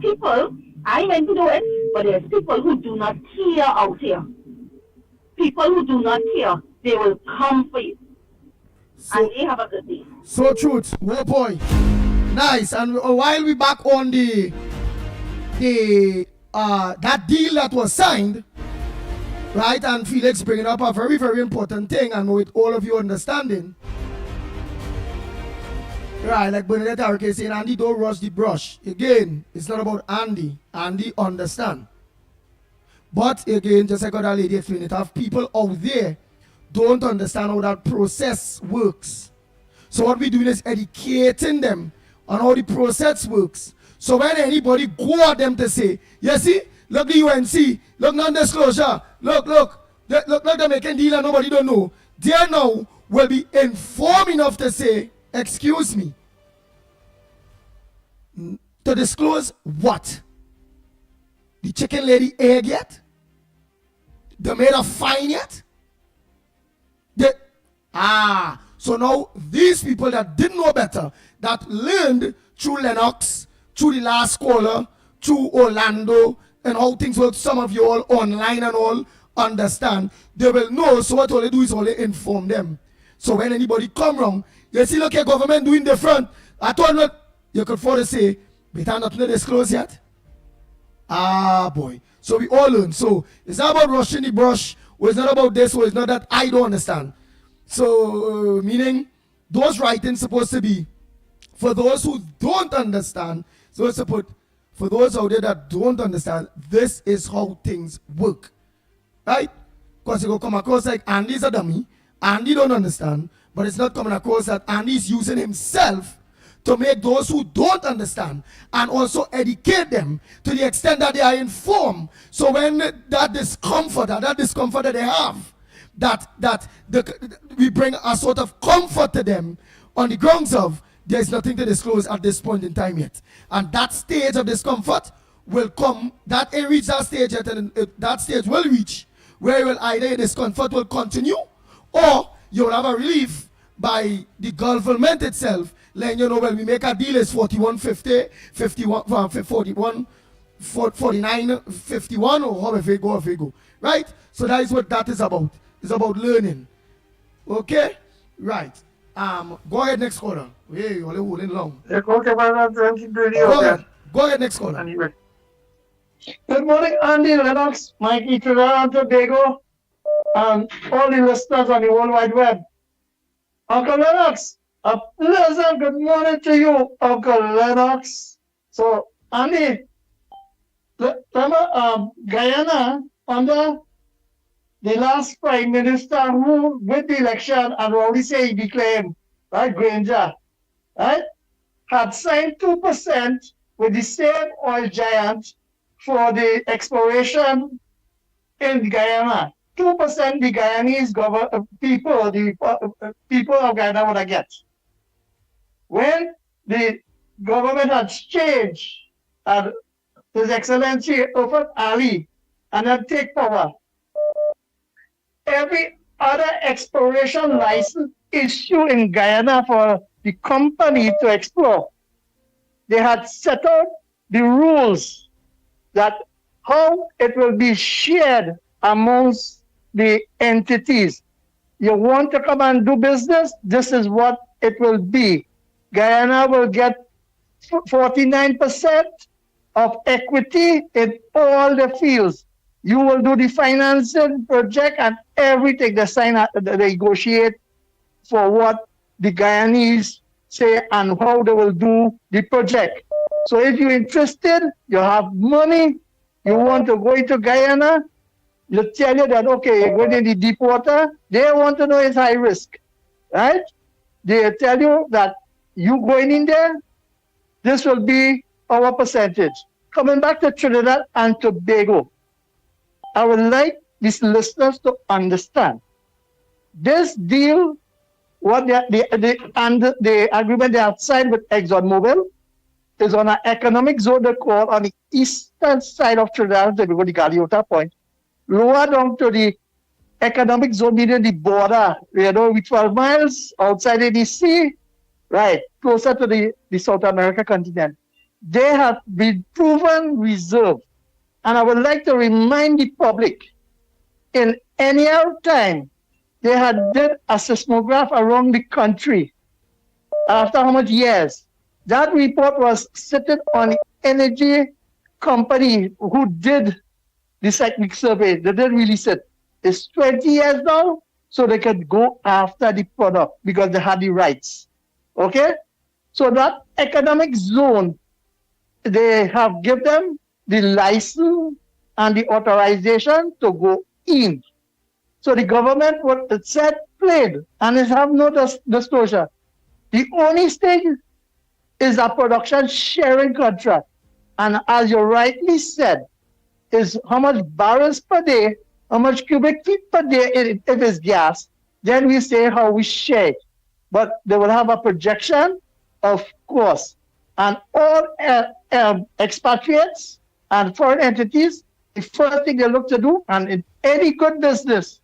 people, I meant to do it, but there's people who do not care out here. People who do not care, they will come for you. And they have a good day. So truth, oh boy. Nice. And while we back on the that deal that was signed, right, and Felix bringing up a very, very important thing, and with all of you understanding, right, like Bernadette Arke saying, Andy, don't rush the brush. Again, it's not about Andy. Andy understand. But again, just like that lady explained it, have people out there don't understand how that process works. So what we're doing is educating them on how the process works. So when anybody go at them to say, you see, look the UNC, look non-disclosure, look, they're making deal and nobody don't know. They now will be informed enough to say, excuse me, to disclose what? The chicken lady egg yet? They made a fine yet? So now these people that didn't know better, that learned through Lennox, through the last caller, through Orlando, and how things work, some of you all online and all understand, they will know. So what all they do is only inform them. So when anybody come wrong, you see, look, your government doing different. I told you, you could afford to say, better not to disclose yet. Boy. So we all learn. So it's not about rushing the brush, or it's not about this, or it's not that I don't understand. So, meaning, those writings supposed to be for those who don't understand. So it's supposed for those out there that don't understand, this is how things work. Right? Because you go come across like Andy's a dummy, Andy don't understand, but it's not coming across that Andy's using himself to make those who don't understand and also educate them to the extent that they are informed. So when that discomfort that they have, we bring a sort of comfort to them on the grounds of there's nothing to disclose at this point in time yet. And that stage of discomfort will come, that ain't reach that stage yet, and that stage will reach where you will either discomfort will continue or you will have a relief by the government itself, letting you know when we make a deal is 41.50, 51, 41, 49, 51, or however it go, right? So that is what that is about. It's about learning. Okay? Right. Go ahead, next caller. Hey, you're holding long. Okay, man, Go ahead. Go ahead, next caller. Anyway. Good morning, Andy, Lennox, Mickie, Trinidad and Tobago, and all the listeners on the World Wide Web. Uncle Lennox, a pleasant good morning to you, Uncle Lennox. So, Andy, remember Guyana under the last Prime Minister who, with the election, and already say he declared, right, Granger, right, had signed 2% with the same oil giant for the exploration in Guyana. 2% the Guyanese people, the people of Guyana would get. When the government had changed, and His Excellency Offered Ali, and then take power, every other exploration license issue in Guyana for the company to explore, they had set out the rules that how it will be shared amongst the entities. You want to come and do business, this is what it will be. Guyana will get 49% of equity in all the fields. You will do the financing project and everything. They sign, they negotiate for what the Guyanese say and how they will do the project. So if you're interested, you have money, you want to go into Guyana, they tell you that, okay, you're going in the deep water, they want to know it's high risk, right? They tell you that you going in there, this will be our percentage. Coming back to Trinidad and Tobago, I would like these listeners to understand this deal, what the agreement they have signed with ExxonMobil is on an economic zone they call on the eastern side of Trinidad and Tobago, the Galeota Point, lower down to the economic zone, meaning the border, you know, with 12 miles outside of the sea, right, closer to the South America continent. They have been proven reserve. And I would like to remind the public, in any other time, they had did a seismograph around the country. After how much years? That report was sitting on the energy company who did the seismic survey. They didn't release it. It's 20 years now, so they could go after the product because they had the rights. Okay? So that economic zone, they have given them the license and the authorization to go in. So the government what said played and it have no disclosure. The only thing is a production sharing contract. And as you rightly said, is how much barrels per day, how much cubic feet per day if it's gas, then we say how we share. But they will have a projection of course. And all expatriates and foreign entities, the first thing they look to do, and in any good business,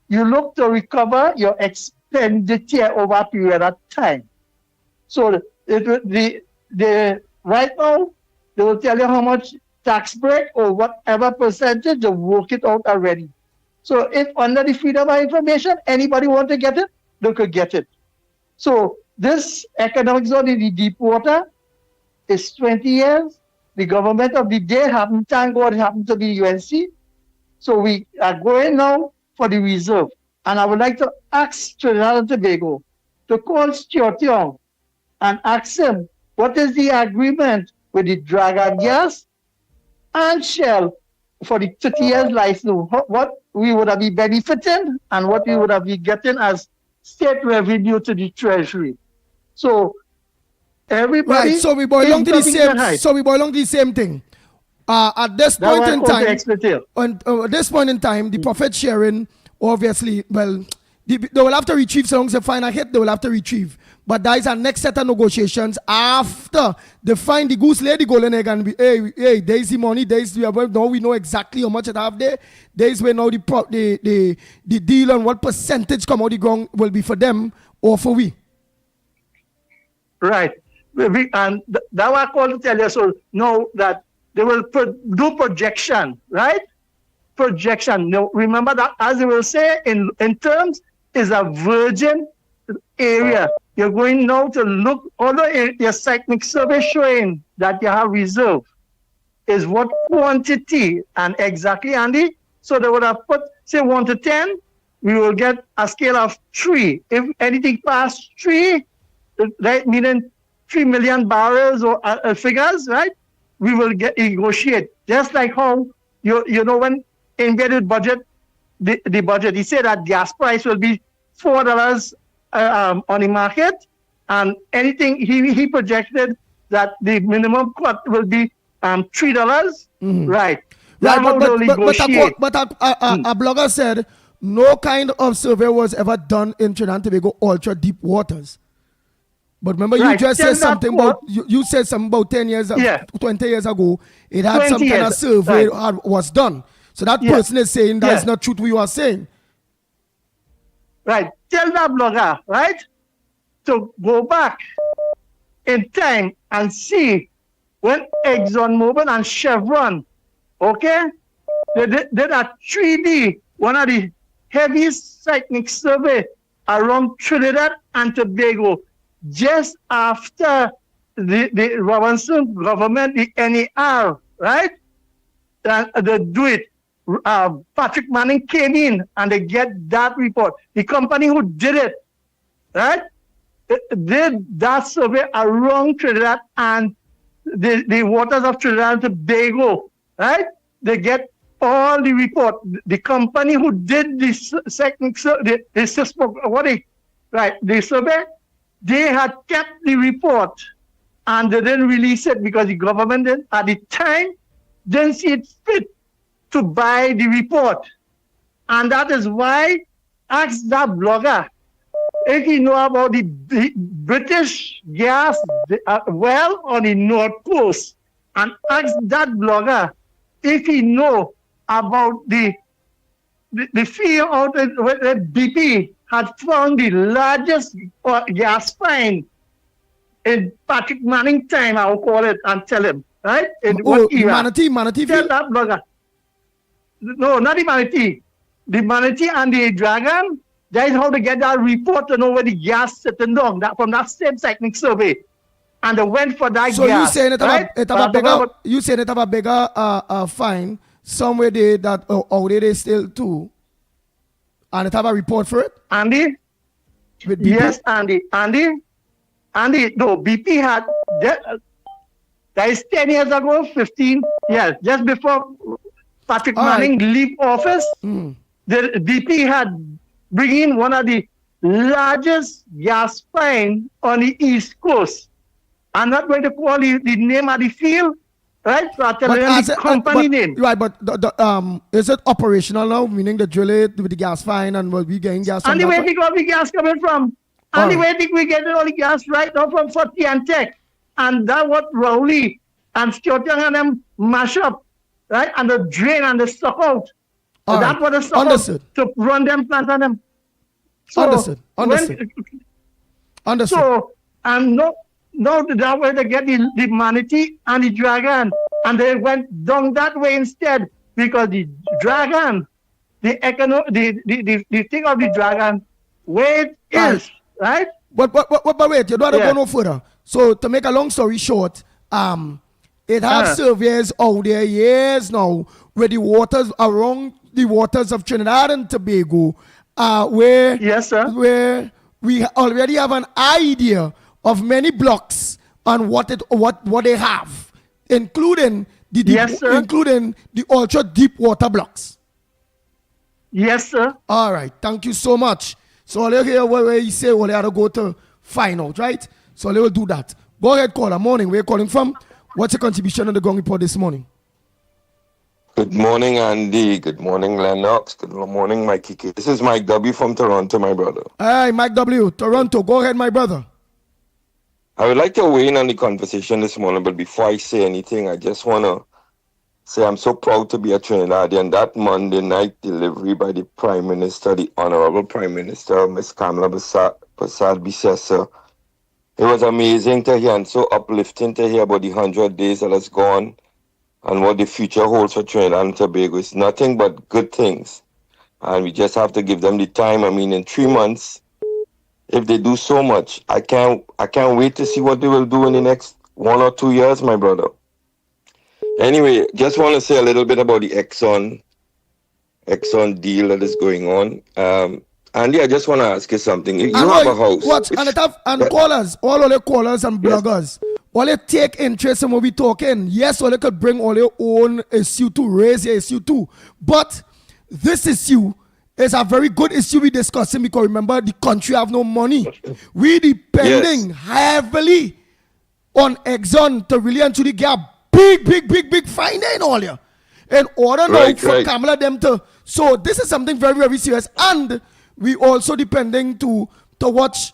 you look to recover your expenditure over a period of time. So right now, they will tell you how much tax break or whatever percentage, they work it out already. So if under the freedom of information, anybody want to get it, they could get it. So this economic zone in the deep water is 20 years. The government of the day thank God, happened to be UNC. So we are going now for the reserve. And I would like to ask Trinidad and Tobago to call Stuart Young and ask him, what is the agreement with the Dragon Gas and Shell for the 30 years license? What we would have been benefiting and what we would have been getting as state revenue to the treasury. So everybody, right, so we boil along to the same. So we boil along the same thing. At this point in time, the profit sharing, obviously, well, they will have to retrieve. So long as they find a hit, they will have to retrieve. But there is a next set of negotiations after they find the goose lay the golden egg and hey, there is the money. There is now we know exactly how much it have there. There is where now the deal on what percentage come out the ground will be for them or for we. Right. And that was called to tell you, so know that they will do projection, right? Projection. Now, remember that, as they will say in terms, is a virgin area. you're going now to look, although your seismic survey showing that you have reserve, is what quantity and exactly, Andy? So they would have put, say, 1 to 10, we will get a scale of 3. If anything past 3, right, meaning 3 million barrels or figures, right, we will negotiate. Just like how, you know, when embedded budget, the budget, he said that gas price will be $4 on the market, and anything, he projected that the minimum cut will be $3, right? Right, but a blogger said no kind of survey was ever done in Trinidad and Tobago ultra deep waters. But remember, you just said something about you said something about 10 years, 20 years ago. It had some kind of survey was done. So that person is saying that is not true to what you are saying. Right. Tell that blogger, right, to go back in time and see when ExxonMobil and Chevron, okay, they did a 3D, one of the heaviest seismic survey around Trinidad and Tobago, just after the Robinson government, the NER, right? They do it. Patrick Manning came in and they get that report. The company who did it, right, did that survey around Trinidad and the waters of Trinidad and Tobago, right? They get all the report. The company who did this the survey, they had kept the report and they didn't release it because the government at the time didn't see it fit to buy the report. And that is why ask that blogger if you know about the British gas well on the North Coast, and ask that blogger if he know about the field out where BP had found the largest gas find in Patrick Manning time, I'll call it, and tell him, right? In what era? Manatee tell that blogger. No, not the Manatee. The Manatee and the Dragon, that is how they get that report to know where the gas sitting down, that from that same seismic survey. And they went for that so gas. So you saying it right? have a bigger fine somewhere there that already they still too, and it have a report for it? Andy? Yes, Andy. No, BP had, that is 10 years ago, 15 years, just before Patrick Manning leave office, the BP had bring in one of the largest gas find on the East Coast. I'm not going to call the name of the field, right? So I'll tell you the company name. Right, but is it operational now? Meaning the drill it with the gas find and will be getting gas? And where think all the gas coming from? And where think we getting all the gas right now from 40 and Tech? And that what Rowley and Stuart Young and them mash up, right? And the drain and the suck out. So that's what the suck out to run them plants on them. So Understood. So, and no, that way they get the Manatee and the Dragon, and they went down that way instead because the Dragon, the thing of the Dragon, where it is, right? But wait, you don't have to go no further. So to make a long story short, it has surveys out there years now where the waters around the waters of Trinidad and Tobago, where we already have an idea of many blocks on what they have, including the ultra deep water blocks. Yes, sir. All right, thank you so much. So I'll hear where you say they have to go to find out, right? So they will do that. Go ahead, caller. Morning. Where you calling from? What's your contribution on the Gong Report this morning? Good morning, Andy. Good morning, Lennox. Good morning, Mickie. This is Mike W. from Toronto, my brother. Hi, Mike W. Toronto. Go ahead, my brother. I would like to weigh in on the conversation this morning, but before I say anything, I just want to say I'm so proud to be a Trinidadian. That Monday night delivery by the Prime Minister, the Honorable Prime Minister, Ms. Kamala Bissessa, it was amazing to hear and so uplifting to hear about the 100 days that has gone and what the future holds for Trinidad and Tobago. It's nothing but good things. And we just have to give them the time. I mean, in 3 months, if they do so much, I can't wait to see what they will do in the next 1 or 2 years, my brother. Anyway, just want to say a little bit about the Exxon deal that is going on. Andy, I just want to ask you something. You have a house. Watch, and callers, all the callers and bloggers, all they take interest in what we talking. Yes, all they could bring all their own issue to raise your issue too. But this issue is a very good issue we discussing because remember the country have no money. We depending heavily on Exxon to really and truly get a big finding all here. In order now for Kamala them to, so this is something very, very serious. And we also depending to watch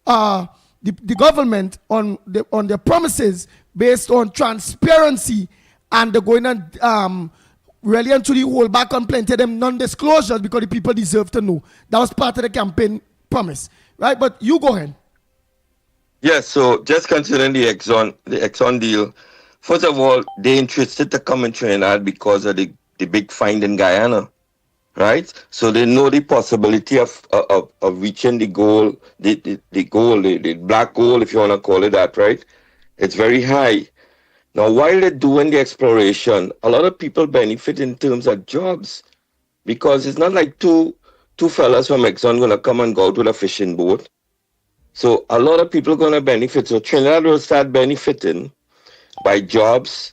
the government on their promises based on transparency, and they're going to really and truly hold back on plenty of them non-disclosures because the people deserve to know. That was part of the campaign promise, right? But you go ahead. Yes, so just considering the Exxon deal, first of all, they're interested to come in Trinidad because of the big find in Guyana, right? So they know the possibility of reaching the goal, the black goal, if you want to call it that, right? It's very high. Now, while they're doing the exploration, a lot of people benefit in terms of jobs because it's not like two fellas from Exxon going to come and go out with a fishing boat. So a lot of people are going to benefit. So Trinidad will start benefiting by jobs.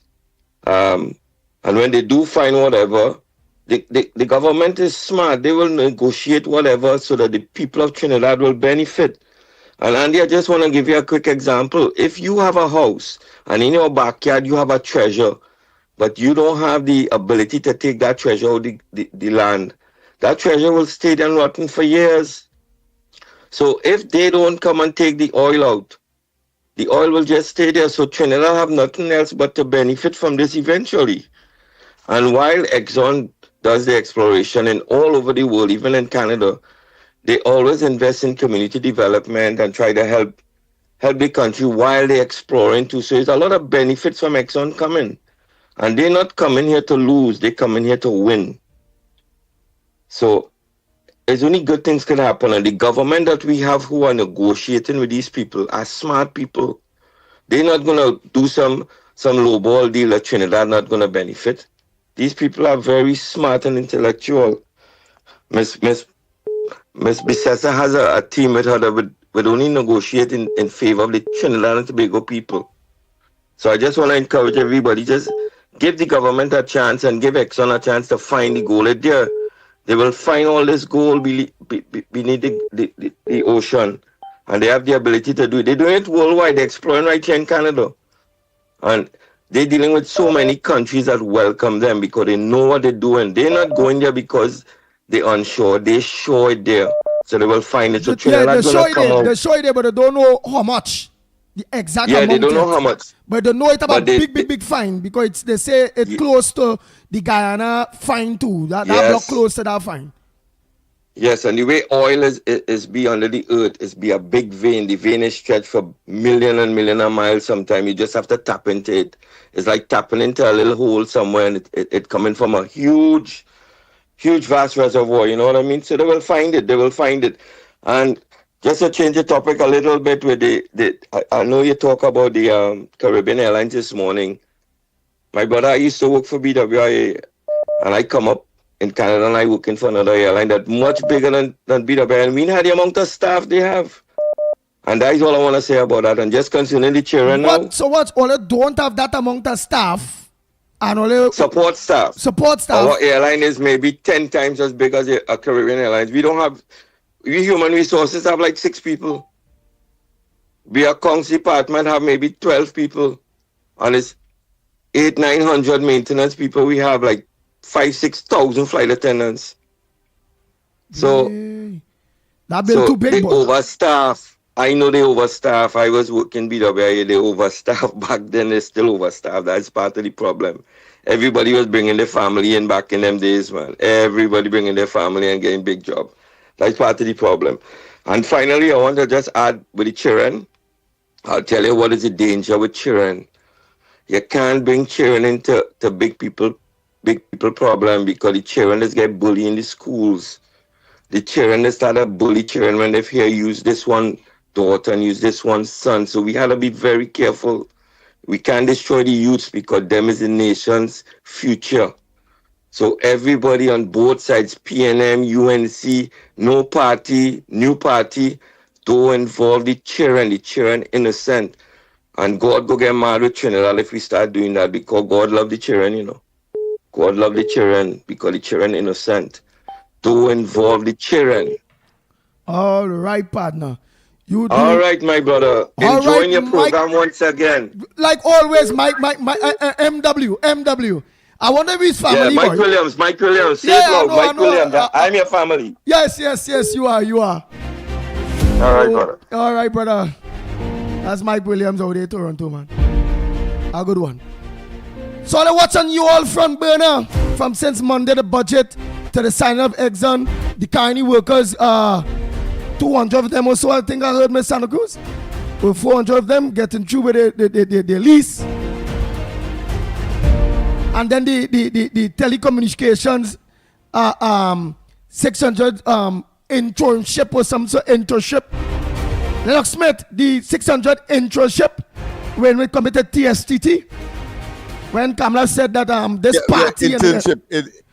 And when they do find whatever, the government is smart. They will negotiate whatever so that the people of Trinidad will benefit. And Andy, I just want to give you a quick example. If you have a house and in your backyard you have a treasure, but you don't have the ability to take that treasure out the land, that treasure will stay there rotten for years. So if they don't come and take the oil out, the oil will just stay there. So Trinidad have nothing else but to benefit from this eventually. And while Exxon does the exploration in all over the world, even in Canada, they always invest in community development and try to help the country while they're exploring too. So there's a lot of benefits from Exxon coming. And they're not coming here to lose, they're coming here to win. So there's only good things can happen. And the government that we have who are negotiating with these people are smart people. They're not going to do some lowball deal that Trinidad not going to benefit. These people are very smart and intellectual. Miss Bissessa has a team with her that would only negotiate in favor of the Trinidad and Tobago people. So I just want to encourage everybody, just give the government a chance and give Exxon a chance to find the gold there. They will find all this gold beneath the ocean, and they have the ability to do it. They're doing it worldwide. They're exploring right here in Canada. And they're dealing with so many countries that welcome them because they know what they're doing. They're not going there because they're unsure. They're sure it there. So they will find it. So Trinidad they're gonna come out. They're sure it there, but they don't know how much. The exact amount. Yeah, they don't know how much. But they know it's about big fine because they say it's close to the Guyana fine too. That block close to that fine. Yes, and the way oil is be under the earth is be a big vein. The vein is stretched for million of miles sometimes. You just have to tap into it. It's like tapping into a little hole somewhere and it coming from a huge vast reservoir, you know what I mean? So they will find it. And just to change the topic a little bit with I know you talk about the Caribbean Airlines this morning. My brother used to work for BWI, and I come up in Canada and I working for another airline that's much bigger than BWI, and we know the amount of staff they have. And that is all I want to say about that. And just concerning the children now. So what? All they don't have that amount of staff and all support staff. Our airline is maybe 10 times as big as a Caribbean Airlines. We human resources have like 6 people. We accounts department have maybe 12 people. And it's 800-900 maintenance people. We have like 5,000-6,000 flight attendants. So that been too big. They overstaff. I know they overstaff. I was working BWI. They overstaff back then. They still overstaff. That's part of the problem. Everybody was bringing their family in back in them days, man. Everybody bringing their family and getting big job. That's part of the problem. And finally, I want to just add with the children. I'll tell you what is the danger with children. You can't bring children into big people problem because the children just get bullied in the schools. the children, they start to bully children when they hear use this one daughter and use this one son. So we had to be very careful. We can't destroy the youths because them is the nation's future. So everybody on both sides, PNM, UNC, no party, new party, don't involve the children innocent. And God go get mad with Trinidad if we start doing that because God love the children, you know. God love the children because the children innocent. Don't involve the children. All right, partner. All right, my brother. Enjoying your program once again. Like always, MW. I wonder if his family. Yeah, Mike Williams. Say it loud. Mike Williams. I'm your family. Yes, you are. All right, brother. All right, brother. That's Mike Williams over there, Toronto, man. A good one. So I watch on you all front burner from since Monday the budget to the signing of Exxon, the Carney workers, 200 of them or so, I think I heard Miss Santa Cruz. With 400 of them getting through with their lease. And then the telecommunications 600 internship or some sort of internship. Lennox Smith, the 600 internship when we committed TSTT. When Kamala said that this party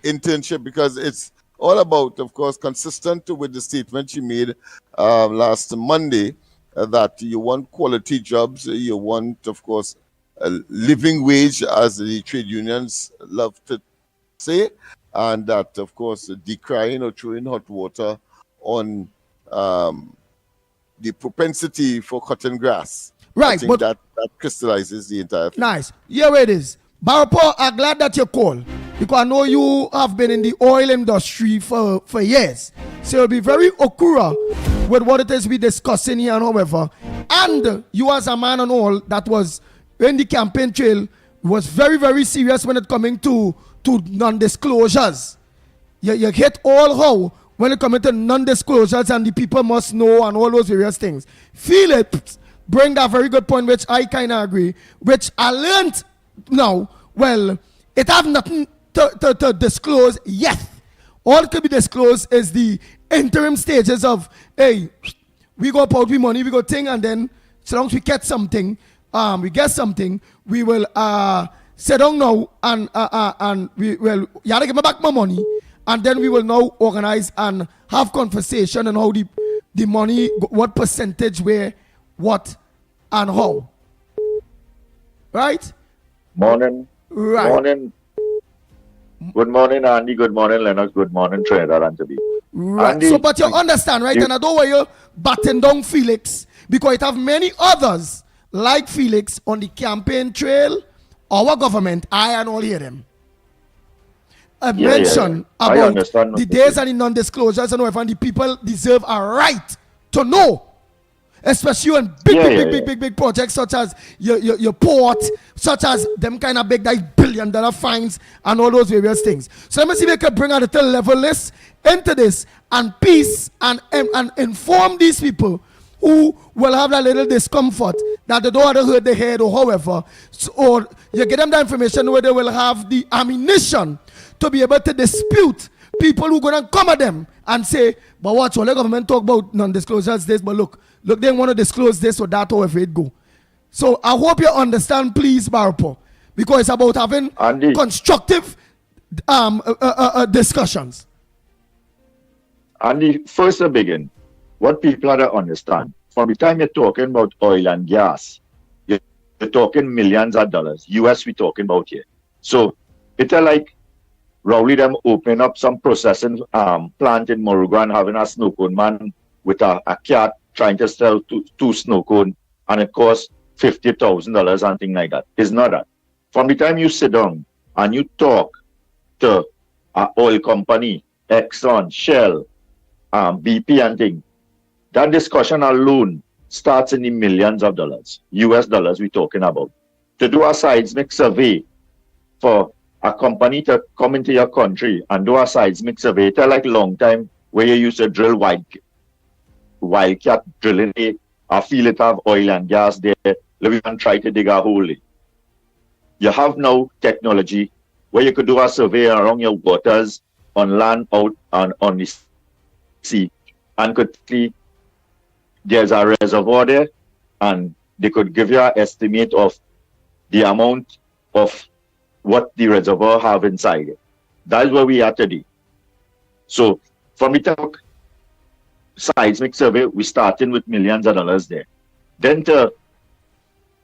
internship because it's all about, of course, consistent with the statement she made last Monday that you want quality jobs, you want, of course, a living wage, as the trade unions love to say, and that, of course, decrying or throwing hot water on the propensity for cutting grass. Right, I think that crystallizes the entire thing. Nice. Here it is. Barapo, I'm glad that you called because I know you have been in the oil industry for years. So you'll be very okura with what it is we discussing here, however. And you as a man and all that was in the campaign trail was very, very serious when it coming to non-disclosures. You hit all how when it coming to non-disclosures and the people must know and all those various things. Philip bring that very good point, which I kind of agree, which I learned now. Well, it have nothing to disclose yet. All could be disclosed is the interim stages of, hey, we go out with money, we go thing, and then so long as we get something, we will sit down now and we will, you have to give me back my money, and then we will now organize and have conversation on how the money, what percentage, where, what, and how. Right? Morning. Right. Morning. Good morning, Andy. Good morning, Lennox. Good morning, Trinidad and Tobago. Right. Andy, So, but you understand, right? And I don't want you batting down Felix because it have many others like Felix on the campaign trail. Our government, I and all hear them. I mentioned about the days and the non-disclosures and whatever, and the people deserve a right to know. Especially on big projects such as your port, such as them kind of big like $1 billion fines and all those various things. So let me see if we can bring a little level list into this and peace and inform these people who will have that little discomfort that they don't want to hurt their head or however. So, or you get them the information where they will have the ammunition to be able to dispute people who going to come at them and say, but watch, all the government talk about non-disclosures this, but look, they want to disclose this or that, however it go. So I hope you understand, please, Barapo, because it's about having constructive discussions. And first to begin, what people have to understand, from the time you're talking about oil and gas, you're talking millions of dollars. US we're talking about here. So it's like Rowley them opening up some processing plant in Moruga and having a snow cone man with a cat trying to sell two snow cone, and it costs $50,000 and things like that. It's not that. From the time you sit down and you talk to an oil company, Exxon, Shell, BP and things, that discussion alone starts in the millions of dollars, US dollars we're talking about. To do a seismic survey for a company to come into your country and do a seismic survey, it's like long time where you used to drill wildcat drilling a field it have oil and gas there, live and try to dig a hole. You have now technology where you could do a survey around your waters on land out and on the see and could see there's a reservoir there, and they could give you an estimate of the amount of what the reservoir have inside it. That's where we are today. So from the talk seismic survey, we starting with millions of dollars there. Then to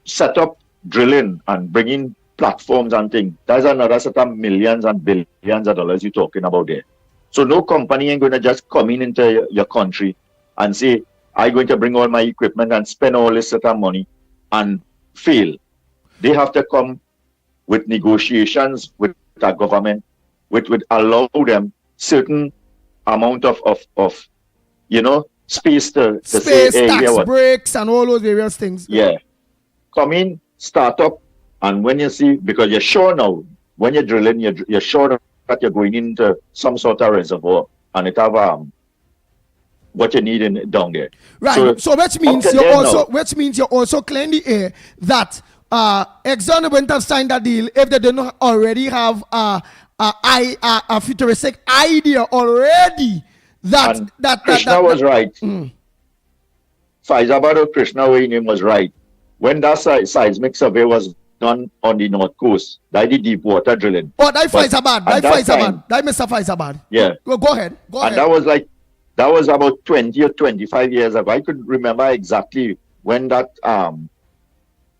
set up drilling and bringing platforms and things, that's another set of millions and billions of dollars you're talking about there. So no company ain't going to just come into your country and say, I'm going to bring all my equipment and spend all this set of money and fail. They have to come with negotiations with the government, which would allow them certain amount of space to say, hey, tax breaks and all those various things. Yeah. Come in, start up, and when you see, because you're sure now, when you're drilling, you're sure that you're going into some sort of reservoir, and it have what you need down there. Right. So which means you're also clear in the air that Exxon wouldn't have signed that deal if they did not already have a futuristic idea already that Krishna was right. Faizabad Krishna name was right. When that seismic survey was done on the north coast, that the deep water drilling. Oh, that Faizabad. That Mr. Faizabad. Yeah. Well, go ahead. And that was about 20 or 25 years ago. I could remember exactly when that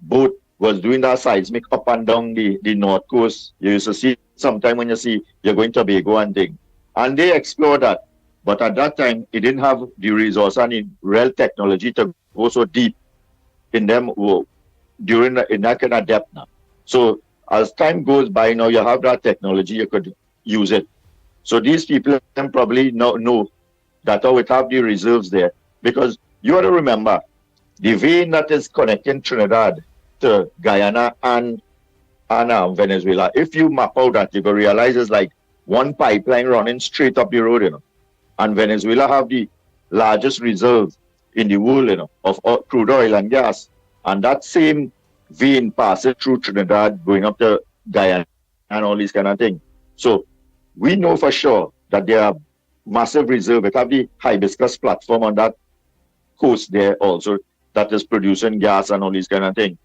boat was doing that seismic up and down the north coast. You used to see sometime when you're going to Tobago and thing. And they explored that. But at that time, it didn't have the resource and the real technology to go so deep in them in that kind of depth now. So as time goes by now, you have that technology, you could use it. So these people can probably know that we have the reserves there. Because you have to remember, the vein that is connecting Trinidad to Guyana and Venezuela, if you map out that, you will realize it's like one pipeline running straight up the road, And Venezuela have the largest reserve in the world, of crude oil and gas. And that same vein passes through Trinidad, going up to Guyana and all these kind of things. So we know for sure that there are massive reserves. We have the hibiscus platform on that coast there also that is producing gas and all these kind of things.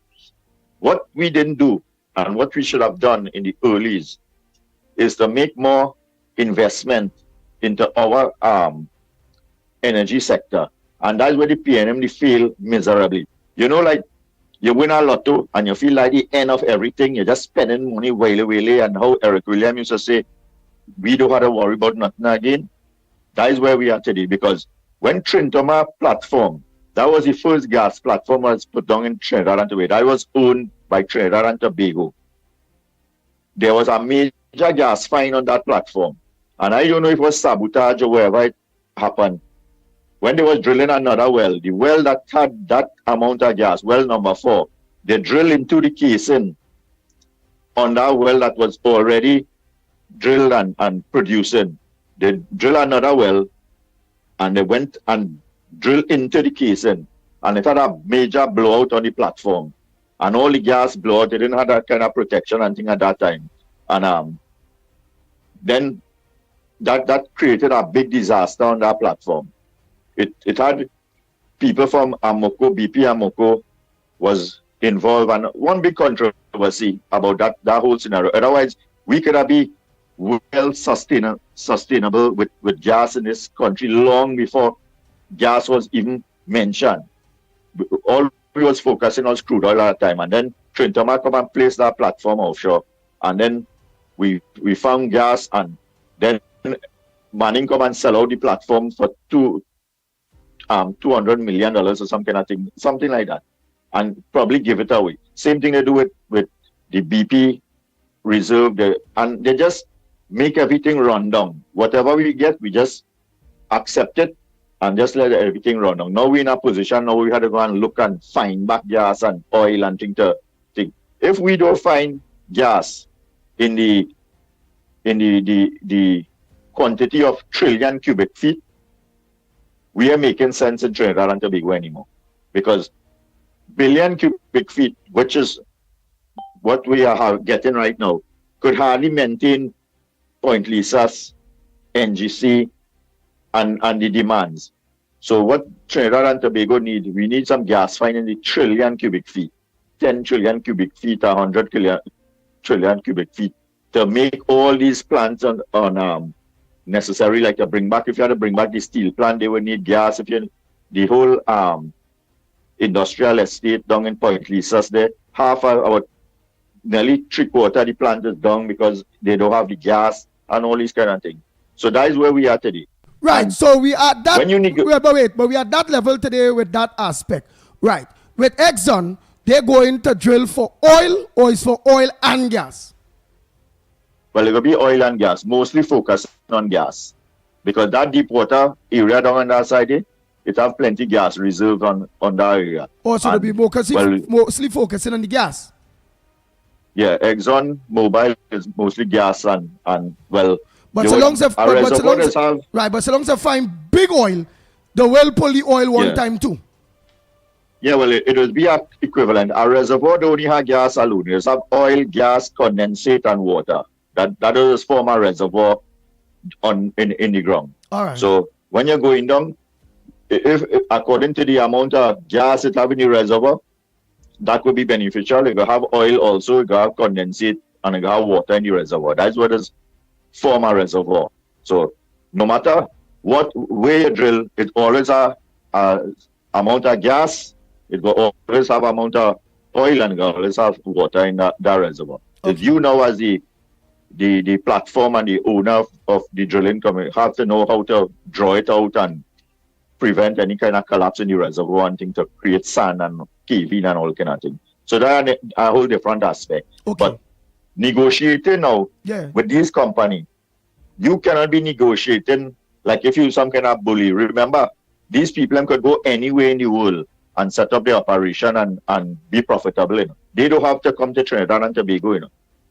What we didn't do and what we should have done in the earlies is to make more investment into our energy sector. And that's where the PNM they fail miserably. Like you win a lotto and you feel like the end of everything, you're just spending money willy-willy, and how Eric Williams used to say, we don't have to worry about nothing again. That is where we are today, because when Trintoma platform, that was the first gas platform was put down in Trinidad and Tobago. That was owned by Trinidad and Tobago. There was a major gas find on that platform. And I don't know if it was sabotage or wherever it happened. When they was drilling another well, the well that had that amount of gas, well number 4, they drilled into the casing on that well that was already drilled and producing. They drilled another well and they went and drilled into the casing, and it had a major blowout on the platform. And all the gas blew out. They didn't have that kind of protection and thing at that time. And then that created a big disaster on that platform. It had people from Amoco, BP Amoco was involved, and one big controversy about that whole scenario. Otherwise, we could have been well sustainable with gas in this country long before gas was even mentioned. All we was focusing on crude oil at the time, and then Trintoma come and place that platform offshore, and then we found gas, and then Manning come and sell out the platform for $200 million or some kind of thing, something like that, and probably give it away. Same thing they do with the BP reserve, and they just make everything run down. Whatever we get, we just accept it and just let everything run down. Now we're in a position, now we had to go and look and find back gas and oil and things to think. If we don't find gas in the quantity of trillion cubic feet, we are making sense in Trinidad and Tobago anymore. Because billion cubic feet, which is what we are getting right now, could hardly maintain Point Lisas, NGC, and the demands. So what Trinidad and Tobago need, we need some gas find in the trillion cubic feet, 10 trillion cubic feet, 100 trillion cubic feet to make all these plants on necessary, like to bring back, if you had to bring back the steel plant, they would need gas. If you, the whole industrial estate down in Point Lisas there, half our nearly 3/4 of the plant is down because they don't have the gas and all these kind of things. So that is where we are today. Right, and so we are that. When you but we are at that level today with that aspect. Right, with Exxon, they're going to drill for oil, or it's for oil and gas. Well, it will be oil and gas, mostly focused on gas, because that deep water area down on that side, it have plenty gas reserve on that area. Also, they'll be mostly focusing on the gas. Yeah, Exxon Mobil is mostly gas and well. But so long as they find big oil, they will pull the oil one time too. Yeah, well, it will be a equivalent. A reservoir don't only have gas alone. It have oil, gas, condensate, and water. That is form a reservoir in the ground. All right. So when you're going down, if according to the amount of gas it have in the reservoir, that would be beneficial. You have oil also, you have condensate, and you have water in the reservoir. That's what is form a reservoir. So no matter what way you drill, it always have amount of gas, it will always have amount of oil, and it will always have water in that reservoir. Okay. If you now as the platform and the owner of the drilling company have to know how to draw it out and prevent any kind of collapse in the reservoir and thing to create sand and cave-in and all kind of thing. So that is a whole different aspect. Okay. But negotiating now with this company, you cannot be negotiating like if you some kind of bully. Remember, these people could go anywhere in the world and set up their operation and be profitable. You know. They don't have to come to Trinidad and Tobago, you know.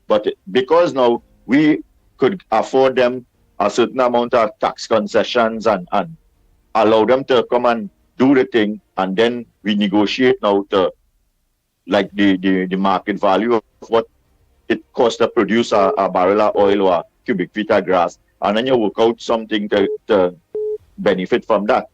But because now we could afford them a certain amount of tax concessions and allow them to come and do the thing, and then we negotiate now to like the market value of what it costs to produce a barrel of oil or a cubic feet of grass, and then you work out something to benefit from that.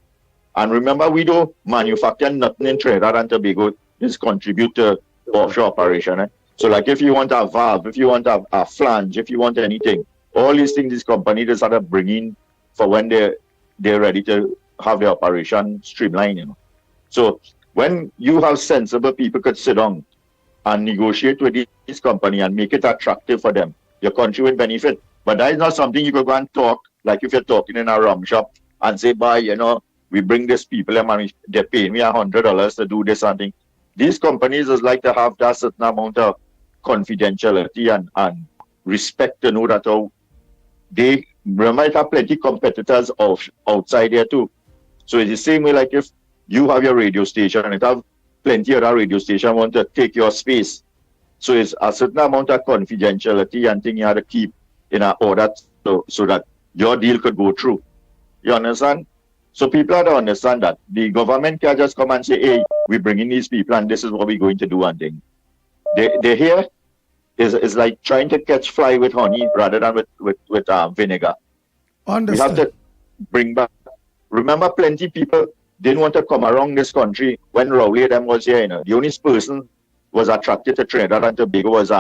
And remember, we don't manufacture nothing in Trinidad and Tobago. This contribute to offshore operation. Eh? So like if you want a valve, if you want a flange, if you want anything, all these things this company just had to bring in for when they're ready to have their operation streamlined, you know. So when you have sensible people could sit down and negotiate with this company and make it attractive for them, your country will benefit. But that is not something you could go and talk, like if you're talking in a rum shop and say, boy, you know, we bring these people and they're paying me $100 to do this and thing. These companies just like to have that certain amount of confidentiality and respect to know that how they might have plenty competitors outside there too. So it's the same way like if you have your radio station and it have plenty other radio station want to take your space. So it's a certain amount of confidentiality and thing you have to keep in order so that your deal could go through. You understand? So people have to understand that the government can't just come and say, hey, we're bringing these people and this is what we're going to do and thing. They here is like trying to catch fly with honey rather than with vinegar. Understood. We have to bring back. Remember, plenty people didn't want to come around this country when Rowley them was here. You know, the only person was attracted to Trinidad and Tobago was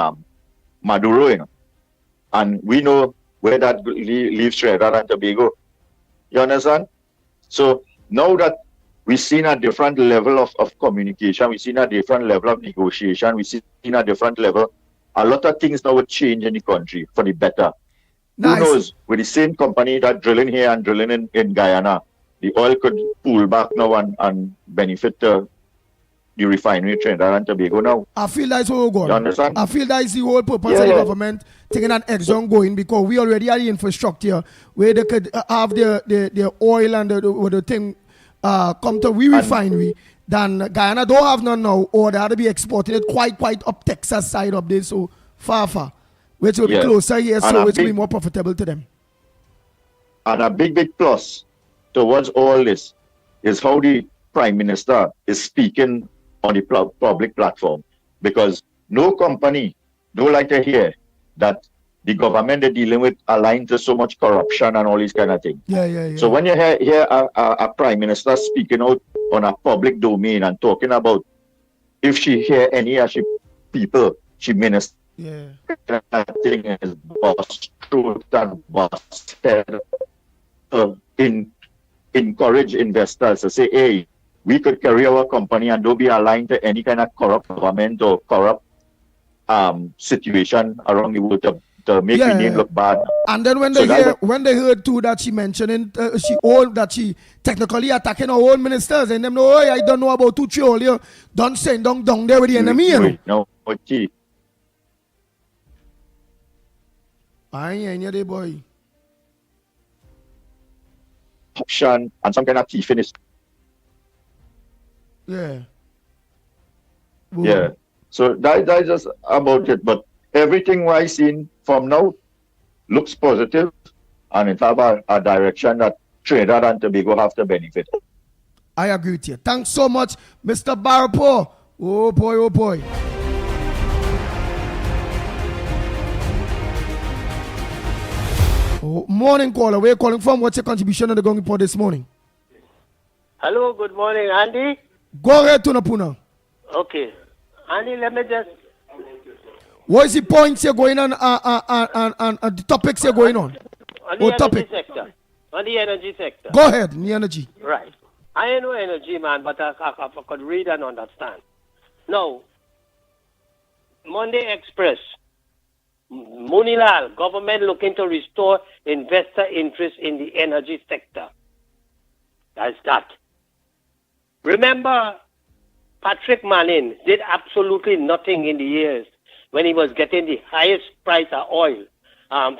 Maduro. You know, and we know where that leaves Trinidad and Tobago. You understand? So now that we've seen a different level of communication, we've seen a different level of negotiation, we've seen a different level, a lot of things now will change in the country for the better. Nice. Who knows, with the same company that drilling here and drilling in Guyana, the oil could pull back now and benefit the refinery Trinidad and Tobago now. I feel that's where we're going. You understand? I feel that's the whole purpose of the government taking that Exxon going, because we already have the infrastructure where they could have the oil and the thing come to refinery. Then Guyana don't have none now, or they have to be exporting it quite up Texas side of this, so far, which will be closer here, so which will be more profitable to them. And a big plus towards all this is how the Prime Minister is speaking on the public platform, because no company don't like to hear that the government they're dealing with aligned to so much corruption and all these kind of things. Yeah. So when you hear a prime minister speaking out on a public domain and talking about if she hear any of she people, she minister thing is bust truth and bust head encourage investors to say, hey, we could carry our company and don't be aligned to any kind of corrupt government or corrupt situation around the world to make the name look bad. And then when they heard too that she mentioning she technically attacking her own ministers and them know, oh, I don't know about 2-3 all you don't send down there with the enemy, you know. No, okay. I ain't there, boy. Option and some kind of thief in his. Yeah. Yeah. So that is just about it. But everything I seen from now looks positive and it have a direction that Trinidad and Tobago have to benefit. I agree with you. Thanks so much, Mr. Barapo. Oh boy, oh boy. Oh, morning caller. Where are you calling from? What's your contribution on the Gong Report this morning? Hello, good morning, Andy. Go ahead, Tunapuna. Okay. Andy, let me just... What is the points you're going on and the topics you're going on? On the energy sector. On the energy sector. Go ahead, the energy. Right. I ain't no energy man, but I could read and understand. Now, Monday Express, Munilal, government looking to restore investor interest in the energy sector. That's that. Remember, Patrick Manning did absolutely nothing in the years when he was getting the highest price of oil,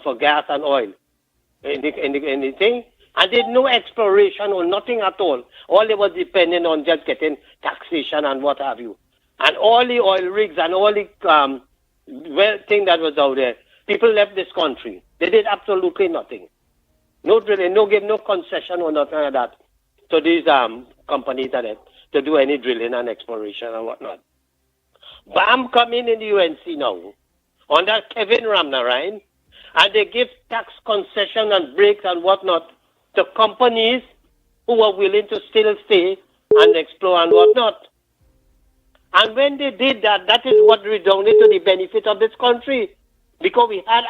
for gas and oil in the thing, and did no exploration or nothing at all. All they was depending on just getting taxation and what have you. And all the oil rigs and all the thing that was out there, people left this country. They did absolutely nothing. No drilling, no give no concession or nothing like that to these companies to do any drilling and exploration and whatnot. BAM coming in the UNC now under Kevin Ramnarine, and they give tax concession and breaks and whatnot to companies who are willing to still stay and explore and whatnot. And when they did that, that is what redounded to the benefit of this country, because we had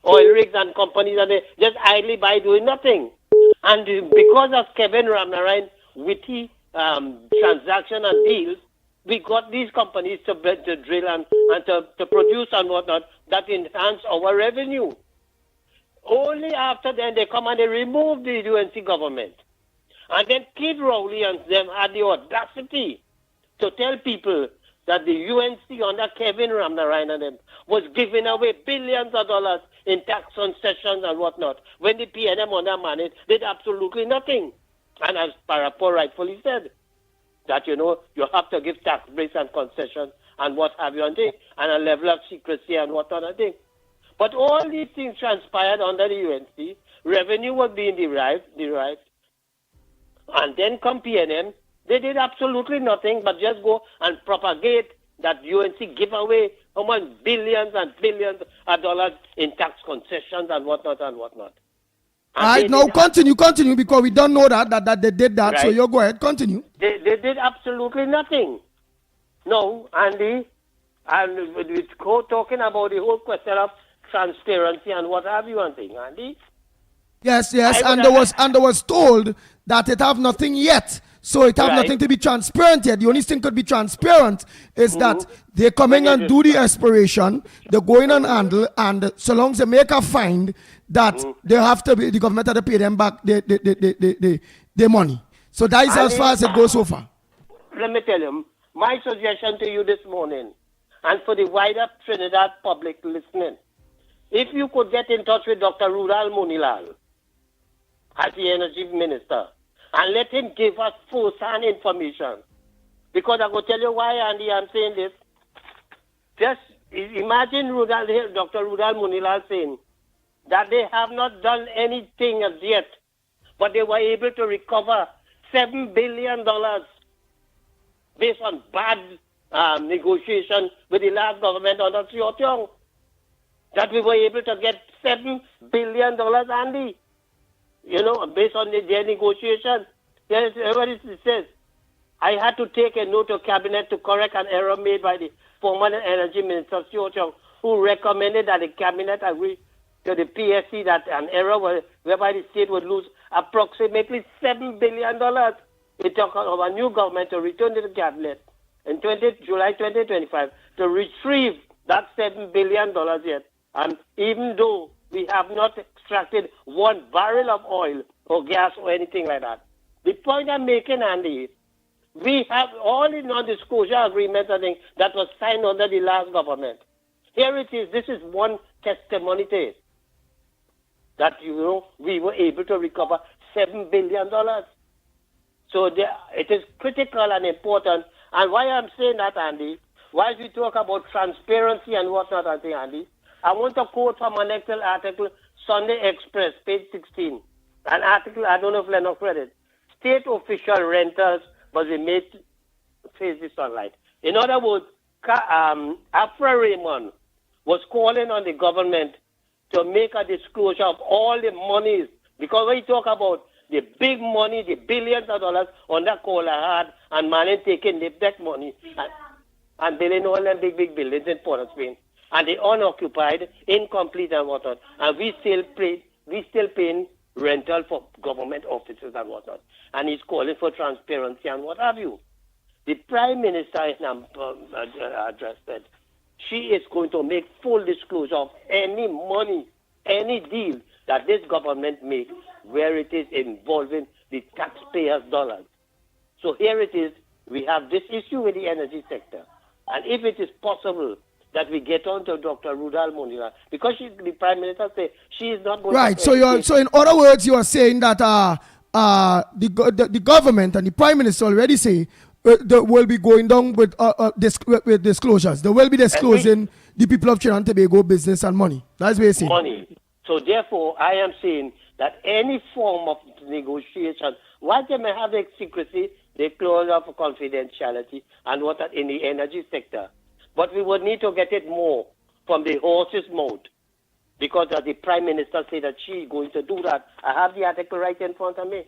oil rigs and companies and they just idly by doing nothing. And because of Kevin Ramnarine witty transaction and deals, we got these companies to drill and to produce and whatnot that enhance our revenue. Only after then they come and they remove the UNC government. And then Kid Rowley and them had the audacity to tell people that the UNC under Kevin Ramnarine and them was giving away billions of dollars in tax concessions and whatnot, when the PNM under Manning did absolutely nothing. And as Parapo rightfully said, that, you know, you have to give tax breaks and concessions and what have you and thing, and a level of secrecy and what other thing. But all these things transpired under the UNC. Revenue was being derived, and then come PNM. They did absolutely nothing but just go and propagate that UNC give away how much billions and billions of dollars in tax concessions and whatnot and whatnot. All right, now continue because we don't know that they did that. Right. So you go ahead, continue. They did absolutely nothing. No, Andy, and we're talking about the whole question of transparency and what have you and thing, Andy. Yes, and there was told that it have nothing yet. So it have nothing to be transparent yet. The only thing could be transparent is that they coming and do the exploration, they go in and handle, and so long as they make a find that they have to be, the government have to pay them back the money. So that is as far as it goes so far. Let me tell you, my suggestion to you this morning, and for the wider Trinidad public listening, if you could get in touch with Dr. Rudal Munilal as the energy minister, and let him give us first-hand information. Because I will tell you why, Andy, I'm saying this. Just imagine Dr. Rudal Munilal saying that they have not done anything as yet, but they were able to recover $7 billion based on bad negotiation with the last government under Siotong. that we were able to get $7 billion, Andy. Based on their negotiation. There's what it says. I had to take a note of cabinet to correct an error made by the former Energy Minister, Seo Chung, who recommended that the cabinet agree to the PSC that an error whereby the state would lose approximately $7 billion. We talk of a new government to return to the cabinet in July 2025 to retrieve that $7 billion yet. And even though we have not extracted 1 barrel of oil or gas or anything like that, the point I'm making, Andy, we have all the non-disclosure agreements, I think, that was signed under the last government. Here it is. This is one testimony to it. That, we were able to recover $7 billion. So it is critical and important. And why I'm saying that, Andy, while we talk about transparency and whatnot, I think, Andy, I want to quote from an excellent article, Sunday Express, page 16. An article, I don't know if Lennox read it. State official renters must be made to face the sunlight. In other words, Afra Raymond was calling on the government to make a disclosure of all the monies. Because when you talk about the big money, the billions of dollars on that coal hard and Manning taking the debt money and building all them big buildings in Port of Spain. And they unoccupied, incomplete and whatnot. And we still paying rental for government offices and whatnot. And he's calling for transparency and what have you. The Prime Minister in her address said she is going to make full disclosure of any money, any deal that this government makes where it is involving the taxpayers' dollars. So here it is. We have this issue with the energy sector. And if it is possible that we get on to Dr. Rudal Munira, because the Prime Minister said she is not going right, to... so in other words, you are saying that the government and the Prime Minister already say they will be going down with disclosures. They will be disclosing the people of Trinidad and Tobago business and money. That's what you're saying. Money. So therefore, I am saying that any form of negotiation, while they may have the secrecy, they clause of confidentiality and what in the energy sector, but we would need to get it more from the horse's mouth, because as the Prime Minister said that she is going to do that. I have the article right in front of me.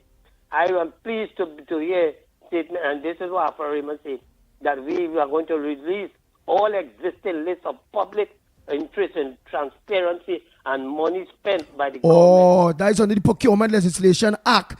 I am pleased to hear statement, and this is what Afra Raymond said, that we are going to release all existing lists of public interest in transparency and money spent by the government. Oh, that is under the Procurement Legislation Act.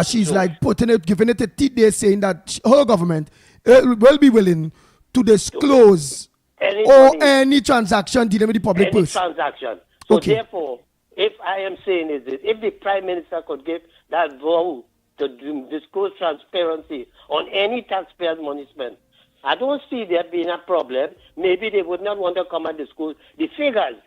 She's like giving it a teeth, saying that her government will be willing to disclose any transaction dealing with the public purse. Any transaction. So therefore, if I am saying is this, if the Prime Minister could give that vow to disclose transparency on any taxpayer's money spent, I don't see there being a problem. Maybe they would not want to come and disclose the figures.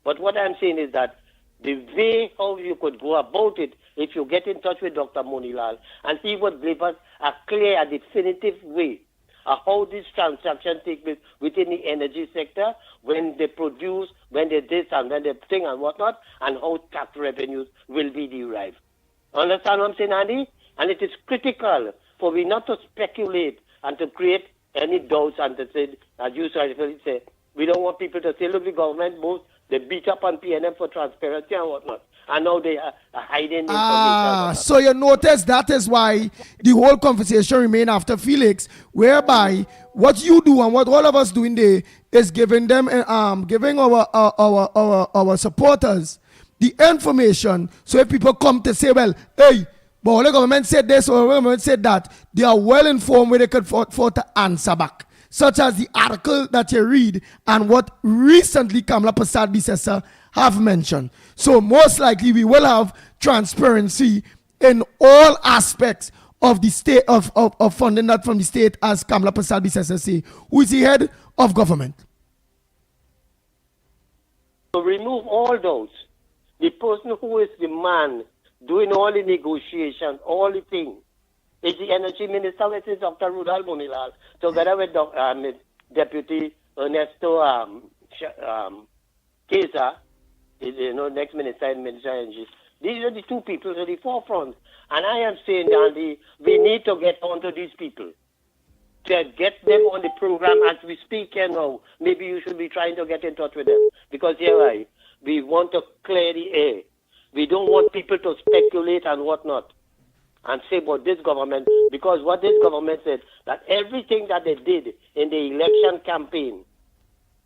But what I'm saying is that the way how you could go about it, if you get in touch with Dr. Monilal and he would give us a clear, definitive way of how this transaction takes place within the energy sector, when they produce, when they this and when they thing and whatnot, and how tax revenues will be derived. Understand what I'm saying, Andy? And it is critical for we not to speculate and to create any doubts and to say, as you say, we don't want people to say, look, the government both they beat up on PNM for transparency and whatnot. And now they are hiding the information. So you notice that is why the whole conversation remain after Felix, whereby what you do and what all of us doing there is giving them, giving our supporters the information. So if people come to say, well, hey, but the government said this or the government said that, they are well informed where they could afford to answer back. Such as the article that you read and what recently Kamala Prasad Bisesa have mentioned. So most likely we will have transparency in all aspects of the state of funding that from the state, as Kamala Prasad Bisesa say, who is the head of government. To remove all those, the person who is the man doing all the negotiations, all the things, is the Energy Minister, which is Dr. Rudal Munilal, together with Deputy Ernesto Kesa, next Minister in Minister of Energy. These are the two people at the forefront. And I am saying, Andy, we need to get onto these people. To get them on the program as we speak here now. Maybe you should be trying to get in touch with them. Because here We want to clear the air. We don't want people to speculate and whatnot and say about this government, because what this government said, that everything that they did in the election campaign,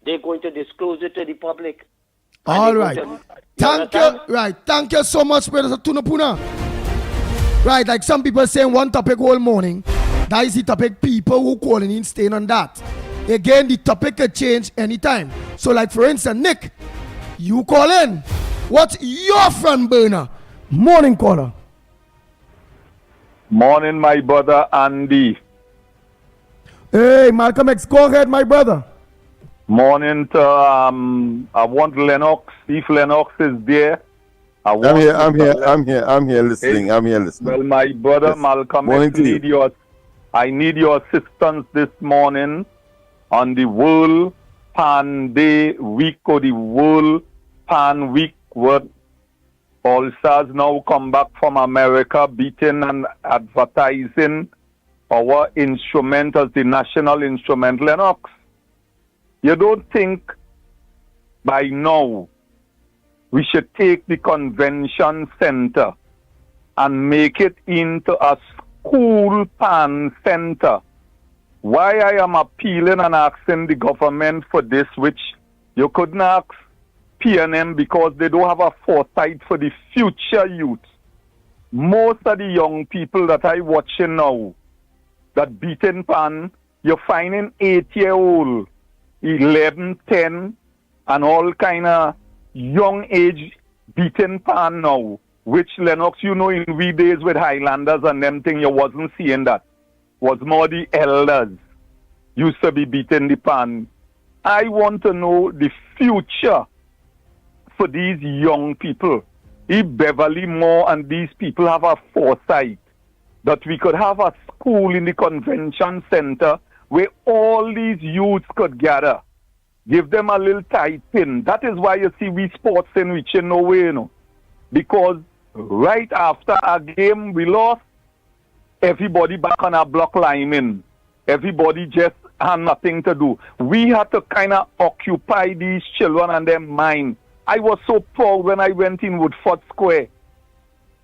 they're going to disclose it to the public. All right. Thank you. Right. Thank you so much, Brother Tunapuna. Right, like some people saying one topic all morning. That is the topic. People who calling in staying on that. Again, the topic can change anytime. So, like for instance, Nick, you call in. What's your front burner? Morning caller. Morning, my brother Andy. Hey, Malcolm X, go ahead, my brother. Morning to I want Lennox. If Lennox is there, I'm here listening. Well, my brother Malcolm X, I need your assistance this morning on the World Pan Day Week or the World Pan Week. What All Stars now come back from America, beating and advertising our instrument as the national instrument, Lennox. You don't think by now we should take the convention center and make it into a school pan center? Why I am appealing and asking the government for this, which you couldn't ask PNM, because they don't have a foresight for the future youth. Most of the young people that I watching now that beating pan, you're finding 8-year-old, 11, 10, and all kind of young age beating pan now, which Lennox, you know, in we days with Highlanders and them thing, you wasn't seeing that. Was more the elders used to be beating the pan. I want to know the future for these young people. If Beverly Moore and these people have a foresight that we could have a school in the convention center where all these youths could gather, give them a little tight pin. That is why you see we sports in reaching nowhere, you know. Because right after a game we lost, everybody back on our block lineman. Everybody just had nothing to do. We had to kind of occupy these children and their mind. I was so proud when I went in Woodford Square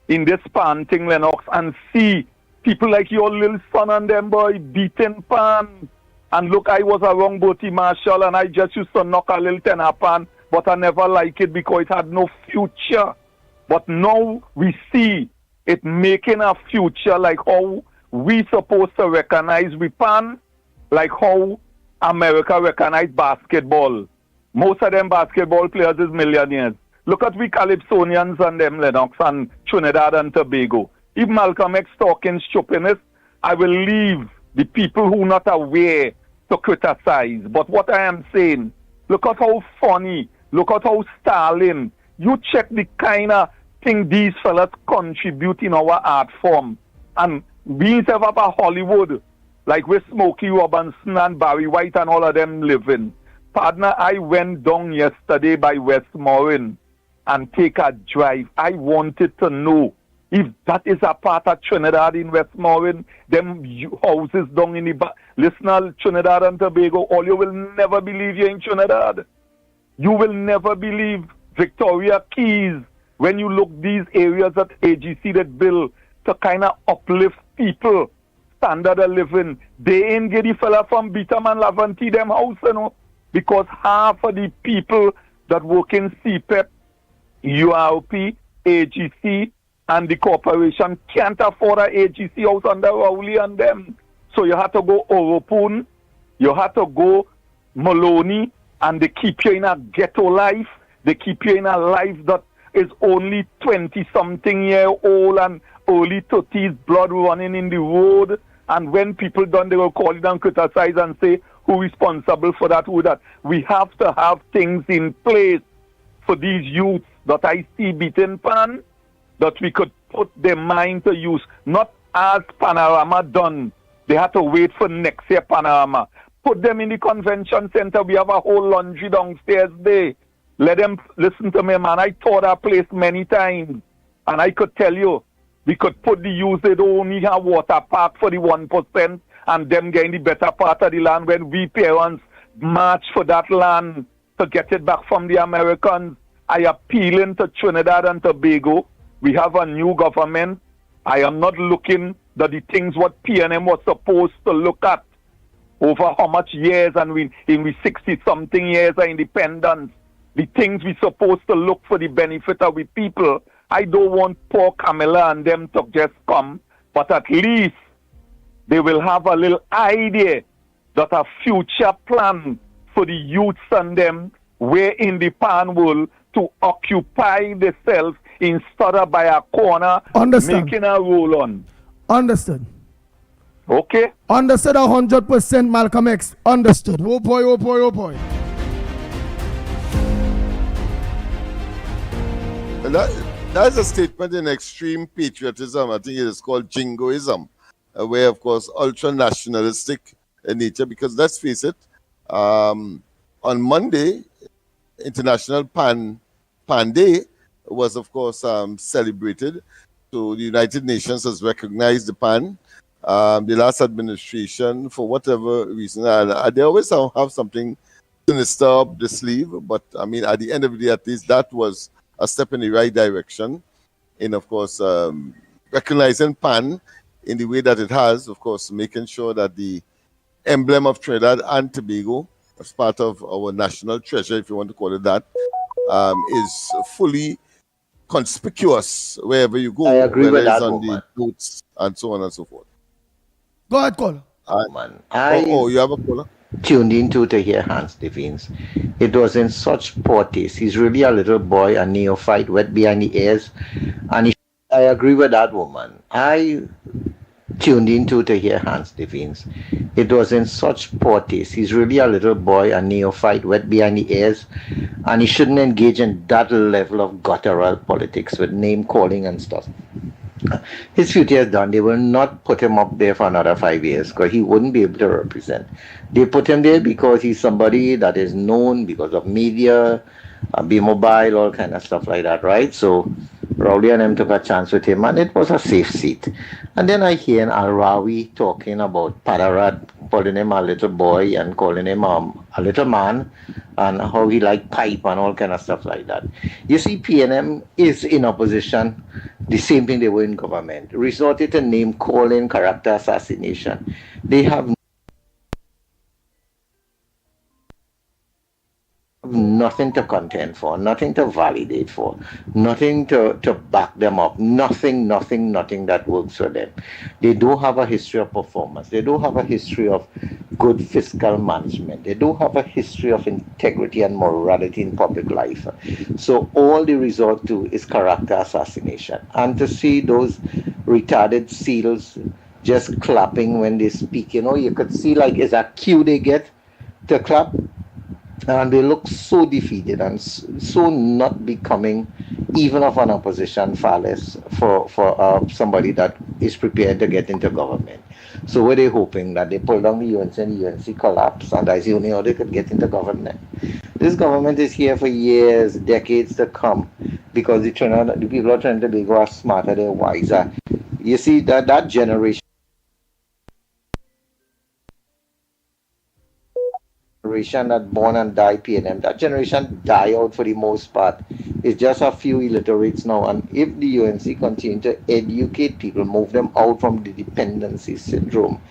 in this pan thing, Lennox, and see people like your little son and them boy beating pan. And look, I was around Bertie Marshall and I just used to knock a little tenor pan, but I never liked it because it had no future. But now we see it making a future, like how we supposed to recognize we pan, like how America recognize basketball. Most of them basketball players is millionaires. Look at we Calypsonians and them, Lennox, and Trinidad and Tobago. If Malcolm X talking stupidness, I will leave the people who not aware to criticize. But what I am saying, look at how funny, look at how Stalin, you check the kind of thing these fellas contribute in our art form. And we have a Hollywood, like with Smokey Robinson and Barry White and all of them living. Partner, I went down yesterday by Westmoreland and take a drive. I wanted to know if that is a part of Trinidad in Westmoreland, them houses down in the back. Listen, Trinidad and Tobago, all you will never believe you're in Trinidad. You will never believe Victoria Keys, when you look these areas that AGC that build to kind of uplift people, standard of living. They ain't get the fella from Beetham and Laventille, them house, you know. Because half of the people that work in CPEP, URP, AGC, and the corporation can't afford a AGC house under Rowley and them. So you have to go Oropun, you have to go Maloney, and they keep you in a ghetto life. They keep you in a life that is only 20-something year old and early 30s, blood running in the road. And when people done, they will call it and criticize and say, who responsible for that, who that. We have to have things in place for these youths that I see beating pan, that we could put their mind to use. Not as Panorama done. They have to wait for next year Panorama. Put them in the convention center. We have a whole laundry downstairs there. Let them listen to me, man. I taught that place many times. And I could tell you, we could put the youth, they don't only have water park for the 1%, and them getting the better part of the land when we parents march for that land to get it back from the Americans. I appealing to Trinidad and Tobago. We have a new government. I am not looking at the things what PNM was supposed to look at over how much years, and we 60-something years of independence. The things we supposed to look for the benefit of the people. I don't want poor Camilla and them to just come, but at least they will have a little idea that a future plan for the youths and them where in the pan world to occupy themselves instead of by a corner making a roll on. Understood. Okay. Understood 100%, Malcolm X. Understood. Oh boy, oh boy, oh boy. And that's a statement in extreme patriotism. I think it is called jingoism, where, of course, ultra-nationalistic in nature, because let's face it, on Monday, International Pan Day was, of course, celebrated. So the United Nations has recognized the pan. The last administration, for whatever reason, they always have something sinister up the sleeve, but I mean, at the end of the day, at least that was a step in the right direction in, of course, recognizing pan in the way that it has, of course, making sure that the emblem of Trinidad and Tobago, as part of our national treasure, if you want to call it that, is fully conspicuous wherever you go. I agree with that, on woman. the boats and so on and so forth. Go ahead, caller. You have a caller? Tuned into to hear Hans Devines. It was in such poor taste. He's really a little boy, a neophyte, wet behind the ears. And I agree with that woman. I tuned into to hear Hans Devines. It was in such poor taste. He's really a little boy, a neophyte, wet behind the ears. And he shouldn't engage in that level of guttural politics with name calling and stuff. His future is done. They will not put him up there for another 5 years because he wouldn't be able to represent. They put him there because he's somebody that is known because of media, be mobile, all kind of stuff like that, right? So Rowley and them took a chance with him, and it was a safe seat. And then I hear Al-Rawi talking about Padarat, calling him a little boy and calling him a little man, and how he liked pipe and all kind of stuff like that. You see, PNM is in opposition, the same thing they were in government. Resorted to name calling, character assassination. They have nothing to contend for, nothing to validate for, nothing to back them up, nothing that works for them. They do have a history of performance. They do have a history of good fiscal management. They do have a history of integrity and morality in public life. So all they resort to is character assassination. And to see those retarded seals just clapping when they speak, you could see like it's a cue they get to clap. And they look so defeated and so not becoming even of an opposition phallus for somebody that is prepared to get into government. So were they hoping that they pull down the UNC and the UNC collapse and that's the only how they could get into government? This government is here for years, decades to come, because the people of Trinidad and Tobago are smarter, they're wiser. You see, that generation that born and die PNM, that generation die out for the most part. It's just a few illiterates now, and if the UNC continue to educate people, move them out from the dependency syndrome,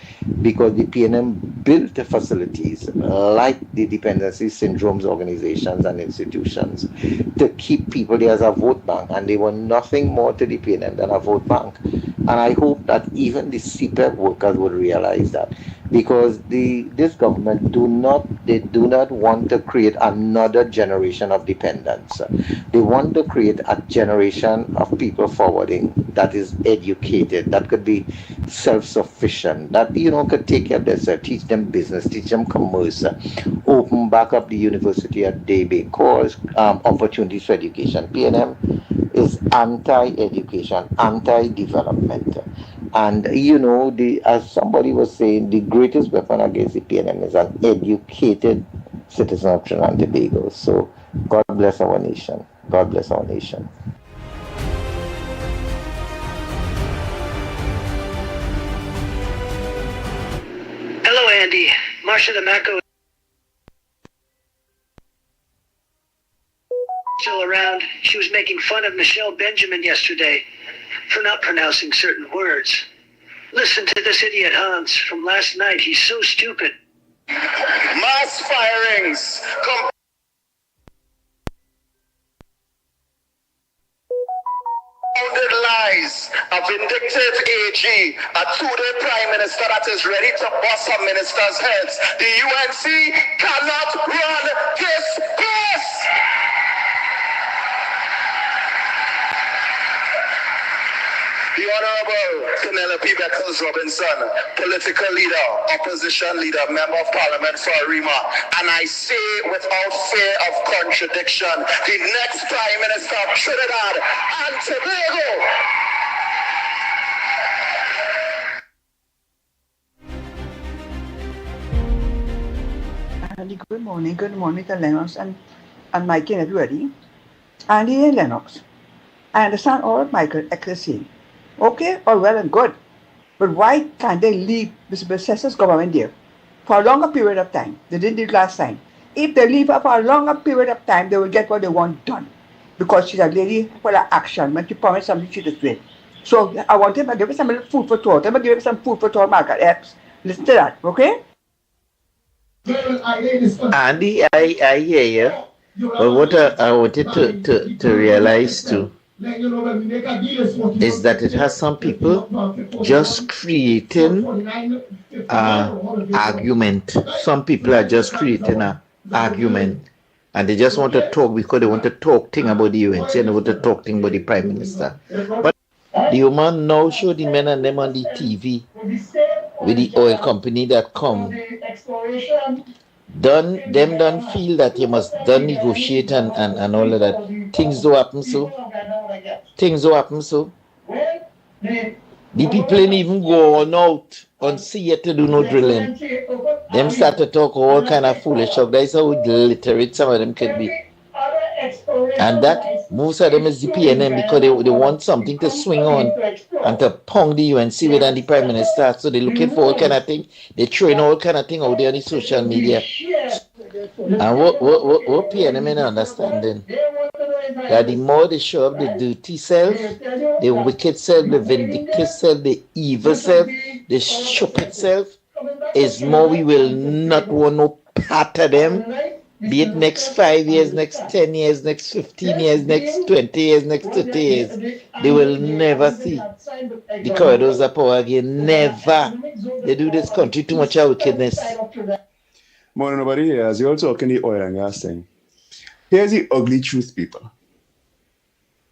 because the PNM built the facilities like the dependency syndromes organizations and institutions to keep people there as a vote bank, and they were nothing more to the PNM than a vote bank. And I hope that even the CPEP workers would realize that, because this government do not want to create another generation of dependents. They want to create a generation of people forwarding that is educated, that could be self-sufficient, that could take care of themselves, teach them business, teach them commerce, open back up the university at Debe, cause opportunities for education. PNM is anti-education, anti-development. And as somebody was saying, the greatest weapon against the PNM is an educated citizen of Trinidad and Tobago. So God bless our nation. God bless our nation. Hello, Andy. Marsha the Mako still around. she was making fun of Michelle Benjamin yesterday for not pronouncing certain words. Listen to this idiot Hans from last night. He's so stupid. Mass firings. Compounded lies. A vindictive AG. A two-day prime minister that is ready to bust some ministers' heads. The UNC cannot run this place. The Honorable Penelope Beckles Robinson, political leader, opposition leader, member of parliament for Arima. And I say without fear of contradiction, the next Prime Minister of Trinidad and Tobago. Andy, good morning to Lennox and Mickie and everybody. Andy and Lennox, I understand all of Michael is saying. Okay, all well and good. But why can't they leave Mr. Bessesa's government there for a longer period of time? They didn't do it last time. If they leave her for a longer period of time, they will get what they want done. Because she's a lady for the action. When she promised something, she does it. So I want him to give him some little food for thought. I'm going to give him some food for thought, Margaret Epps. Listen to that, okay? Andy, I hear you. But what I wanted to realize too is that it has some people just creating argument. Some people are just creating an argument and they just want to talk because they want to talk thing about the UNC and they want to talk thing about the Prime Minister. But the woman now show the men and them on the TV with the oil company that come. Them don't feel that you must done negotiate and all of that. Things do happen so. The people ain't even go on out on sea yet to do no drilling. Them start to talk all kind of foolish stuff. That's how illiterate some of them could be. And that most of them is the PNM because they want something to swing on and to pound the UNC with and the Prime Minister. So they're looking for all kind of thing. They're throwing all kind of thing out there on the social media. And what PNM ain't understanding? That the more they show up the dirty self, the wicked self, the vindictive self, the evil self, the stupid self, is more we will not want no part of them. Be it next 5 years, next 10 years, next 15 years, next 20 years, next 30 years. They will never see the corridors of power again. Never. They do this country too much of wickedness. Morning, nobody here. As you're talking the oil and gas thing, here's the ugly truth, people.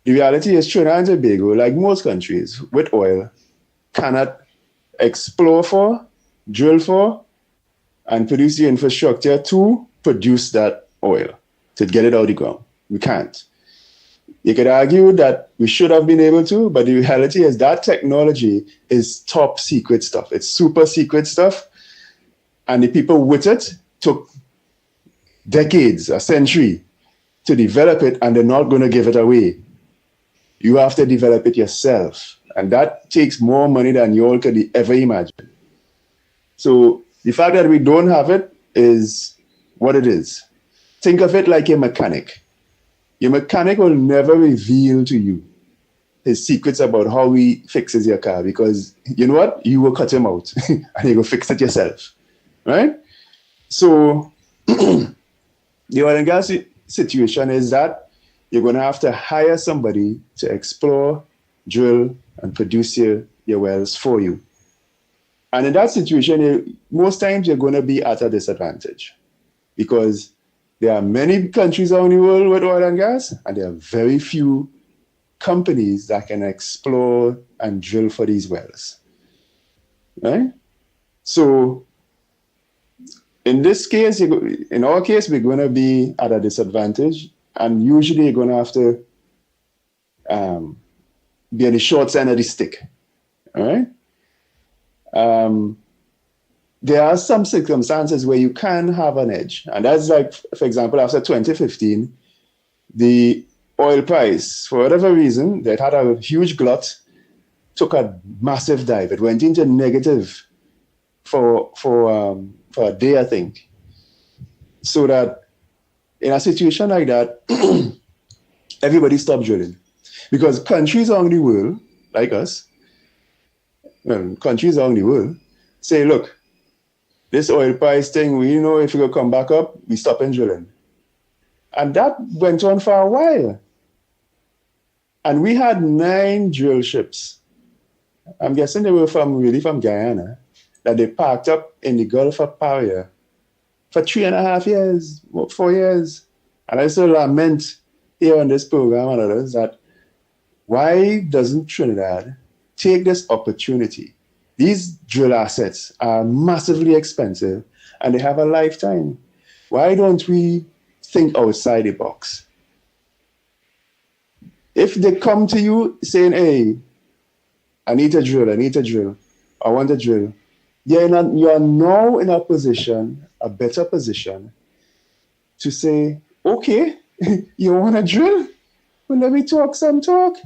The reality is Trinidad and Tobago, like most countries with oil, cannot explore for, drill for, and produce the infrastructure to produce that oil, to get it out of the ground. We can't. You could argue that we should have been able to, but the reality is that technology is top secret stuff. It's super secret stuff. And the people with it took decades, a century to develop it, and they're not going to give it away. You have to develop it yourself. And that takes more money than you all could ever imagine. So the fact that we don't have it is what it is. Think of it like a mechanic. Your mechanic will never reveal to you his secrets about how he fixes your car because you know what? You will cut him out and you go fix it yourself. Right? So the oil and gas situation is that you're going to have to hire somebody to explore, drill, and produce your wells for you. And in that situation, most times you're going to be at a disadvantage because there are many countries around the world with oil and gas, and there are very few companies that can explore and drill for these wells. Right? So in this case, in our case, we're going to be at a disadvantage, and usually you're going to have to be on the short side of the stick. All right? There are some circumstances where you can have an edge. And that's like, for example, after 2015, the oil price, for whatever reason, that had a huge glut, took a massive dive. It went into negative for a day, I think. So that in a situation like that, everybody stopped drilling. Because countries around the world, like us, countries around the world, say, look, this oil price thing, we know if it will come back up, we stop drilling. And that went on for a while. And we had 9 drill ships. I'm guessing they were really from Guyana, that they parked up in the Gulf of Paria for 3.5 years, 4 years. And I still lament here on this program and others that why doesn't Trinidad take this opportunity? These drill assets are massively expensive and they have a lifetime. Why don't we think outside the box? If they come to you saying, hey, I need to drill, I want to drill, you're now in a better position to say, okay, you want to drill? Well, let me talk some talk.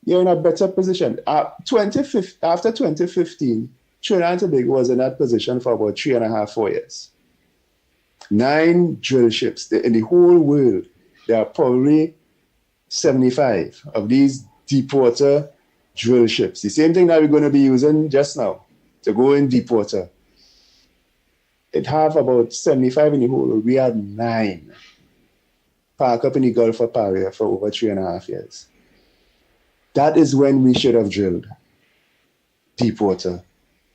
You're in a better position. After 2015, Trinidad and Tobago was in that position for about 3.5, 4 years. 9 drill ships. In the whole world, there are probably 75 of these deep water drill ships. The same thing that we're going to be using just now to go in deep water. It have about 75 in the whole world. We had 9 parked up in the Gulf of Paria for over 3.5 years. That is when we should have drilled deep water,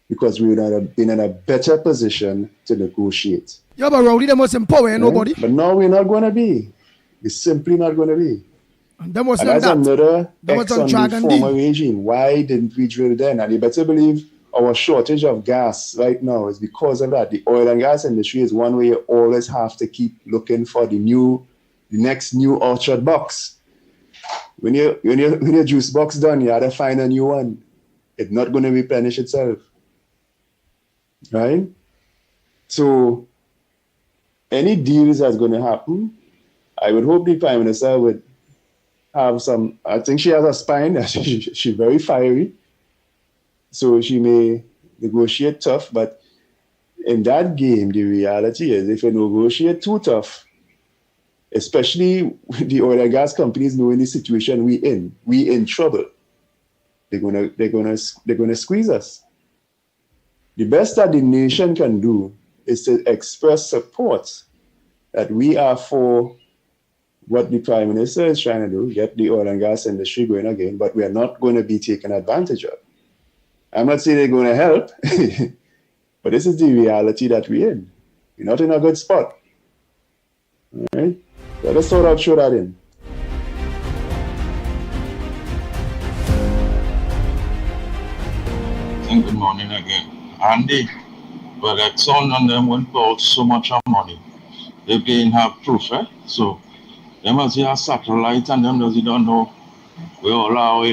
because we would have been in a better position to negotiate. Yeah, but Rowdy, they must empower nobody. But now we're not going to be. We're simply not going to be. And that's another X on the former regime. Why didn't we drill then? And you better believe our shortage of gas right now is because of that. The oil and gas industry is one way you always have to keep looking for the next new orchard box. When your juice box done, you have to find a new one. It's not going to replenish itself. Right? So, any deals that's going to happen, I would hope the Prime Minister would have some, I think she has a spine, she's very fiery. So she may negotiate tough, but in that game, the reality is if you negotiate too tough, especially the oil and gas companies knowing the situation we in trouble. They're gonna squeeze us. The best that the nation can do is to express support that we are for what the Prime Minister is trying to do, get the oil and gas industry going again, but we are not going to be taken advantage of. I'm not saying they're going to help, but this is the reality that we're in. We're not in a good spot. All right? Let us sort out, show that in. Good morning again. Andy, well, Exxon and them went out so much of money. They didn't have proof, eh? So, them as a satellite and them does you don't know where all our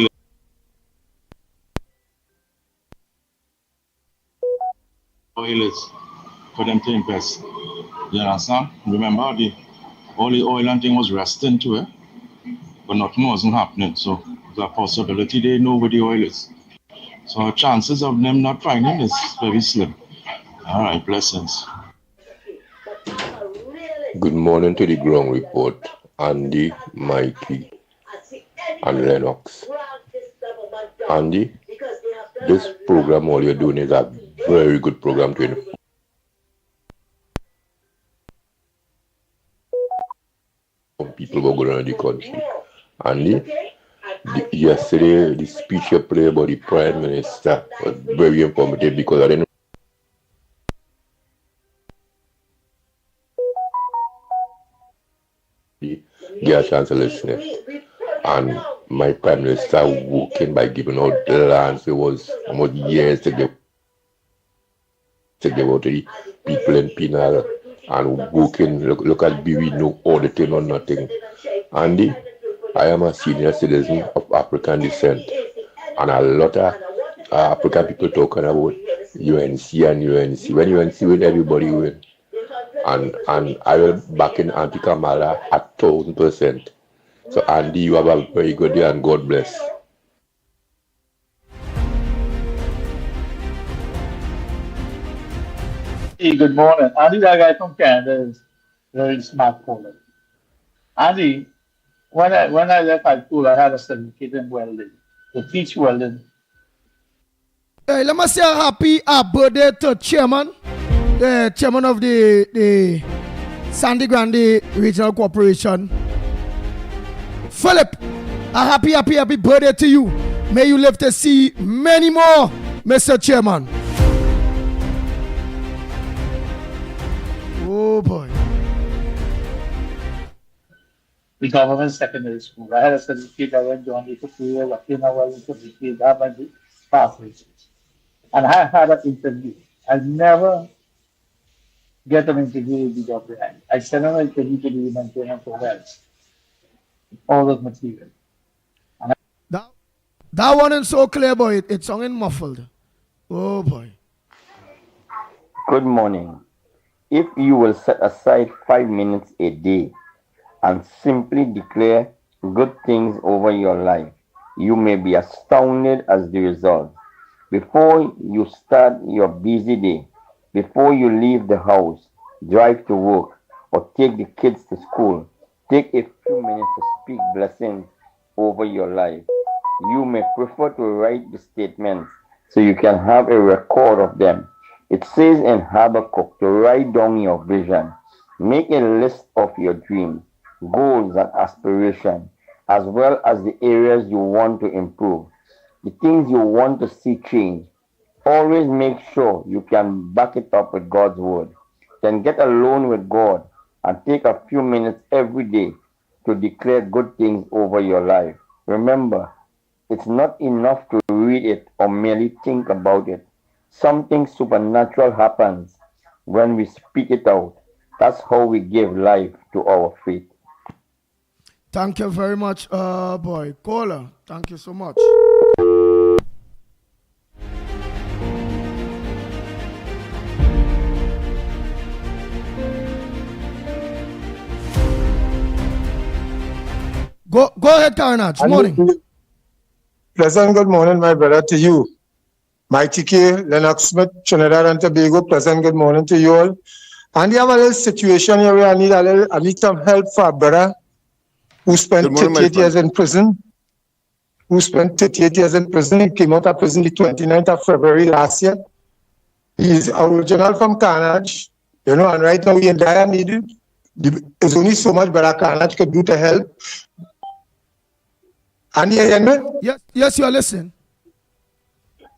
oil is for them to invest. You understand? Remember, all the oil and thing was resting to it, but nothing wasn't happening. So, there's a possibility they know where the oil is. So, chances of them not finding is very slim. All right, blessings. Good morning to the ground report, Andy, Mickie, and Lennox. Andy, this program, all you're doing is a very good program to people who are going around the country. Andy, yesterday, the speech you played about the Prime Minister was very informative because I didn't get a chance to listen. And my Prime Minister working by giving out the lands. It was almost years to give out to the people in Penal and working. Look at BW, no auditing or nothing. Andy, I am a senior citizen of African descent, and a lot of African people talking about UNC and UNC. When UNC win, everybody win. And I will back in Auntie Kamala 1,000%. So Andy, you have a very good day and God bless. Hey, good morning. Andy, that guy from Canada is very smart caller. Andy, When I left high school, I had a certificate in welding to teach welding. Hey, let me say a happy birthday to chairman, the chairman of the Sandy Grande Regional Corporation. Philip, a happy birthday to you. May you live to see many more, Mr. Chairman. Oh boy. The government secondary school. I had a certificate. I went to only for 2 years. I came out with a certificate. I had my pathway. And I had an interview. I never get an interview with the government. I sent an interview to the maintenance for wells. All those materials. That one is so clear, boy. It's sounding muffled. Oh boy. Good morning. If you will set aside 5 minutes a day and simply declare good things over your life, you may be astounded as the result. Before you start your busy day, before you leave the house, drive to work, or take the kids to school, take a few minutes to speak blessings over your life. You may prefer to write the statements so you can have a record of them. It says in Habakkuk to write down your vision. Make a list of your dreams, goals, and aspirations, as well as the areas you want to improve, the things you want to see change. Always make sure you can back it up with God's word. Then get alone with God and take a few minutes every day to declare good things over your life. Remember, it's not enough to read it or merely think about it. Something supernatural happens when we speak it out. That's how we give life to our faith. Thank you very much, boy. Caller, thank you so much. Go ahead, Carnage. Morning. Pleasant good morning, my brother, to you. Mickie, Lennox Smith, Trinidad and Tobago. Pleasant good morning to you all. And you have a little situation here where I need some help for a brother who spent 38 years in prison. He came out of prison the 29th of February last year. He's original from Carnage, and right now he's in dire need. There's only so much brother Carnage could do to help. And yes, you are listening.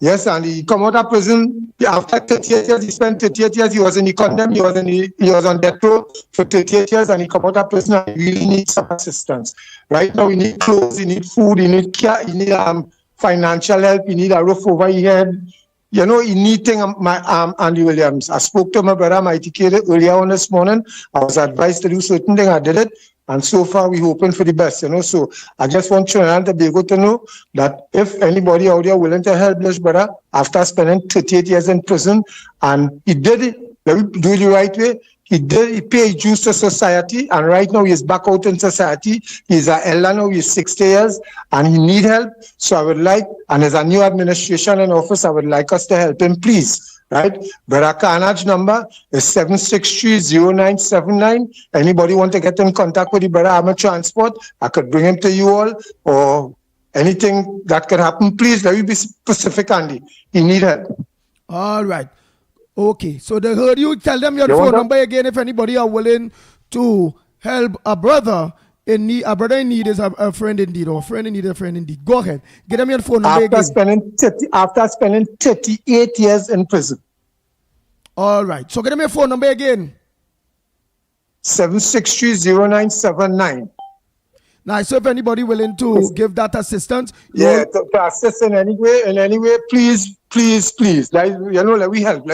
Yes, and he come out of prison after 38 years. He spent 38 years. He was in the condemn. He was on death row for 38 years, and he come out of prison and he really needs some assistance. Right now, he need clothes, he need food, he need care, he need financial help, he need a roof over his head. He need things. Andy Williams. I spoke to my brother Mickie earlier on this morning. I was advised to do certain things. I did it. And so far, we're hoping for the best, So I just want Trinidad and Tobago to know that if anybody out there willing to help this brother after spending 38 years in prison, and he did it, let me do it the right way. He paid dues to society, and right now he's back out in society. He's an elder now, he's 60 years, and he need help. So I would like, and there's a new administration in office, I would like us to help him, please. Right? Brother Carnage number is 763-0979. Anybody want to get in contact with the brother Armor Transport, I could bring him to you all, or anything that can happen. Please, let me be specific, Andy. He need help. All right. Okay. So they heard you. Tell them your phone number again if anybody are willing to help a brother in need. A brother in need is a friend indeed, or a friend in need is a friend indeed. Go ahead. Get them your phone number again. After spending 38 years in prison. All right. So get them your phone number again. 763-0979. Nice. So if anybody willing to give that assistance, to assist in any way, please. Like, let me help.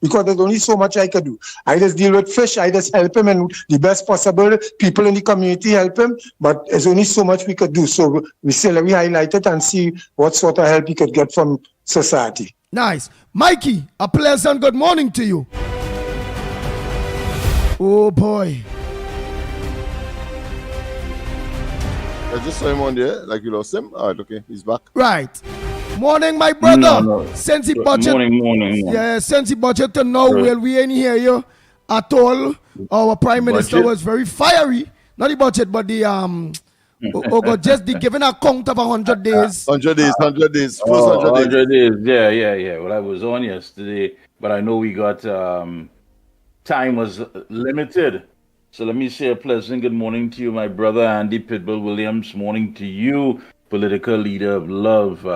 Because there's only so much I can do. I just deal with fish, I just help him, and the best possible people in the community help him, but there's only so much we could do. So we say, let me highlight it and see what sort of help he could get from society. Nice. Mickie, a pleasant good morning to you. Oh boy. I just saw him on there, like you lost him. All right, okay, he's back. Right. Morning, my brother. No. Since he budget, morning. Yeah, since he budget to now, will we ain't hear you at all? Our Prime Minister was very fiery. Not the budget, but the God, just the giving a count of 100 days. 100 days, 100 days, first Oh, 100 days. 100 days. Yeah. Well, I was on yesterday, but I know we got time was limited. So let me say a pleasant good morning to you, my brother Andy Pitbull Williams. Morning to you, political leader of love,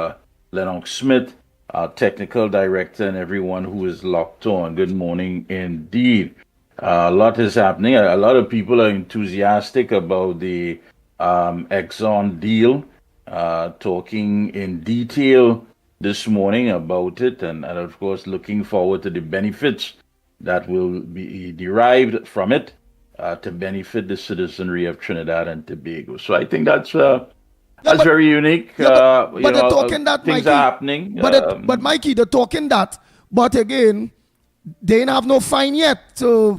Lennox Smith, our technical director, and everyone who is locked on. Good morning indeed. A lot is happening. A lot of people are enthusiastic about the Exxon deal, talking in detail this morning about it, and of course looking forward to the benefits that will be derived from it to benefit the citizenry of Trinidad and Tobago. So I think that's very unique. But they're talking that, things Mikey, are happening. But Mikey, they're talking that. But again, they didn't have no fine yet. So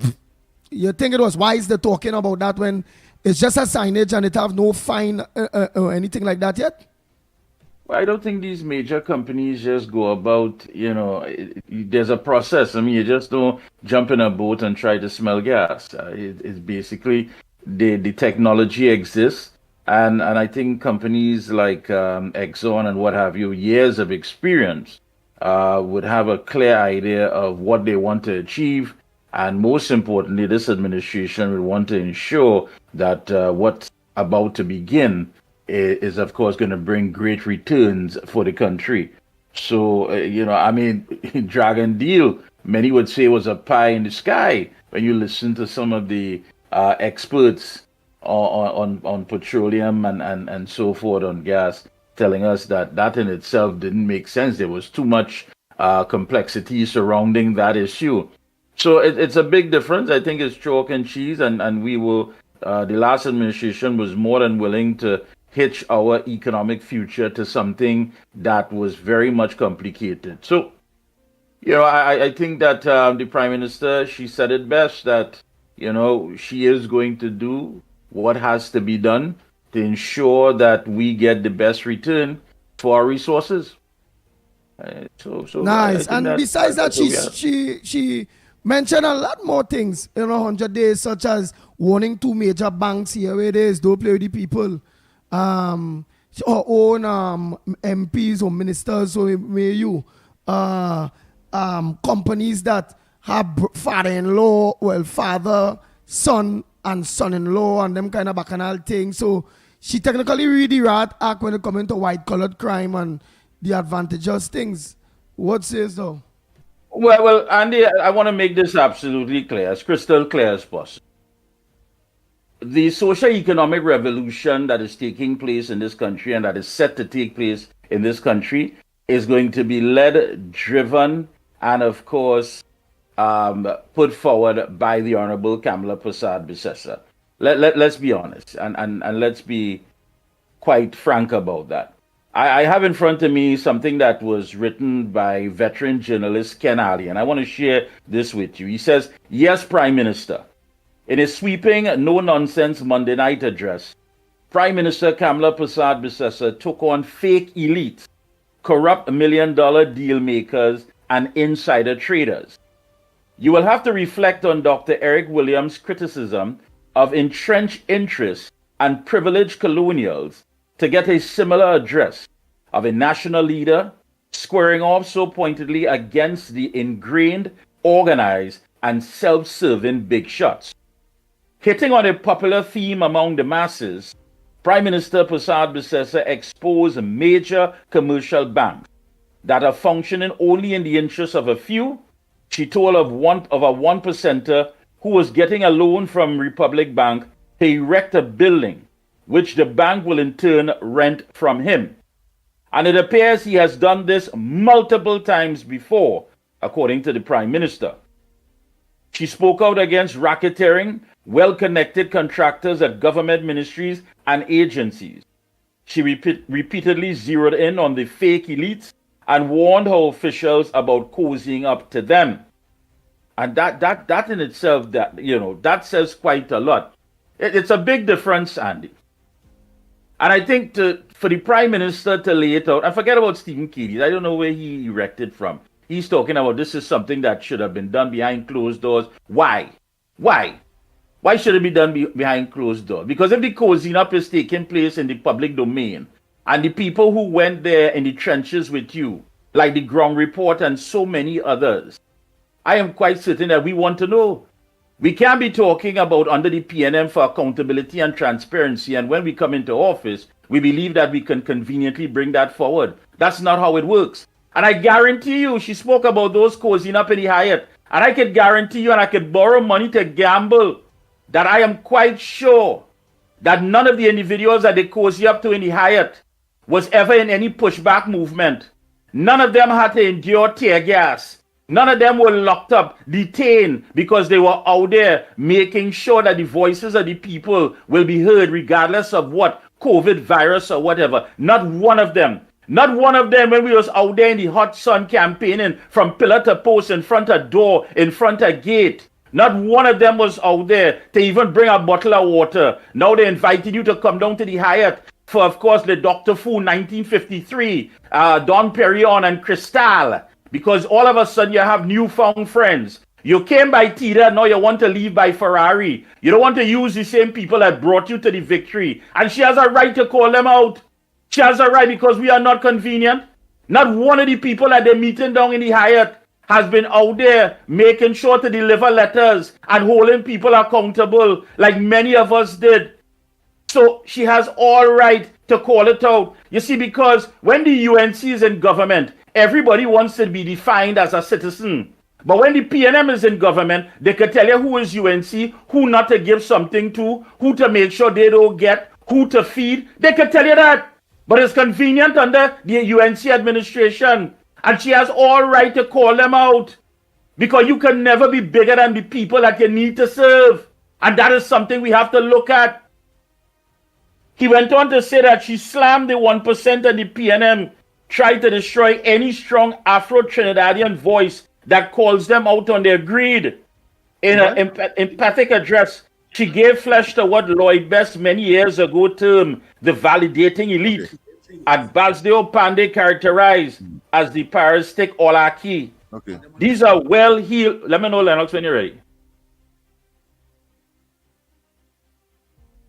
you think it was wise they're talking about that when it's just a signage and it have no fine or anything like that yet? Well, I don't think these major companies just go about, there's a process. I mean, you just don't jump in a boat and try to smell gas. It's basically the technology exists. And I think companies like Exxon and what have you, years of experience, would have a clear idea of what they want to achieve. And most importantly, this administration would want to ensure that what's about to begin is of course going to bring great returns for the country. So, Dragon Deal, many would say was a pie in the sky when you listen to some of the experts on petroleum and so forth, on gas, telling us that in itself didn't make sense. There was too much complexity surrounding that issue. So it's a big difference. I think it's chalk and cheese, and we will, the last administration was more than willing to hitch our economic future to something that was very much complicated. So, I think that the Prime Minister, she said it best, that, she is going to do what has to be done to ensure that we get the best return for our resources. Nice. And besides that, she mentioned a lot more things in 100 days, such as warning two major banks here where there is don't play with the people. Our own MPs or ministers, or companies that have father, son, and son-in-law, and them kind of bacchanal things. So she technically read the rat act when it comes into white-collared crime and the advantageous things. What says though? Well, Andy, I want to make this absolutely clear, as crystal clear as possible. The socio-economic revolution that is taking place in this country and that is set to take place in this country is going to be led, driven, and of course, put forward by the Honorable Kamala Persad-Bissessar. Let's be honest and let's be quite frank about that. I have in front of me something that was written by veteran journalist Ken Ali, and I want to share this with you. He says, "Yes, Prime Minister. In his sweeping, no-nonsense Monday night address, Prime Minister Kamala Persad-Bissessar took on fake elites, corrupt million-dollar deal makers, and insider traders. You will have to reflect on Dr. Eric Williams' criticism of entrenched interests and privileged colonials to get a similar address of a national leader squaring off so pointedly against the ingrained, organized, and self-serving big shots. Hitting on a popular theme among the masses, Prime Minister Persad-Bissessar exposed major commercial banks that are functioning only in the interests of a few. She told of a 1%er who was getting a loan from Republic Bank to erect a building, which the bank will in turn rent from him. And it appears he has done this multiple times before, according to the Prime Minister. She spoke out against racketeering, well-connected contractors at government ministries and agencies. She repeatedly zeroed in on the fake elites and warned her officials about cozying up to them. And that in itself, that says quite a lot. It's a big difference, Andy. And I think for the Prime Minister to lay it out, and forget about Stephen Keely, I don't know where he erected from. He's talking about this is something that should have been done behind closed doors. Why? Why should it be done behind closed doors? Because if the cozying up is taking place in the public domain, and the people who went there in the trenches with you, like the ground report and so many others, I am quite certain that we want to know. We can't be talking about under the PNM for accountability and transparency, and when we come into office, we believe that we can conveniently bring that forward. That's not how it works. And I guarantee you, she spoke about those cozying up in the Hyatt, and I could guarantee you, and I could borrow money to gamble, that I am quite sure that none of the individuals that they cozy up to in the Hyatt was ever in any pushback movement. None of them had to endure tear gas. None of them were locked up, detained, because they were out there making sure that the voices of the people will be heard regardless of what, COVID virus or whatever. Not one of them. Not one of them when we was out there in the hot sun campaigning from pillar to post, in front of door, in front of gate. Not one of them was out there to even bring a bottle of water. Now they're inviting you to come down to the Hyatt for, of course, the Dr. Fu 1953, Don Perignon and Cristal. Because all of a sudden you have newfound friends. You came by Tita, now you want to leave by Ferrari. You don't want to use the same people that brought you to the victory. And she has a right to call them out. She has a right because we are not convenient. Not one of the people at the meeting down in the Hyatt has been out there making sure to deliver letters and holding people accountable like many of us did. So she has all right to call it out. You see, because when the UNC is in government, everybody wants to be defined as a citizen. But when the PNM is in government, they can tell you who is UNC, who not to give something to, who to make sure they don't get, who to feed. They can tell you that. But it's convenient under the UNC administration. And she has all right to call them out. Because you can never be bigger than the people that you need to serve. And that is something we have to look at. He went on to say that she slammed the 1% of the PNM, tried to destroy any strong Afro-Trinidadian voice that calls them out on their greed. In an emphatic address, she gave flesh to what Lloyd Best many years ago termed the validating elite, and Balsdeo Pandey characterized as the parasitic oligarchy. Okay. These are well-heeled. Let me know, Lennox, when you're ready.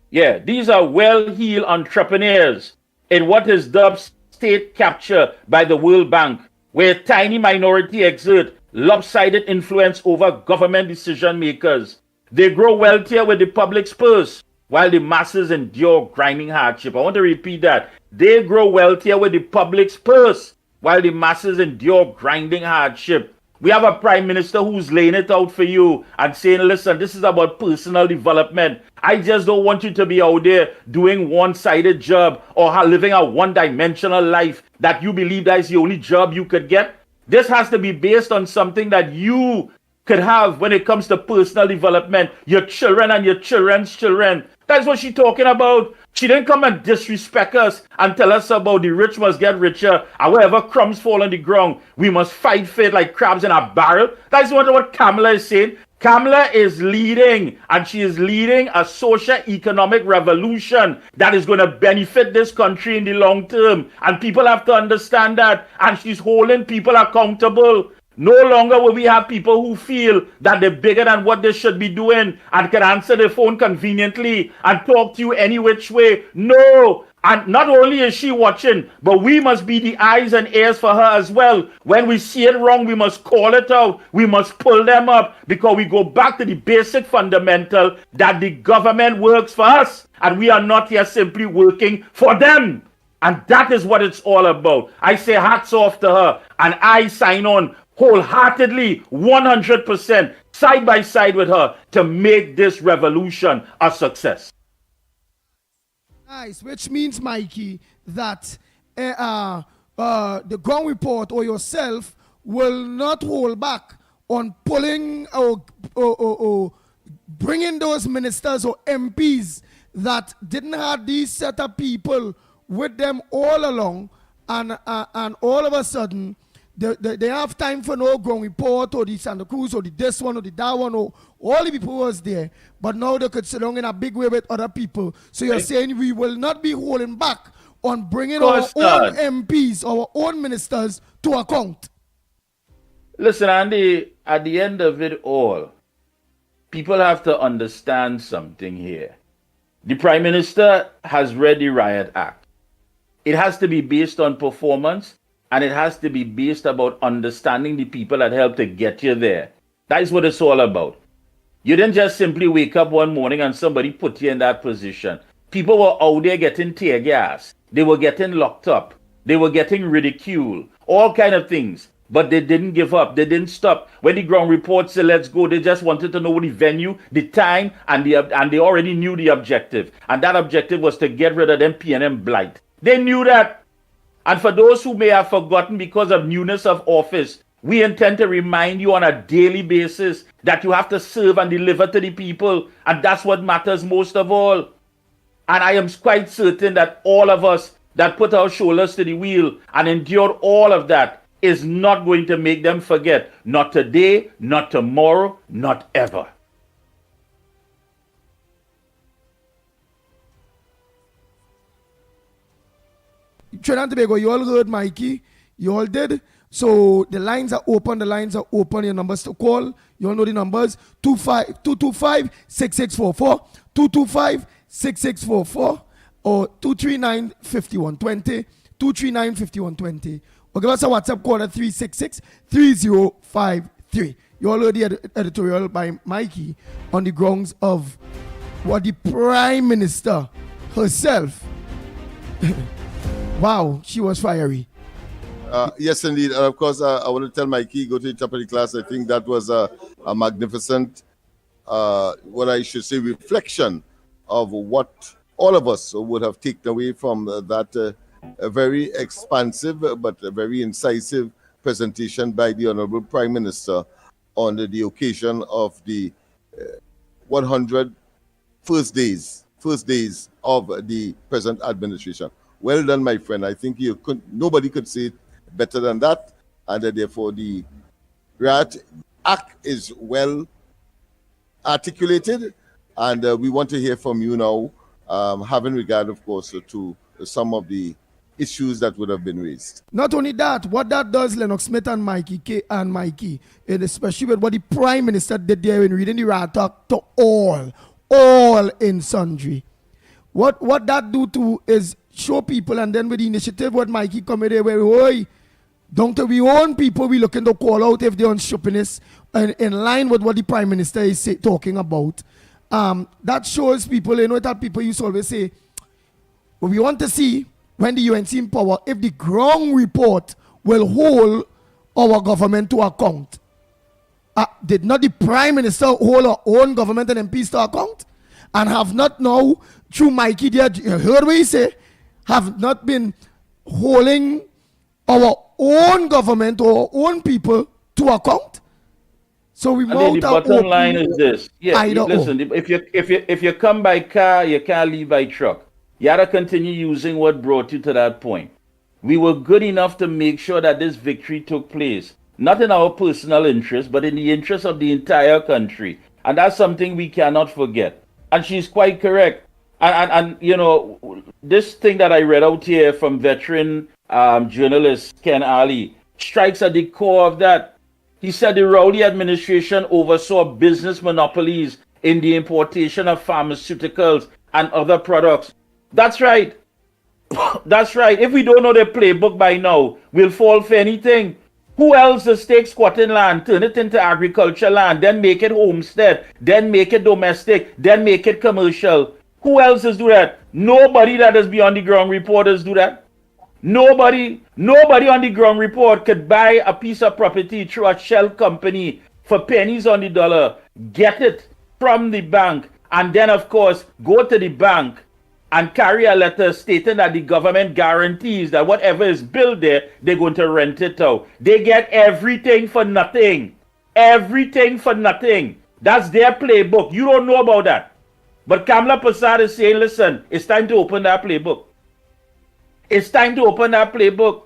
Yeah, these are well-heeled entrepreneurs in what is dubbed state capture by the World Bank, where a tiny minority exert lopsided influence over government decision makers. They grow wealthier with the public's purse, while the masses endure grinding hardship. I want to repeat that. They grow wealthier with the public's purse, while the masses endure grinding hardship. We have a prime minister who's laying it out for you and saying, listen, this is about personal development. I just don't want you to be out there doing one-sided job or living a one-dimensional life that you believe that is the only job you could get. This has to be based on something that you could have when it comes to personal development, your children and your children's children. That's what she's talking about. She didn't come and disrespect us and tell us about the rich must get richer and wherever crumbs fall on the ground, we must fight for it like crabs in a barrel. That's what Kamala is saying. Kamala is leading, and she is leading a socio-economic revolution that is going to benefit this country in the long term. And people have to understand that. And she's holding people accountable. No longer will we have people who feel that they're bigger than what they should be doing and can answer their phone conveniently and talk to you any which way. No. And not only is she watching, but we must be the eyes and ears for her as well. When we see it wrong, we must call it out. We must pull them up because we go back to the basic fundamental that the government works for us and we are not here simply working for them. And that is what it's all about. I say hats off to her and I sign on wholeheartedly, 100%, side by side with her to make this revolution a success. Nice, which means, Mikey, that the ground report or yourself will not hold back on pulling or bringing those ministers or MPs that didn't have these set of people with them all along, and all of a sudden, they have time for no ground report or the Santa Cruz or the this one or the that one or all the people was there, but now they could sit down in a big way with other people. So you're saying we will not be holding back on bringing our own MPs, our own ministers to account. Listen, Andy, at the end of it all, people have to understand something here. The Prime Minister has read the Riot Act. It has to be based on performance, and it has to be based about understanding the people that helped to get you there. That is what it's all about. You didn't just simply wake up one morning and somebody put you in that position. People were out there getting tear gas. They were getting locked up. They were getting ridiculed. All kind of things. But they didn't give up. They didn't stop. When the ground report said, let's go, they just wanted to know the venue, the time, and they already knew the objective. And that objective was to get rid of them PNM blight. They knew that. And for those who may have forgotten because of newness of office, we intend to remind you on a daily basis that you have to serve and deliver to the people. And that's what matters most of all. And I am quite certain that all of us that put our shoulders to the wheel and endured all of that is not going to make them forget. Not today, not tomorrow, not ever. Trinidad and Tobago, you all heard Mikey. You all did. So the lines are open. The lines are open. Your numbers to call. You all know the numbers. 225-6644, 225-6644, or 239-5120, 239-5120. Or give us a WhatsApp call at 366-3053. You all heard the editorial by Mikey on the grounds of what the Prime Minister herself. Wow, she was fiery. Yes, indeed. And of course, I want to tell Mikey, go to the top of the class. I think that was a magnificent, what I should say, reflection of what all of us would have taken away from that a very expansive but a very incisive presentation by the Honorable Prime Minister on the occasion of the 100 first days of the present administration. Well done, my friend. I think nobody could say it better than that, and therefore the Riot Act is well articulated, and we want to hear from you now, having regard, of course, to some of the issues that would have been raised. Not only that, what that does, Lennox Smith and Mikey, and especially with what the Prime Minister did there in reading the Riot Act to all in sundry. What that do to is show people, and then with the initiative what Mikey come with there, where down to we own people, we looking to call out if they're on shoppiness and in line with what the Prime Minister is talking about. That shows people, that people used to always say, what we want to see when the UNC in power, if the ground report will hold our government to account. Did not the Prime Minister hold our own government and MPs to account? And have not now, through Mikey there, you heard what he say, have not been holding our own government or our own people to account. So we mount the bottom line is this. Yeah, listen, if you come by car, you can't leave by truck. You gotta continue using what brought you to that point. We were good enough to make sure that this victory took place, not in our personal interest, but in the interest of the entire country. And that's something we cannot forget. And she's quite correct. And this thing that I read out here from veteran journalist Ken Ali strikes at the core of that. He said the Rowley administration oversaw business monopolies in the importation of pharmaceuticals and other products. That's right. That's right. If we don't know the playbook by now, we'll fall for anything. Who else does take squatting land, turn it into agriculture land, then make it homestead, then make it domestic, then make it commercial? Who else does do that? Nobody that is beyond the ground reporters do that. Nobody on the ground report could buy a piece of property through a shell company for pennies on the dollar, get it from the bank, and then, of course, go to the bank and carry a letter stating that the government guarantees that whatever is built there, they're going to rent it out. They get everything for nothing. Everything for nothing. That's their playbook. You don't know about that. But Kamala Prasad is saying, listen, it's time to open that playbook. It's time to open that playbook.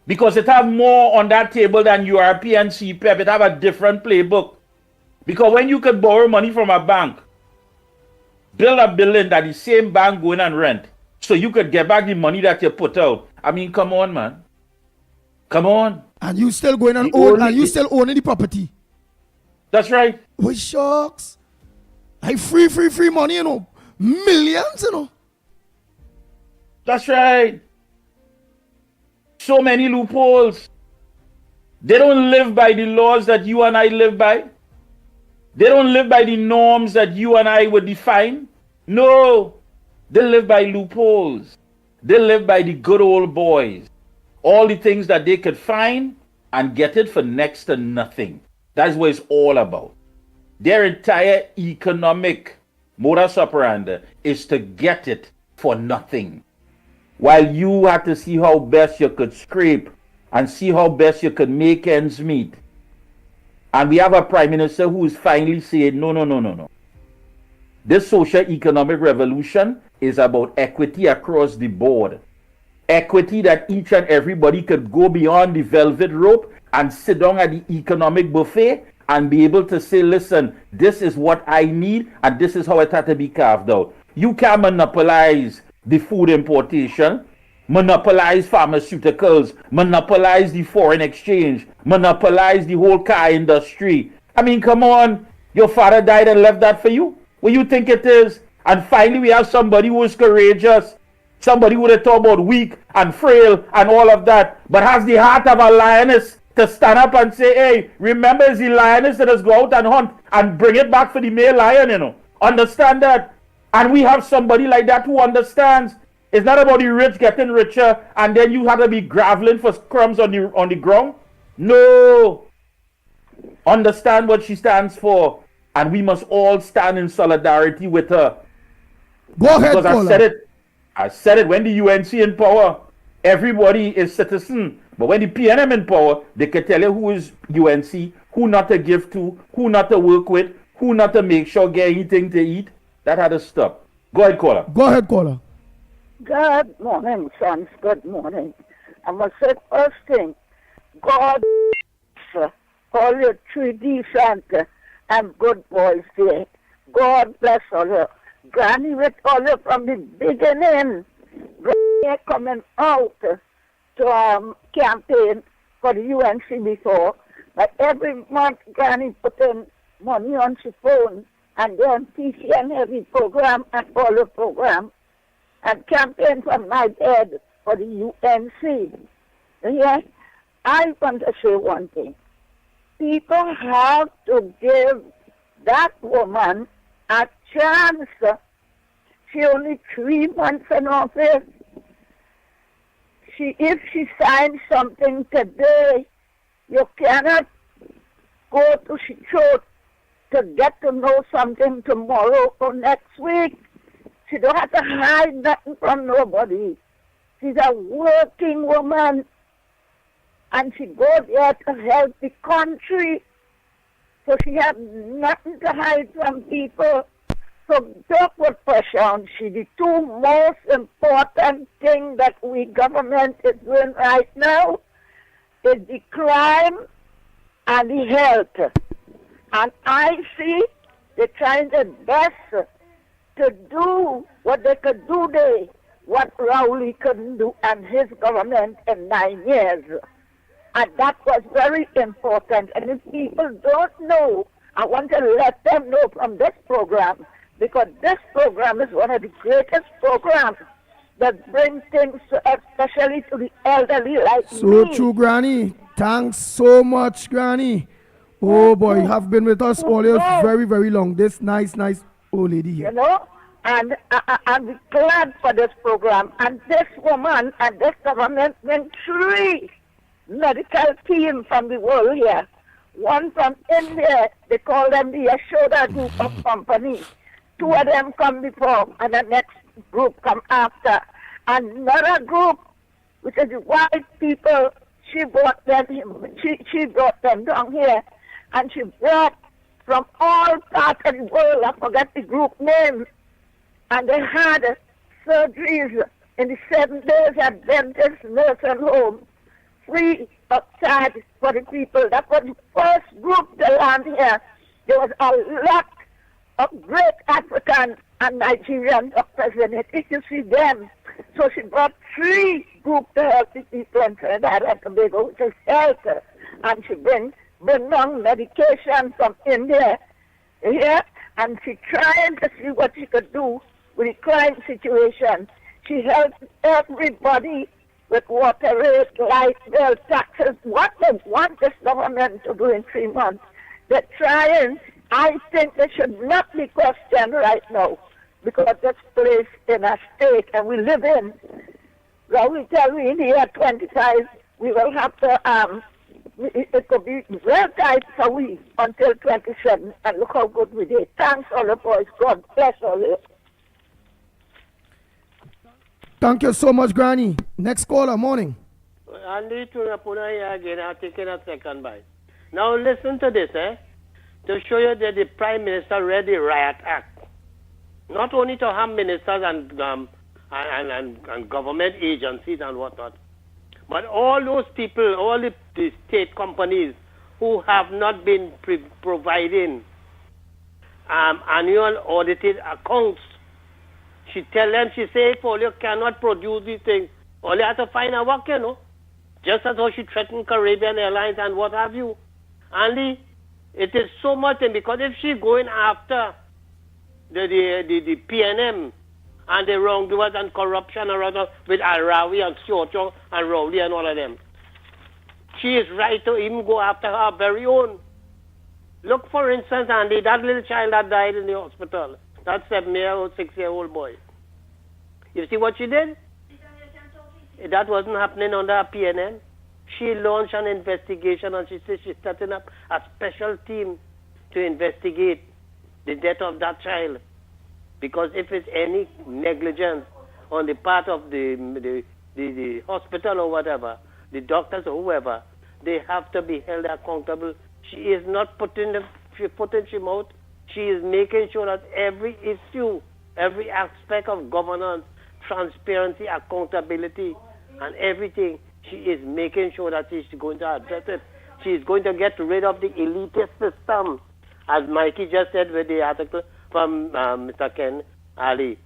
Because it have more on that table than URP and CPEP. It have a different playbook. Because when you could borrow money from a bank, build a building that the same bank go in and rent, so you could get back the money that you put out. I mean, come on, man. Come on. And you still going and own, and you still owning the property. That's right. With sharks. Like free money, you know. Millions, you know. That's right. So many loopholes. They don't live by the laws that you and I live by. They don't live by the norms that you and I would define. No. They live by loopholes. They live by the good old boys. All the things that they could find and get it for next to nothing. That's what it's all about. Their entire economic modus operandi is to get it for nothing. While you had to see how best you could scrape and see how best you could make ends meet. And we have a prime minister who is finally saying, no. This social economic revolution is about equity across the board. Equity that each and everybody could go beyond the velvet rope and sit down at the economic buffet and be able to say, listen, this is what I need and this is how it had to be carved out. You can't monopolize the food importation, monopolize pharmaceuticals, monopolize the foreign exchange, monopolize the whole car industry. I mean, come on, your father died and left that for you? What do you think it is? And finally we have somebody who is courageous, somebody who would have talked about weak and frail and all of that, but has the heart of a lioness to stand up and say, hey, remember it's the lioness that has go out and hunt and bring it back for the male lion, you know. Understand that? And we have somebody like that who understands. It's not about the rich getting richer and then you have to be groveling for crumbs on the ground. No. Understand what she stands for. And we must all stand in solidarity with her. Go ahead, because I said it when the UNC in power, everybody is citizen. But when the PNM in power, they can tell you who is UNC, who not to give to, who not to work with, who not to make sure get anything to eat. That had to stop. Go ahead, caller. Go ahead, caller. Good morning, sons. Good morning. I must say first thing, God all your three decent and good boys there. God bless all you. Granny with all you from the beginning. Granny coming out to campaign for the UNC before. But every month Granny put in money on her phone and then TCN every program and all the program and campaign from my bed for the UNC. Yeah, I want to say one thing. People have to give that woman a chance. She only 3 months in office. If she signs something today, you cannot go to she throat to get to know something tomorrow or next week. She don't have to hide nothing from nobody. She's a working woman. And she goes there to help the country. So she has nothing to hide from people. So don't put pressure on she. The two most important things that we government is doing right now is the crime and the health. And I see they're trying their best to do what they could do there, what Rowley couldn't do and his government in 9 years. And that was very important. And if people don't know, I want to let them know from this program, because this program is one of the greatest programs that brings things, especially to the elderly like me. So true, Granny. Thanks so much, Granny. Oh boy, you have been with us all year very, very long. This nice old lady here. You know, and I'm glad for this program. And this woman and this government bring 3 medical teams from the world here. One from India, they call them the Yashoda group of companies. 2 of them come before, and the next group come after. Another group, which is the white people, she brought them down here, and she brought from all parts of the world, I forget the group name, and they had surgeries in the 7 days Adventist nursing home, free of charge for the people. That was the first group to land here. There was a lot of great African and Nigerian doctors in it. If you see them. So she brought 3 groups to help the people in Trinidad and Tobago, which is health. And she brings bring down medication from India here, and she trying to see what she could do with the crime situation. She helped everybody with water rate, light bill, taxes, what they want this government to do in 3 months. They're trying. I think they should not be questioned right now because this place in a state and we live in. Well, we tell we in the year 25, we will have to, it could be real tight for we until 27, and look how good we did. Thanks all the boys. God bless all of you. Thank you so much, Granny. Next caller, morning. Andy, to put here again, I'll take a second bite. Now listen to this, to show you that the Prime Minister read the Riot Act. Not only to harm ministers and government agencies and whatnot, but all those people, all the state companies who have not been providing annual audited accounts. She tell them, she say, Paul, you cannot produce these things. All you have to find a work, Just as how she threatened Caribbean Airlines and what have you. Only it is so much, and because if she going after the PNM and the wrongdoers and corruption around with Arawi and Siocho and Rowley and all of them, she is right to even go after her very own. Look, for instance, Andy, that little child that died in the hospital, that 7-year-old, 6-year-old boy. You see what she did? That wasn't happening under PNM. She launched an investigation and she said she's setting up a special team to investigate the death of that child. Because if it's any negligence on the part of the hospital or whatever, the doctors or whoever, they have to be held accountable. She is not putting she mouth. She is making sure that every issue, every aspect of governance, transparency, accountability, and everything, she is making sure that she's going to address it. She is going to get rid of the elitist system, as Mickie just said with the article from Mr. Ken Ali.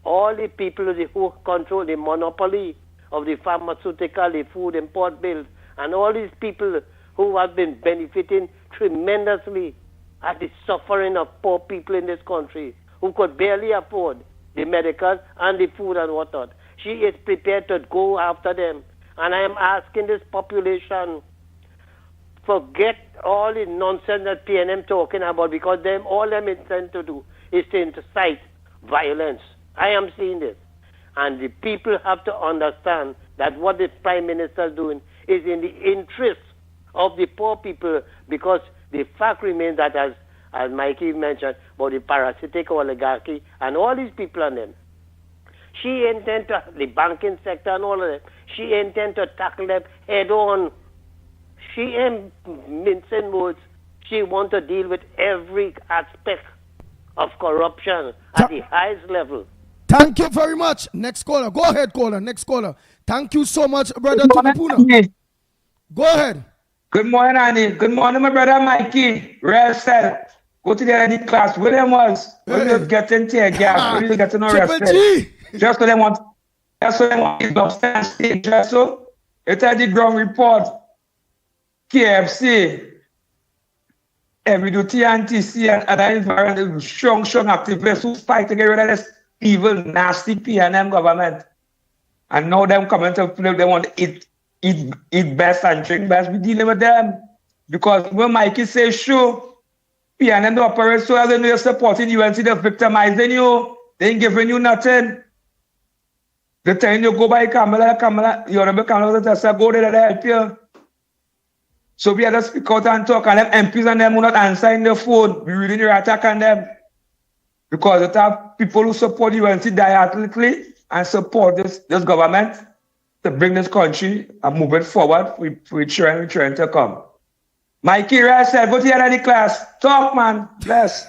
All the people who control the monopoly of the pharmaceutical, the food import bills, and all these people who have been benefiting tremendously at the suffering of poor people in this country who could barely afford the medical and the food and whatnot. She is prepared to go after them. And I am asking this population, forget all the nonsense that PNM talking about, because all them intend to do is to incite violence. I am seeing this. And the people have to understand that what the Prime Minister is doing is in the interest of the poor people, because the fact remains that, as Mickie mentioned, about the parasitic oligarchy and all these people on them, she intends to, the banking sector and all of them, she intends to tackle them head on. She ain't mincing words. She wants to deal with every aspect of corruption at the highest level. Thank you very much. Next caller. Go ahead, caller. Next caller. Thank you so much, brother Tunapuna. Go ahead. Good morning, Andy. Good morning, my brother Mickie. Real set. Go to the edit class. Where them was? When you getting tear gas, when you getting no respect. Just so they want is upstairs stage. Just so it's at the ground report. KFC. Every do TNTC and other environment strong activists who fight to get rid of this evil, nasty PNM government. And now them coming to play, they want to eat best and drink best. We dealing with them. Because when Mickie says, sure, PNM operate so as they're supporting you and see they're victimizing you. They ain't giving you nothing. They're telling you go by Kamala, you're a Kamala, go there to help you. So we have to speak out and talk, and them MPs and them will not answer in the phone. We really need to attack on them. Because it have people who support UNC dialectically and support this government to bring this country and move it forward. We're trying to come. Mickie said, go to the other class. Talk, man. Bless.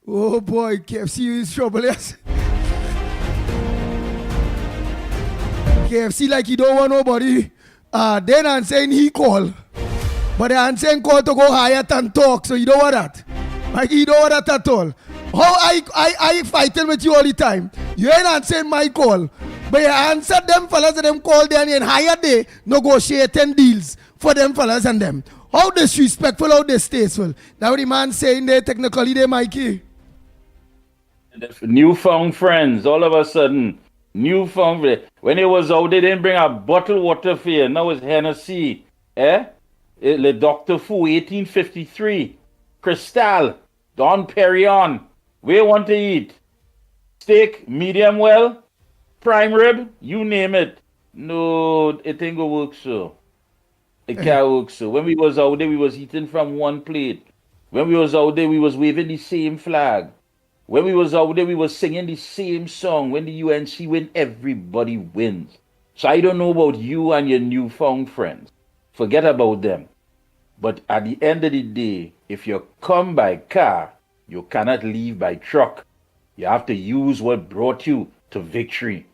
Oh boy, KFC is trouble, yes. KFC like he don't want nobody. Then I'm saying he call. But I'm saying call to go higher and talk. So you don't want that. Mickie, you don't want that at all. How I fighting with you all the time. You ain't answering my call. But you answer them fellas and them call them and higher day negotiating deals for them fellas and them. How disrespectful, how distasteful. Now the man saying they technically they Mikey. Newfound friends, all of a sudden. Newfound friends. When it was out, they didn't bring a bottle water for you. Now it's Hennessy. Le Dr. Fu, 1853. Cristal. Don Perignon. Where you want to eat? Steak, medium well, prime rib, you name it. No, it ain't gonna work so. It can't work so. When we was out there, we was eating from one plate. When we was out there, we was waving the same flag. When we was out there, we was singing the same song. When the UNC win, everybody wins. So I don't know about you and your newfound friends. Forget about them. But at the end of the day, if you come by car, you cannot leave by truck. You have to use what brought you to victory.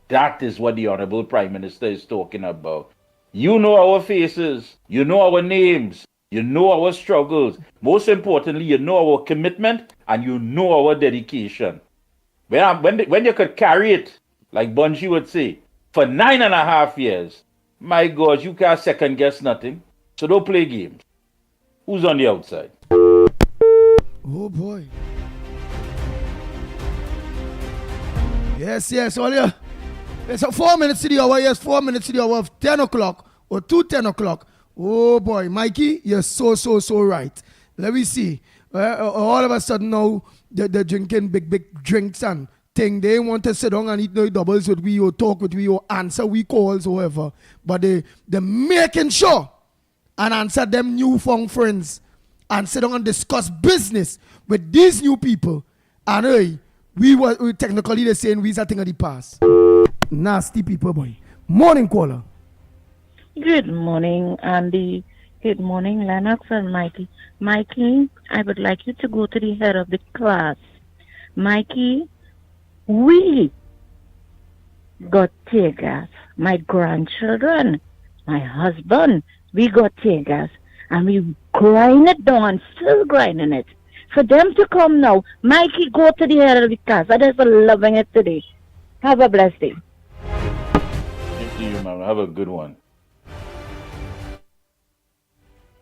That is what the Honorable Prime Minister is talking about. You know our faces. You know our names. You know our struggles. Most importantly, you know our commitment and you know our dedication. When you could carry it, like Bunji would say, for 9.5 years, my God, you can't second guess nothing. So don't play games. Who's on the outside? Oh boy. Yes, all you. It's 4 minutes to the hour. Yes, 4 minutes to the hour of 10 o'clock or 10 o'clock. Oh boy, Mikey, you're so right. Let me see. All of a sudden now, they're drinking big drinks and thing. They want to sit down and eat no doubles with we or talk with we or answer we calls or whatever. But they're making sure and answer them newfound friends and sit down and discuss business with these new people. And hey, we technically the saying we's a thing of the past. Nasty people, boy. Morning caller. Good morning, Andy. Good morning, Lennox and Mikey. Mikey, I would like you to go to the head of the class. Mikey, we got tear gas. My grandchildren, my husband, we got tear gas. And we grind it down, still grinding it. For them to come now, Mikey, go to the head of the class. I just loving it today. Have a blessed day. Thank you, man. Have a good one.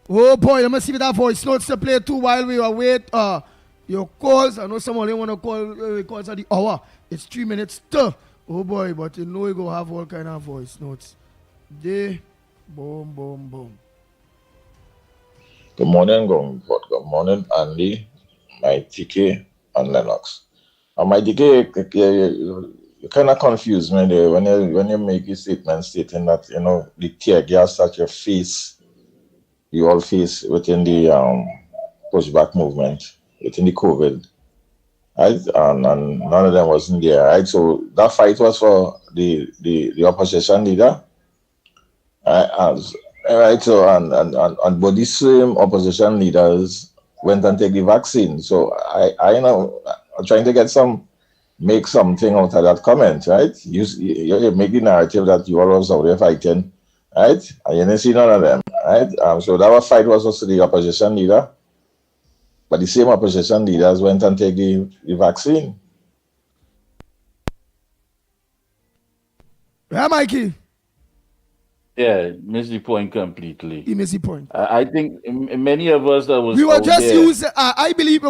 Oh boy, let me see if that voice notes to play too while we await your calls. I know somebody want to call calls at the hour. It's 3 minutes to. Oh boy, but you know you go have all kind of voice notes. Day, boom. Good morning, good morning, Andy, my TK, and Lennox. And my TK, you kind of confused me there when you make a statement stating that, you know, the tear gas that you all face within the pushback movement, within the COVID, right? And none of them wasn't there, right? So that fight was for the opposition leader, right? Right, so but these same opposition leaders went and take the vaccine. So I know I'm trying to make something out of that comment, right? You make the narrative that you all was out there fighting, right? And you didn't see none of them, right? So that fight was also the opposition leader, but the same opposition leaders went and take the vaccine. Yeah, Mikey. Yeah, missed the point completely. He missed the point. I think many of us that was we were out just there, used, I believe,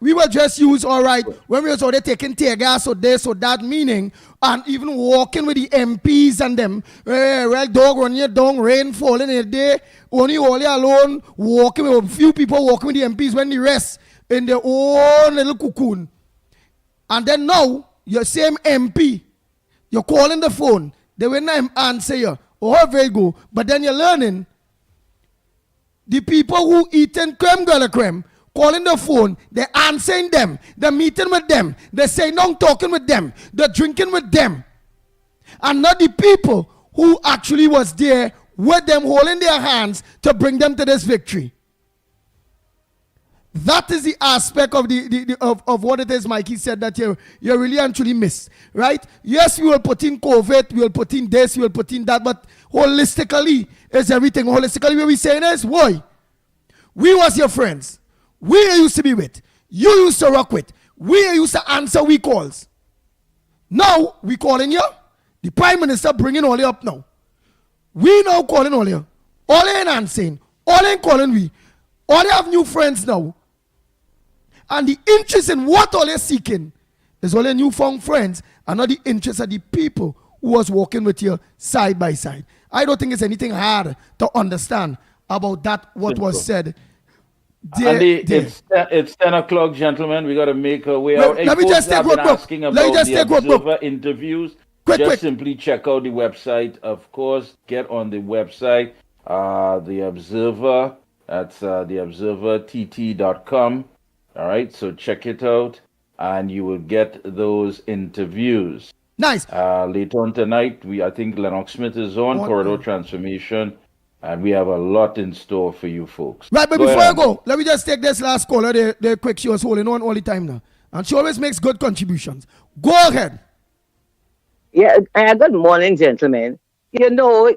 we were just used, all right, when we were sort of taking tear gas or this or that, meaning, and even walking with the MPs and them, well, dog run your down, rain falling in the day, only alone, walking with a few people walking with the MPs when the rest in their own little cocoon. And then now, your same MP, you're calling the phone, they will not answer you. Oh, very good. But then you're learning the people who eating creme de la creme, calling the phone, they're answering them, they're meeting with them, they're saying no, talking with them, they're drinking with them. And not the people who actually was there with them holding their hands to bring them to this victory. That is the aspect of of what it is Mikey said that you really and truly miss, right? Yes, we will put in COVID, we will put in this, we will put in that, but holistically is everything. Holistically, what we're saying is, boy, we was your friends. We used to be with. You used to rock with. We used to answer we calls. Now, we calling you. The Prime Minister bringing all you up now. We now calling all you. All in and saying, All ain't calling we. All they have new friends now. And the interest in what all they're seeking is all their newfound friends and not the interest of the people who was walking with you side by side. I don't think it's anything hard to understand about that, what was said. Andy, it's 10 o'clock, gentlemen. We got to make our way out. Let me just take one asking about the Observer interviews. Just simply check out the website. Of course, get on the website. The Observer, that's theobservertt.com. All right, so check it out, and you will get those interviews. Nice. Later on tonight, I think Lennox Smith is on Corridor Transformation, and we have a lot in store for you folks. Right, but before I go, let me just take this last caller. They're quick. She was holding on all the time now, and she always makes good contributions. Go ahead. Yeah, good morning, gentlemen. You know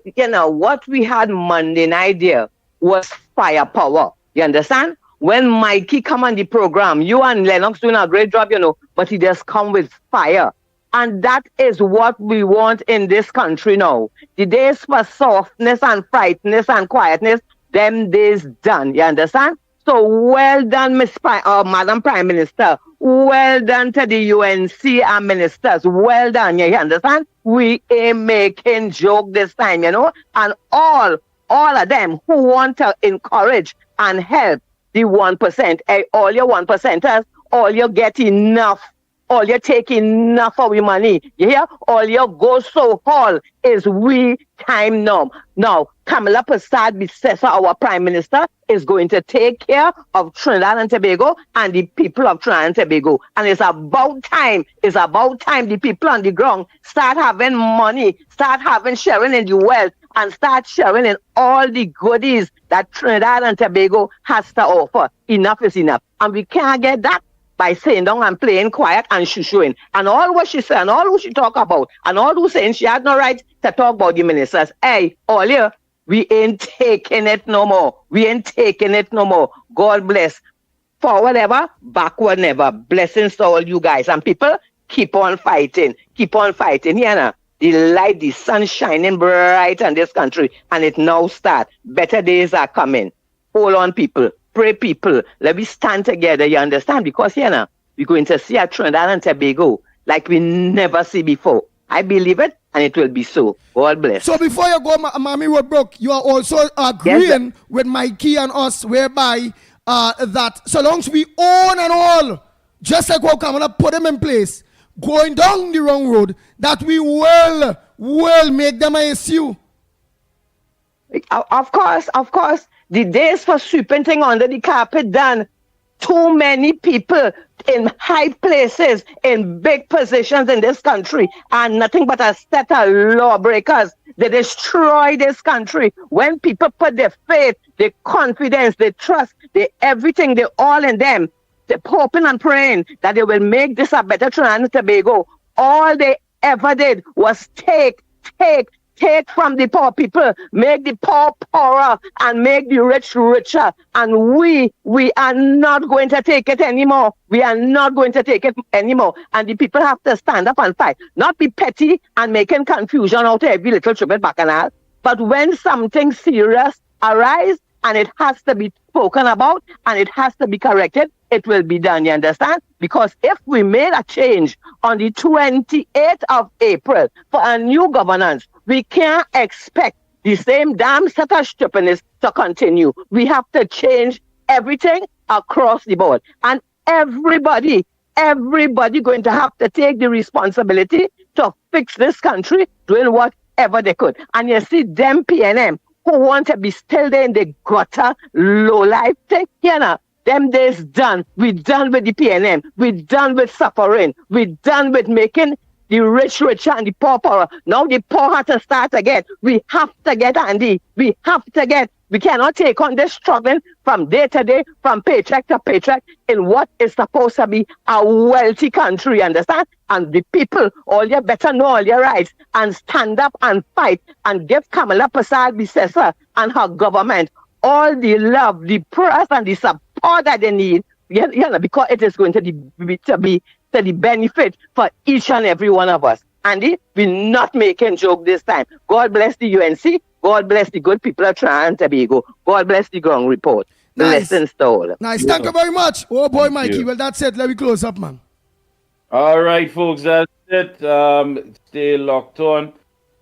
what we had Monday night there was firepower. You understand? When Mickie come on the program, you and Lennox doing a great job, but he just come with fire. And that is what we want in this country now. The days for softness and frightness and quietness, them days done. You understand? So well done, Madam Prime Minister. Well done to the UNC and ministers. Well done. You understand? We ain't making joke this time, And all of them who want to encourage and help the 1%, all your 1%ers, all you get enough, all you take enough of your money. You hear? All you go so all is we time now. Now, Kamala Persad-Bissessar, our Prime Minister, is going to take care of Trinidad and Tobago and the people of Trinidad and Tobago. And it's about time the people on the ground start having money, start having sharing in the wealth, and start sharing in all the goodies that Trinidad and Tobago has to offer. Enough is enough. And we can't get that by sitting down and playing quiet and shoo-shooing. And all what she said, and all who she talk about, and all who saying she had no right to talk about the ministers. Hey, all here, we ain't taking it no more. We ain't taking it no more. God bless. Forward ever, backward never. Blessings to all you guys. And people, keep on fighting. Keep on fighting. Here now. The light, the sun shining bright in this country, and it now start. Better days are coming. Hold on, people. Pray, people. Let me stand together, you understand? Because we're going to see a Trinidad and Tobago like we never see before. I believe it, and it will be so. God bless. So before you go, Mommy Woodbrook, you are also agreeing with Mickie and us, whereby that so long as we own and all, just like how Kamala put them in place, going down the wrong road, that we will make them an issue. Of course. The days for sweeping things under the carpet done. Too many people in high places, in big positions in this country, are nothing but a set of lawbreakers. They destroy this country. When people put their faith, their confidence, their trust, their everything, they're all in them. They're hoping and praying that they will make this a better Trinidad and Tobago. All they ever did was take from the poor people, make the poor poorer, and make the rich richer. And we are not going to take it anymore. We are not going to take it anymore. And the people have to stand up and fight. Not be petty and making confusion out of every little trippet bacchanal. But when something serious arises, and it has to be spoken about, and it has to be corrected, it will be done, you understand? Because if we made a change on the 28th of April for a new governance, we can't expect the same damn set of stupidness to continue. We have to change everything across the board. And everybody going to have to take the responsibility to fix this country, doing whatever they could. And you see them PNM who want to be still there in the gutter, low life thing, them days done. We done with the PNM. We done with suffering. We done with making the rich richer and the poor poorer. Now the poor have to start again. We have to get, Andy. We cannot take on this struggling from day to day, from paycheck to paycheck in what is supposed to be a wealthy country, understand? And the people, all you better know all your rights and stand up and fight and give Kamala Persad-Bissessar and her government all the love, the prayers and the support that they need, because it is going to be to the benefit for each and every one of us. Andy, we're not making joke this time. God bless the UNC. God bless the good people of Trinidad and Tobago. God bless the ground report. Nice. Blessings to all. Nice. Thank you very much. Oh boy, Mikey. Well, that's it. Let me close up, man. All right, folks, that's it. Stay locked on.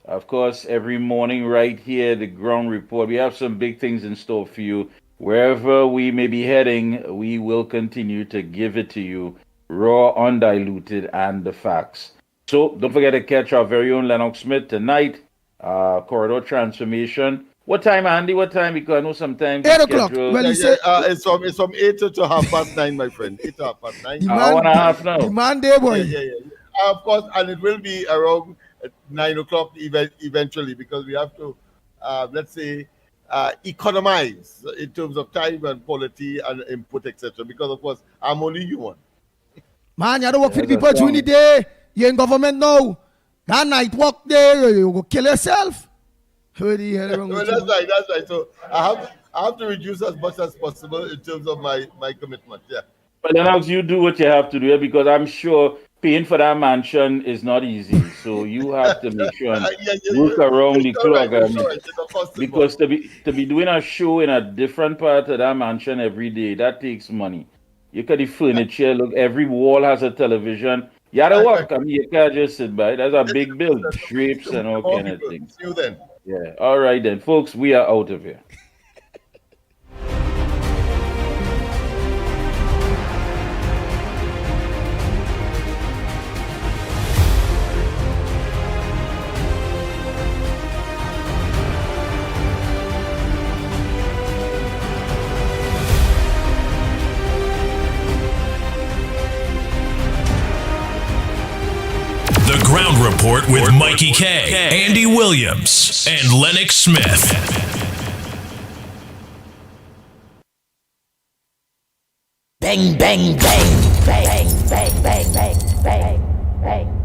Of course, every morning right here, the ground report. We have some big things in store for you. Wherever we may be heading, we will continue to give it to you, raw, undiluted, and the facts. So don't forget to catch our very own Lennox Smith tonight, Corridor Transformation. What time, Andy? What time? Because I know sometimes 8 o'clock. Well, it's from 8 to 9:30, my friend. 8 to 9:30. Hour and a half now. Demand day, boy. Yeah. Of course, and it will be around 9 o'clock eventually, because we have to, let's say, economize in terms of time and quality and input, etc. Because of course, I'm only human. Man, you don't work for the people during the day. You're in government now. That night work there, you go kill yourself. Well, that's right. So I have to reduce as much as possible in terms of my commitment. Yeah. But Lennox, you do what you have to do, because I'm sure paying for that mansion is not easy. So you have to make sure and work around the clock. Because to be doing a show in a different part of that mansion every day, that takes money. You got the furniture, look, every wall has a television. You gotta work. I mean, you can't just sit by. That's a big bill, drapes and all kind of things. See you then. Yeah. All right then, folks, we are out of here. The Ground Report with Mikey K, Andy Williams, and Lennox Smith. Bang, bang, bang, bang, bang, bang, bang, bang, bang.